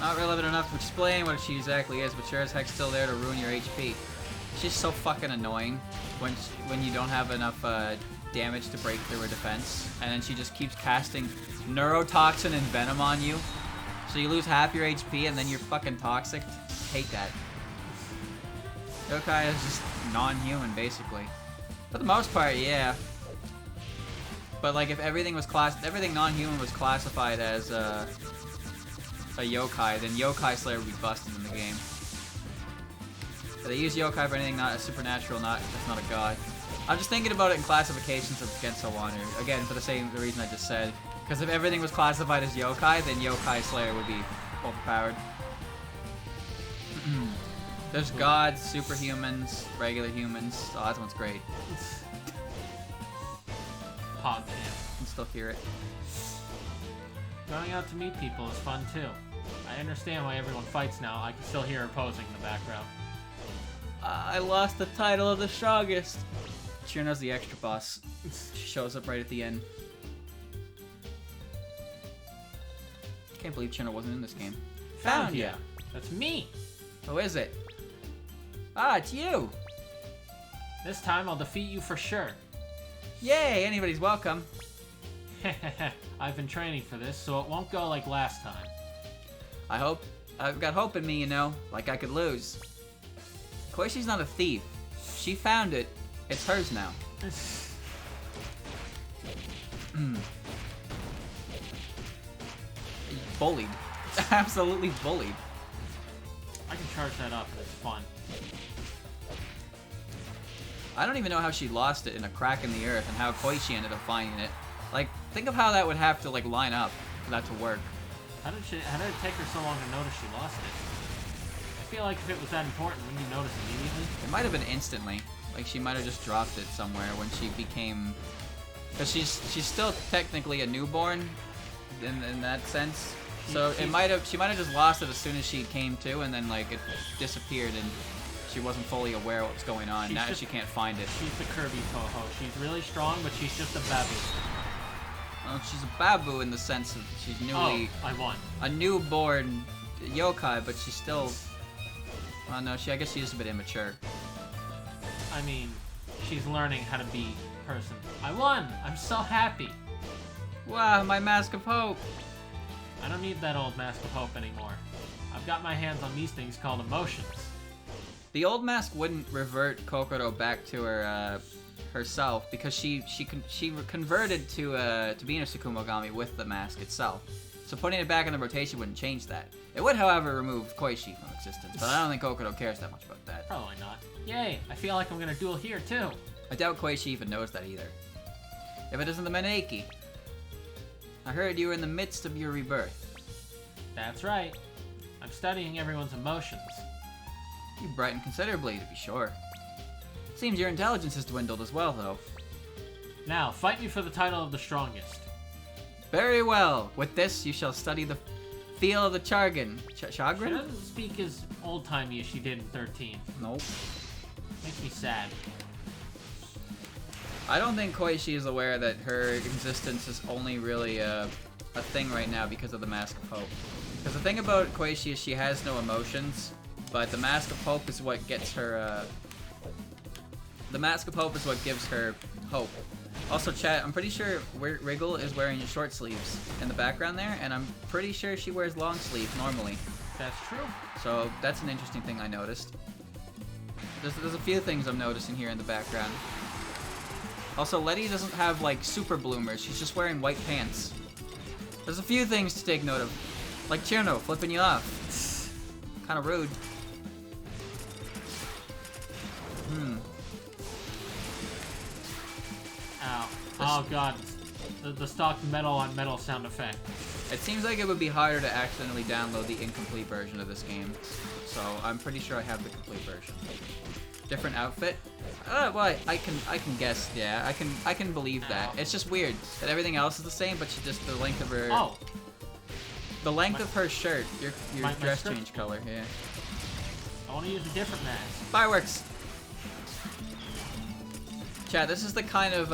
Not relevant enough to explain what she exactly is, but sure as heck's still there to ruin your HP. She's so fucking annoying when you don't have enough damage to break through her defense, and then she just keeps casting neurotoxin and venom on you, so you lose half your HP and then you're fucking toxic. Hate that. Yokai is just non-human basically, for the most part, yeah. But like if everything non-human was classified as a yokai, then Yokai Slayer would be busted in the game. If they use yokai for anything not a supernatural, that's not a god. I'm just thinking about it in classifications against so on, again for the reason I just said. Because if everything was classified as yokai, then Yokai Slayer would be overpowered. There's gods, superhumans, regular humans. Oh, that one's great. Hog camp. You can still hear it. Going out to meet people is fun too. I understand why everyone fights now. I can still hear her posing in the background. I lost the title of the strongest. Chirno's the extra boss. She shows up right at the end. Can't believe Chirno wasn't in this game. Found ya! That's me! Who is it? Ah, it's you! This time I'll defeat you for sure. Yay! Anybody's welcome. I've been training for this, so it won't go like last time. I've got hope in me, you know, like I could lose. Koishi's not a thief. She found it. It's hers now. Bullied. Absolutely bullied. I can charge that up, it's fun. I don't even know how she lost it in a crack in the earth and how Koishi ended up finding it. Like, think of how that would have to, like, line up for that to work. How did it take her so long to notice she lost it? I feel like if it was that important, wouldn't you notice immediately? It might have been instantly. Like, she might have just dropped it somewhere when she became... Because she's still technically a newborn in that sense. So she might have just lost it as soon as she came to, and then, like, it disappeared and she wasn't fully aware what was going on. Now she can't find it. She's the Kirby Touhou. She's really strong, but she's just a babu. Well, she's a babu in the sense of she's newly... Oh, I won. A newborn yokai, but she's still... Well, no, I guess she's just a bit immature. I mean, she's learning how to be a person. I won! I'm so happy! Wow, my Mask of Hope! I don't need that old Mask of Hope anymore. I've got my hands on these things called emotions. The old mask wouldn't revert Kokoro back to her herself because she converted to being a Sakumogami with the mask itself. So putting it back in the rotation wouldn't change that. It would, however, remove Koishi from existence, but I don't think Kokoro cares that much about that. Probably not. Yay! I feel like I'm gonna duel here too. I doubt Koishi even knows that either. If it isn't the Maneki. I heard you were in the midst of your rebirth. That's right. I'm studying everyone's emotions. You brighten considerably, to be sure. Seems your intelligence has dwindled as well, though. Now, fight me for the title of the strongest. Very well. With this, you shall study the feel of the Chargin. Chagrin? She doesn't speak as old-timey as she did in 13. Nope. Makes me sad. I don't think Koishi is aware that her existence is only really a thing right now because of the Mask of Hope. Because the thing about Koishi is she has no emotions, but the Mask of Hope is what gets her, the Mask of Hope is what gives her hope. Also, chat, I'm pretty sure Wriggle is wearing short sleeves in the background there, and I'm pretty sure she wears long sleeves normally. That's true. So that's an interesting thing I noticed. There's a few things I'm noticing here in the background. Also, Letty doesn't have, like, super bloomers. She's just wearing white pants. There's a few things to take note of. Like Chirno flipping you off. Kind of rude. Ow. Oh god. The stock metal on metal sound effect. It seems like it would be harder to accidentally download the incomplete version of this game. So I'm pretty sure I have the complete version. different outfit. Well, I can guess. Yeah, I can believe that. It's just weird that everything else is the same, but she just the length of her. Oh. The length of her shirt, your dress change color. Yeah. I want to use a different mask. Fireworks. Chat, this is the kind of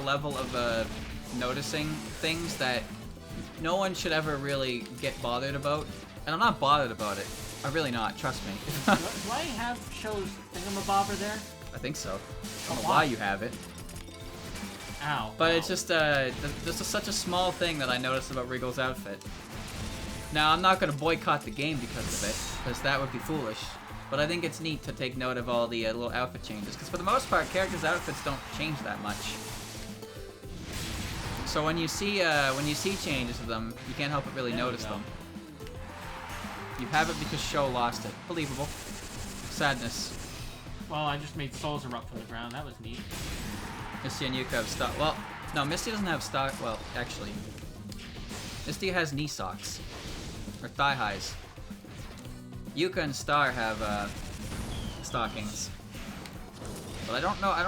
level of noticing things that no one should ever really get bothered about, and I'm not bothered about it. I'm really not. Trust me. Do I have shows thingamabobber there? I think so. I don't know why you have it. Ow. But it's just such a small thing that I noticed about Regal's outfit. Now I'm not gonna boycott the game because of it, because that would be foolish. But I think it's neat to take note of all the little outfit changes, because for the most part, characters' outfits don't change that much. So when you see changes to them, you can't help but really notice them. You have it because Sho lost it. Believable. Sadness. Well, I just made souls erupt from the ground. That was neat. Misty and Yuka have stock. Well, no, Misty doesn't have stock. Well, actually, Misty has knee socks or thigh highs. Yuka and Star have stockings, but I don't know. I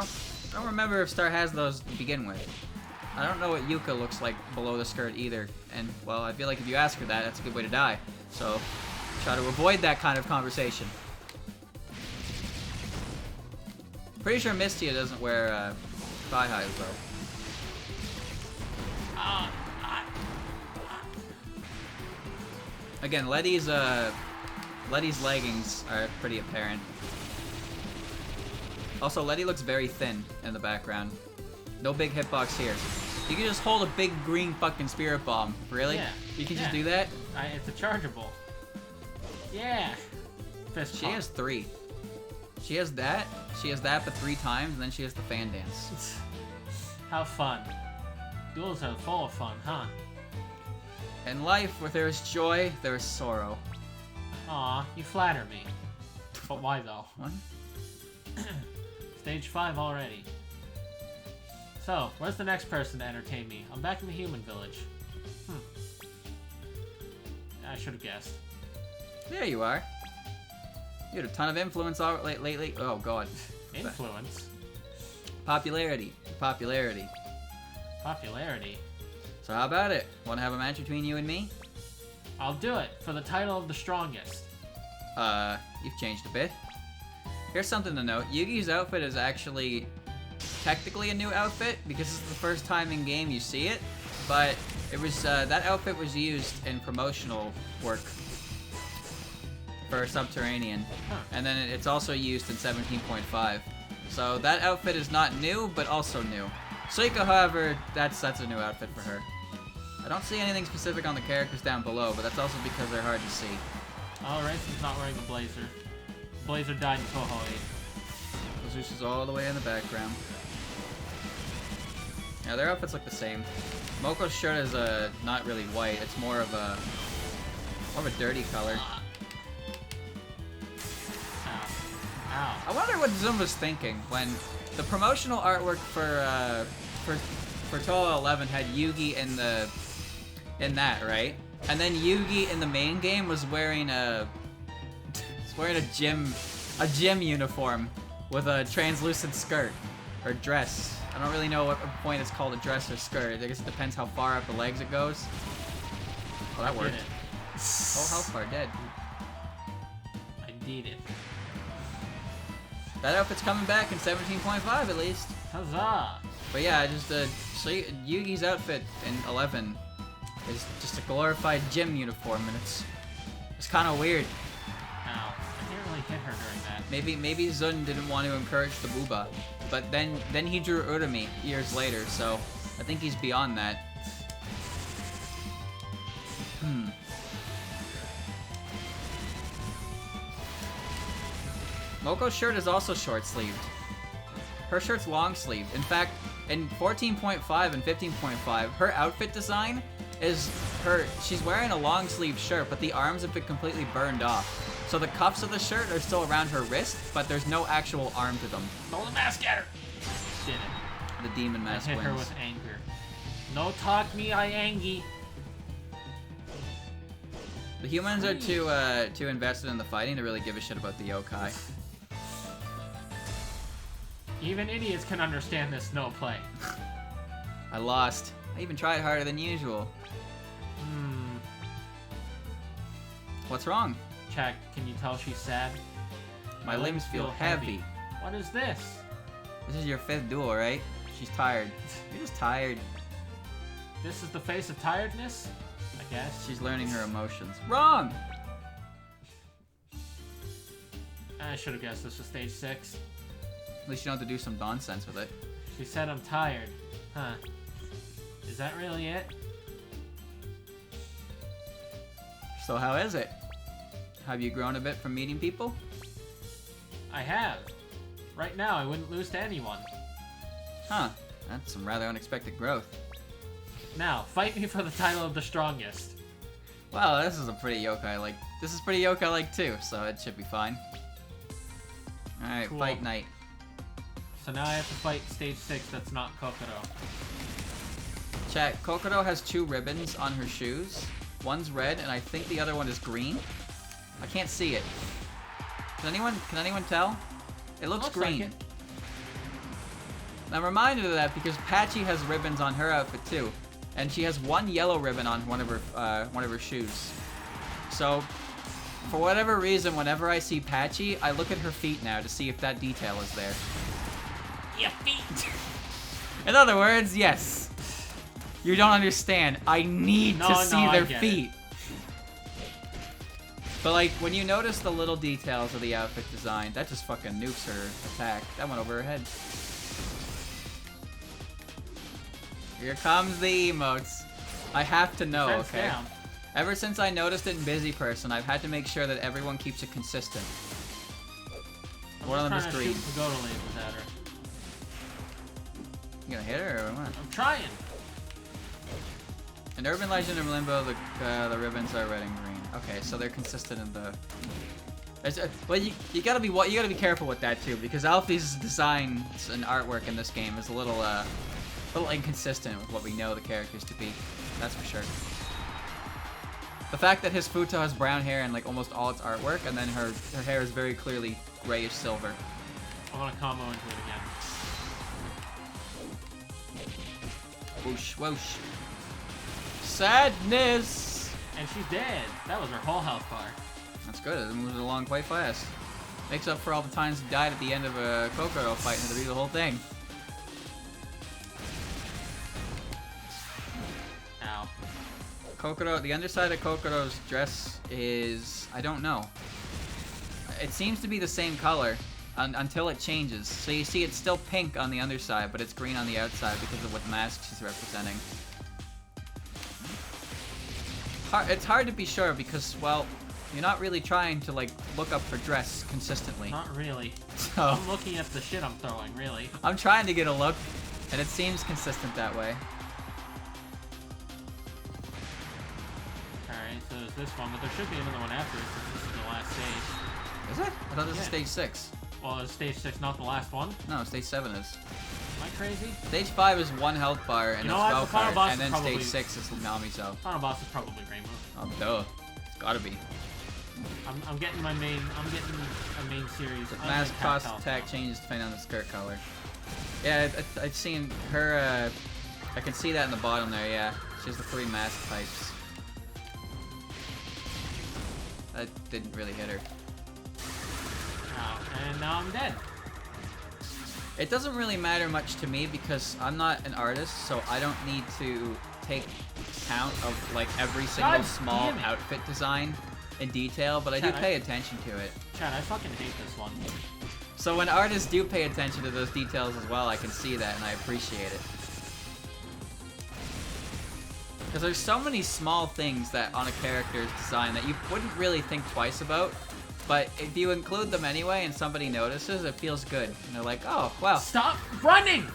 don't remember if Star has those to begin with. I don't know what Yuka looks like below the skirt either. And well, I feel like if you ask her that, that's a good way to die. So try to avoid that kind of conversation. Pretty sure Misty doesn't wear thigh highs though. Again, Letty's leggings are pretty apparent. Also, Letty looks very thin in the background. No big hitbox here. You can just hold a big green fucking spirit bomb. Really? Yeah. You can just do that? It's a chargeable. Yeah. Fist She pump. has 3. She has that but 3 times, and then she has the fan dance. How fun. Duels are full of fun, huh? In life, where there is joy, there is sorrow. Aw, you flatter me. But why though? What? Stage 5 already. So, where's the next person to entertain me? I'm back in the human village. I should have guessed. There you are. You had a ton of influence lately. Oh god. Influence? Popularity. Popularity. Popularity? So how about it? Want to have a match between you and me? I'll do it, for the title of the strongest. You've changed a bit. Here's something to note. Yugi's outfit is actually technically a new outfit, because it's the first time in game you see it, but it was, that outfit was used in promotional work for Subterranean, and then it's also used in 17.5. So that outfit is not new, but also new. Suika, however, that's a new outfit for her. I don't see anything specific on the characters down below, but that's also because they're hard to see. Alright, he's not wearing a blazer. Blazer died in Touhou 8. Zeus is all the way in the background. Yeah, their outfits look the same. Moko's shirt is not really white. It's more of a dirty color. Ow. Ow. I wonder what Zoom was thinking when the promotional artwork for Touhou 11 had Yugi in that, right? And then Yugi in the main game was wearing a gym uniform with a translucent skirt or dress. I don't really know what point it's called, a dress or skirt. I guess it depends how far up the legs it goes. Oh, that worked. Oh, how far? Dead. I did it. That outfit's coming back in 17.5 at least. Huzzah! But yeah, just so Yugi's outfit in 11 is just a glorified gym uniform, and it's kind of weird. Ow. I didn't really hit her during that. Maybe Zun didn't want to encourage the booba, but then he drew Urumi years later, so I think he's beyond that. Moko's shirt is also short-sleeved. Her shirt's long-sleeved. In fact, in 14.5 and 15.5, her outfit design is she's wearing a long-sleeved shirt, but the arms have been completely burned off. So the cuffs of the shirt are still around her wrist, but there's no actual arm to them. Throw the mask at her! Did it. The demon mask I hit wins. her with anger. No talk me, I angy. The humans are too invested in the fighting to really give a shit about the yokai. Even idiots can understand this no play. I lost. I even tried harder than usual. What's wrong? Chat, can you tell she's sad? My limbs feel heavy. What is this? This is your 5th duel, right? She's tired. You're just tired. This is the face of tiredness? I guess. She's learning her emotions. Wrong! I should have guessed this was stage 6. At least you don't have to do some nonsense with it. She said I'm tired. Huh. Is that really it? So how is it? Have you grown a bit from meeting people? I have. Right now, I wouldn't lose to anyone. Huh. That's some rather unexpected growth. Now, fight me for the title of the strongest. Well, this is a pretty yokai-like. This is pretty yokai-like too, so it should be fine. Alright, Cool. fight night. So now I have to fight stage 6 that's not Kokoro. Chat, Kokoro has 2 ribbons on her shoes. One's red, and I think the other one is green. I can't see it. Can anyone tell? It looks green. Like it. I'm reminded of that because Patchy has ribbons on her outfit too, and she has 1 yellow ribbon on one of her shoes. So, for whatever reason, whenever I see Patchy, I look at her feet now to see if that detail is there. Your feet! In other words, yes. You don't understand. I need to see their feet. But like, when you notice the little details of the outfit design, that just fucking nukes her attack. That went over her head. Here comes the emotes. I have to know, okay? Down. Ever since I noticed it in Busy Person, I've had to make sure that everyone keeps it consistent. One of them is green. I'm trying to shoot pagoda lasers at her. You gonna hit her or what? I'm trying. In Urban Legend and Limbo, the ribbons are red and green. Okay, so they're consistent in the. Well, you gotta be careful with that too, because Alfie's designs and artwork in this game is a little inconsistent with what we know the characters to be. That's for sure. The fact that his Futo has brown hair in like almost all its artwork, and then her hair is very clearly grayish silver. I want to combo into it again. Whoosh, whoosh. Sadness! And she's dead. That was her whole health bar. That's good. It moves along quite fast. Makes up for all the times he died at the end of a Kokoro fight and had to do the whole thing. Ow. Kokoro, the underside of Kokoro's dress is, I don't know. It seems to be the same color until it changes. So you see it's still pink on the underside, but it's green on the outside because of what mask she's representing. It's hard to be sure because, well, you're not really trying to, like, look up her dress consistently. Not really. So, I'm looking at the shit I'm throwing, really. I'm trying to get a look, and it seems consistent that way. Alright, so there's this one, but there should be another one after it since this is the last stage. Is it? I thought this was stage 6. Well, is stage 6 not the last one? No, stage 7 is. Am I crazy? Stage 5 is 1 health bar and You a know what? spell The final card, boss and then is probably- stage 6 is Nami's health. Final boss is probably Rainbow. Oh, duh. It's gotta be. I'm getting my main. I'm getting a main series. The mask cost attack changes depending on the skirt color. Yeah, I've seen her, I can see that in the bottom there, yeah. She has the 3 mask types. That didn't really hit her. Oh, and now I'm dead. It doesn't really matter much to me because I'm not an artist, so I don't need to take count of like every single God small damn it. outfit design in detail, but I do Chad, pay attention to it. Chad, I fucking hate this one. So when artists do pay attention to those details as well, I can see that and I appreciate it. Because there's so many small things that on a character's design that you wouldn't really think twice about, but if you include them anyway and somebody notices, it feels good. And they're like, oh, wow. Stop running!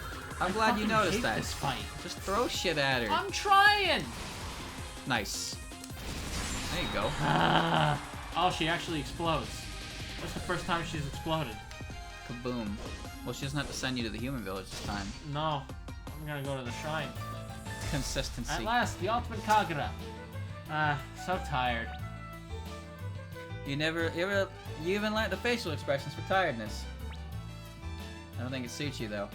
I'm glad you noticed that. This fight. Just throw shit at her. I'm trying. Nice. There you go. Oh, she actually explodes. That's the first time she's exploded. Kaboom. Well, she doesn't have to send you to the human village this time. No, I'm gonna go to the shrine. Consistency. At last, the ultimate Kagura. So tired. You even learned the facial expressions for tiredness. I don't think it suits you, though.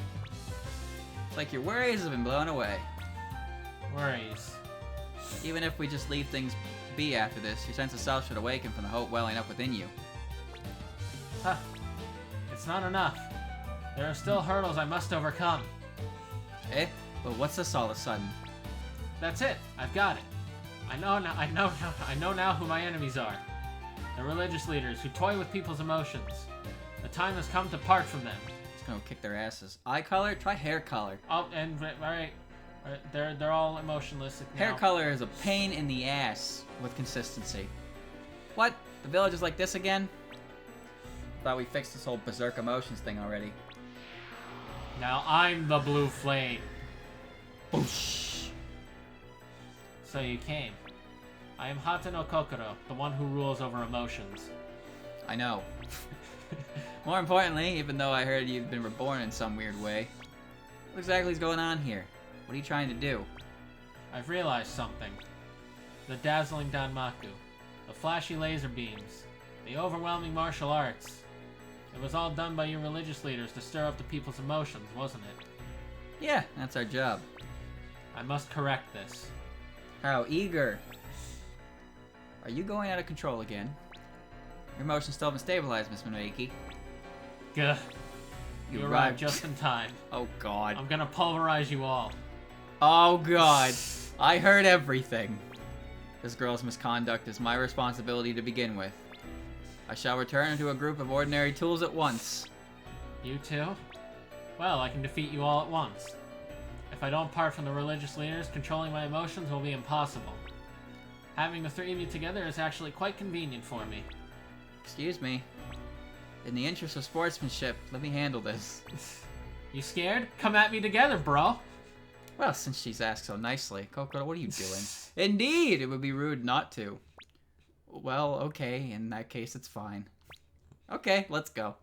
It's like your worries have been blown away. Worries. Even if we just leave things be after this, your sense of self should awaken from the hope welling up within you. Huh. It's not enough. There are still hurdles I must overcome. Eh? But what's this all of a sudden? That's it. I've got it. I know now who my enemies are. The religious leaders who toy with people's emotions. The time has come to part from them. Just gonna kick their asses. Eye color? Try hair color. Oh, and alright. They're all emotionless now. Hair color is a pain in the ass with consistency. What? The village is like this again? Thought we fixed this whole berserk emotions thing already. Now I'm the blue flame. Boosh. So you came. I am Hata no Kokoro, the one who rules over emotions. I know. More importantly, even though I heard you've been reborn in some weird way, what exactly is going on here? What are you trying to do? I've realized something. The dazzling Danmaku, the flashy laser beams, the overwhelming martial arts. It was all done by your religious leaders to stir up the people's emotions, wasn't it? Yeah, that's our job. I must correct this. How eager. Are you going out of control again? Your emotions still haven't stabilized, Miss Monoiki. Gah. You arrived just in time. Oh, God. I'm gonna pulverize you all. Oh, God. I heard everything. This girl's misconduct is my responsibility to begin with. I shall return to a group of ordinary tools at once. You too? Well, I can defeat you all at once. If I don't part from the religious leaders, controlling my emotions will be impossible. Having the three of you together is actually quite convenient for me. Excuse me. In the interest of sportsmanship, let me handle this. You scared? Come at me together, bro. Well, since she's asked so nicely. Kokoro, what are you doing? Indeed, it would be rude not to. Well, okay, in that case, it's fine. Okay, let's go.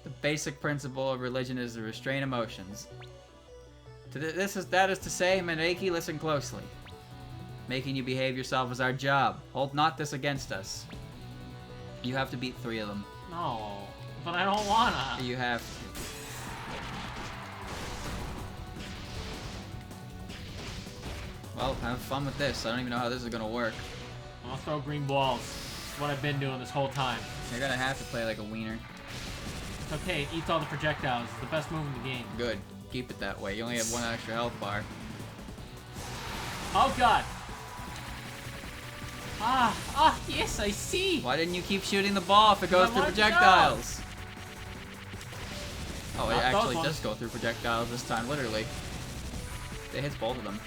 The basic principle of religion is to restrain emotions. That is to say, Monoiki, listen closely. Making you behave yourself is our job. Hold not this against us. You have to beat 3 of them. No, but I don't wanna. You have to. Well, have fun with this. I don't even know how this is gonna work. I'm gonna throw green balls. That's what I've been doing this whole time. You're gonna have to play like a wiener. It's okay, it eats all the projectiles. It's the best move in the game. Good. Keep it that way. You only have 1 extra health bar. Oh god! Yes, I see! Why didn't you keep shooting the ball if it goes through projectiles? Oh, it actually does go through projectiles this time, literally. It hits both of them.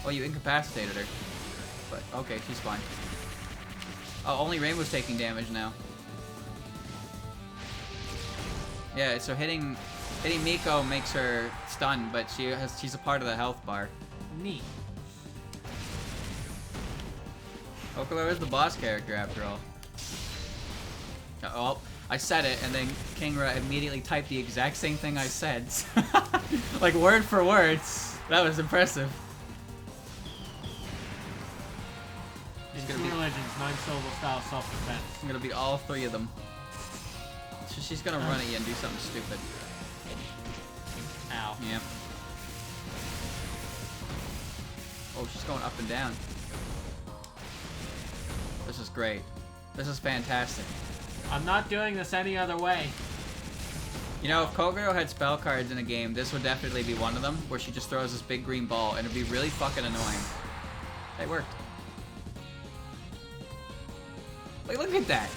Oh, you incapacitated her. But, okay, she's fine. Oh, only Rainbow's taking damage now. Yeah, so hitting Miko makes her stunned, but she's a part of the health bar. Neat. Kokoro is the boss character, after all. Oh, I said it, and then Kingra immediately typed the exact same thing I said. Like, word for word. That was impressive. In True Religion's 9-syllable style self-defense. I'm gonna beat all 3 of them. So she's gonna run at you and do something stupid. Ow. Yep. Oh, she's going up and down. This is great. This is fantastic. I'm not doing this any other way. You know, if Kokoro had spell cards in a game, this would definitely be one of them, where she just throws this big green ball, and it'd be really fucking annoying. It worked. Like, look at that.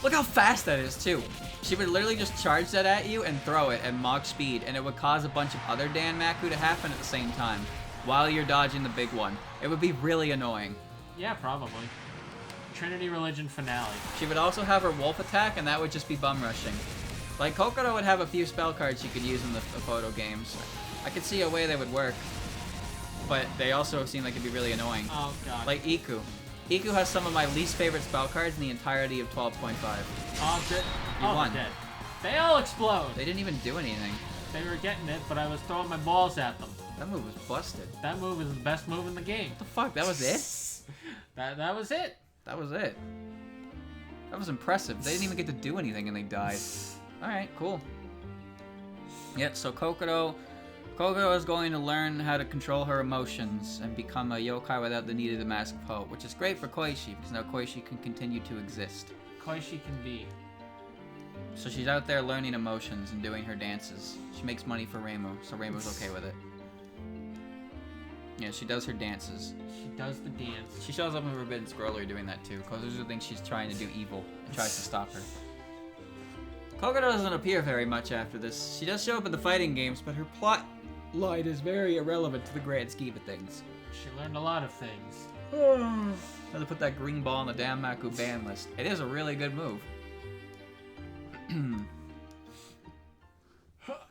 Look how fast that is, too. She would literally just charge that at you and throw it at Mach speed, and it would cause a bunch of other Danmaku to happen at the same time, while you're dodging the big one. It would be really annoying. Yeah, probably. Trinity Religion finale. She would also have her wolf attack, and that would just be bum rushing. Like, Kokoro would have a few spell cards she could use in the photo games. I could see a way they would work, but they also seem like it'd be really annoying. Oh, God. Like Iku. Iku has some of my least favorite spell cards in the entirety of 12.5. Oh, You won. Dead. They all explode. They didn't even do anything. They were getting it, but I was throwing my balls at them. That move was busted. That move is the best move in the game. What the fuck? That was it? That was it. That was it. That was impressive. They didn't even get to do anything and they died. Alright, cool. Yeah, so Kokoro is going to learn how to control her emotions and become a yokai without the need of the Mask of Hope, which is great for Koishi, because now Koishi can continue to exist. Koishi can be. So she's out there learning emotions and doing her dances. She makes money for Reimu, so Reimu's okay with it. Yeah, she does her dances. She does the dance. She shows up in Forbidden Scroller doing that too. Kozuzu thinks she's trying to do evil and tries to stop her. Kokoro doesn't appear very much after this. She does show up in the fighting games, but her plot line is very irrelevant to the grand scheme of things. She learned a lot of things. Had to put that green ball on the damn Maku ban list. It is a really good move.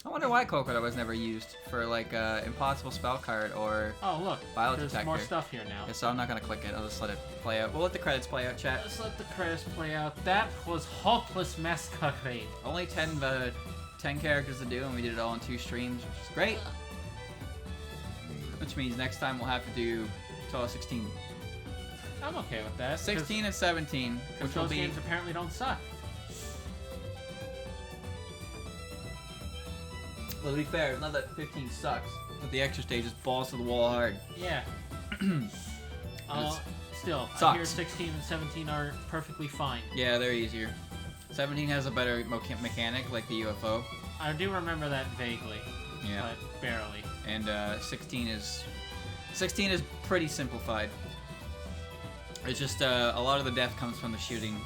I wonder why Kokoro was never used for like impossible spell card or oh look, bio there's detector. more stuff here now. Yeah, so I'm not gonna click it. I'll just let it play out. We'll let the credits play out, chat. Let's let the credits play out. That was Hopeless Masquerade. Only 10 characters to do, and we did it all in 2 streams, which is great. Which means next time we'll have to do Touhou 16. I'm okay with that. 16 and 17, which will those be games apparently don't suck. Well, to be fair, it's not that 15 sucks, but the extra stage is balls to the wall hard. Yeah. Still, sucks. I hear 16 and 17 are perfectly fine. Yeah, they're easier. 17 has a better mechanic, like the UFO. I do remember that vaguely. Yeah. But barely. And 16 is pretty simplified. It's just a lot of the death comes from the shooting,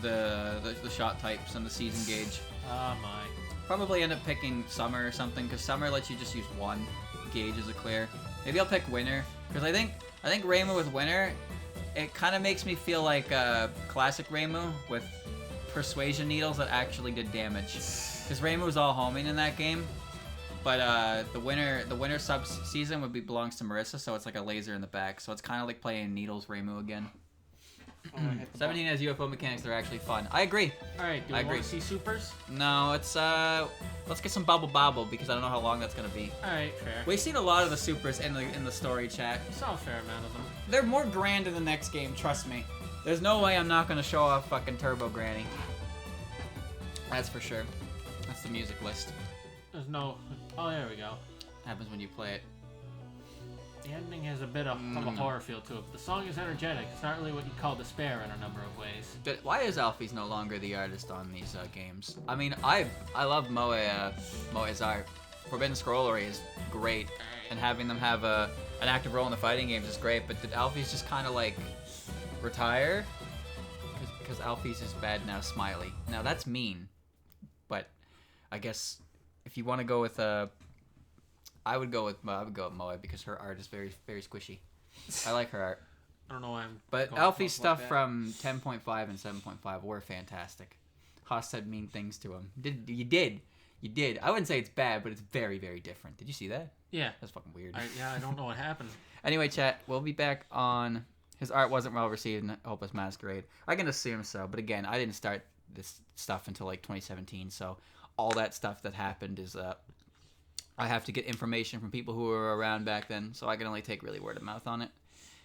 the shot types, and the season gauge. Oh my. Probably end up picking Summer or something, because Summer lets you just use 1 gauge as a clear. Maybe I'll pick Winter, because I think Reimu with Winter, it kind of makes me feel like classic Reimu with persuasion needles that actually did damage. Because Reimu was all homing in that game, but the winter sub season belongs to Marissa, so it's like a laser in the back. So it's kind of like playing Needles Reimu again. 17 has UFO mechanics that are actually fun. I agree. Alright, do we want to see supers? No, it's let's get some bubble because I don't know how long that's gonna be. Alright, fair. We've seen a lot of the supers in the story chat. We saw a fair amount of them. They're more grand in the next game, trust me. There's no way I'm not gonna show off fucking Turbo Granny. That's for sure. That's the music list. There's no... Oh, there we go. Happens when you play it. The ending has a bit of a horror feel to it, but the song is energetic. It's not really what you'd call despair in a number of ways. But why is Alfie's no longer the artist on these games? I mean, I love Moe's art. Forbidden Scrollery is great, and having them have an active role in the fighting games is great, but did Alfie's just kind of like retire? Because Alfie's is bad now, Smiley. Now that's mean, but I guess if you want to go with I would go with Moe because her art is very, very squishy. I like her art. I don't know why I'm... But Alfie's stuff from 10.5 and 7.5 were fantastic. Haas said mean things to him. You did. I wouldn't say it's bad, but it's very, very different. Did you see that? Yeah. That's fucking weird. I don't know what happened. Anyway, chat, we'll be back on... His art wasn't well received in Hopeless Masquerade. I can assume so, but again, I didn't start this stuff until like 2017, so all that stuff that happened is... I have to get information from people who were around back then, so I can only take really word of mouth on it.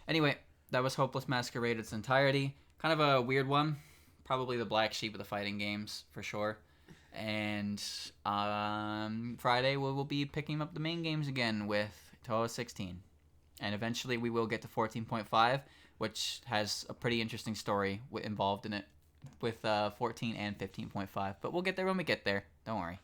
Anyway, that was Hopeless Masquerade in its entirety. Kind of a weird one. Probably the black sheep of the fighting games, for sure. And Friday we will be picking up the main games again with Touhou 16. And eventually we will get to 14.5, which has a pretty interesting story involved in it with 14 and 15.5. But we'll get there when we get there. Don't worry.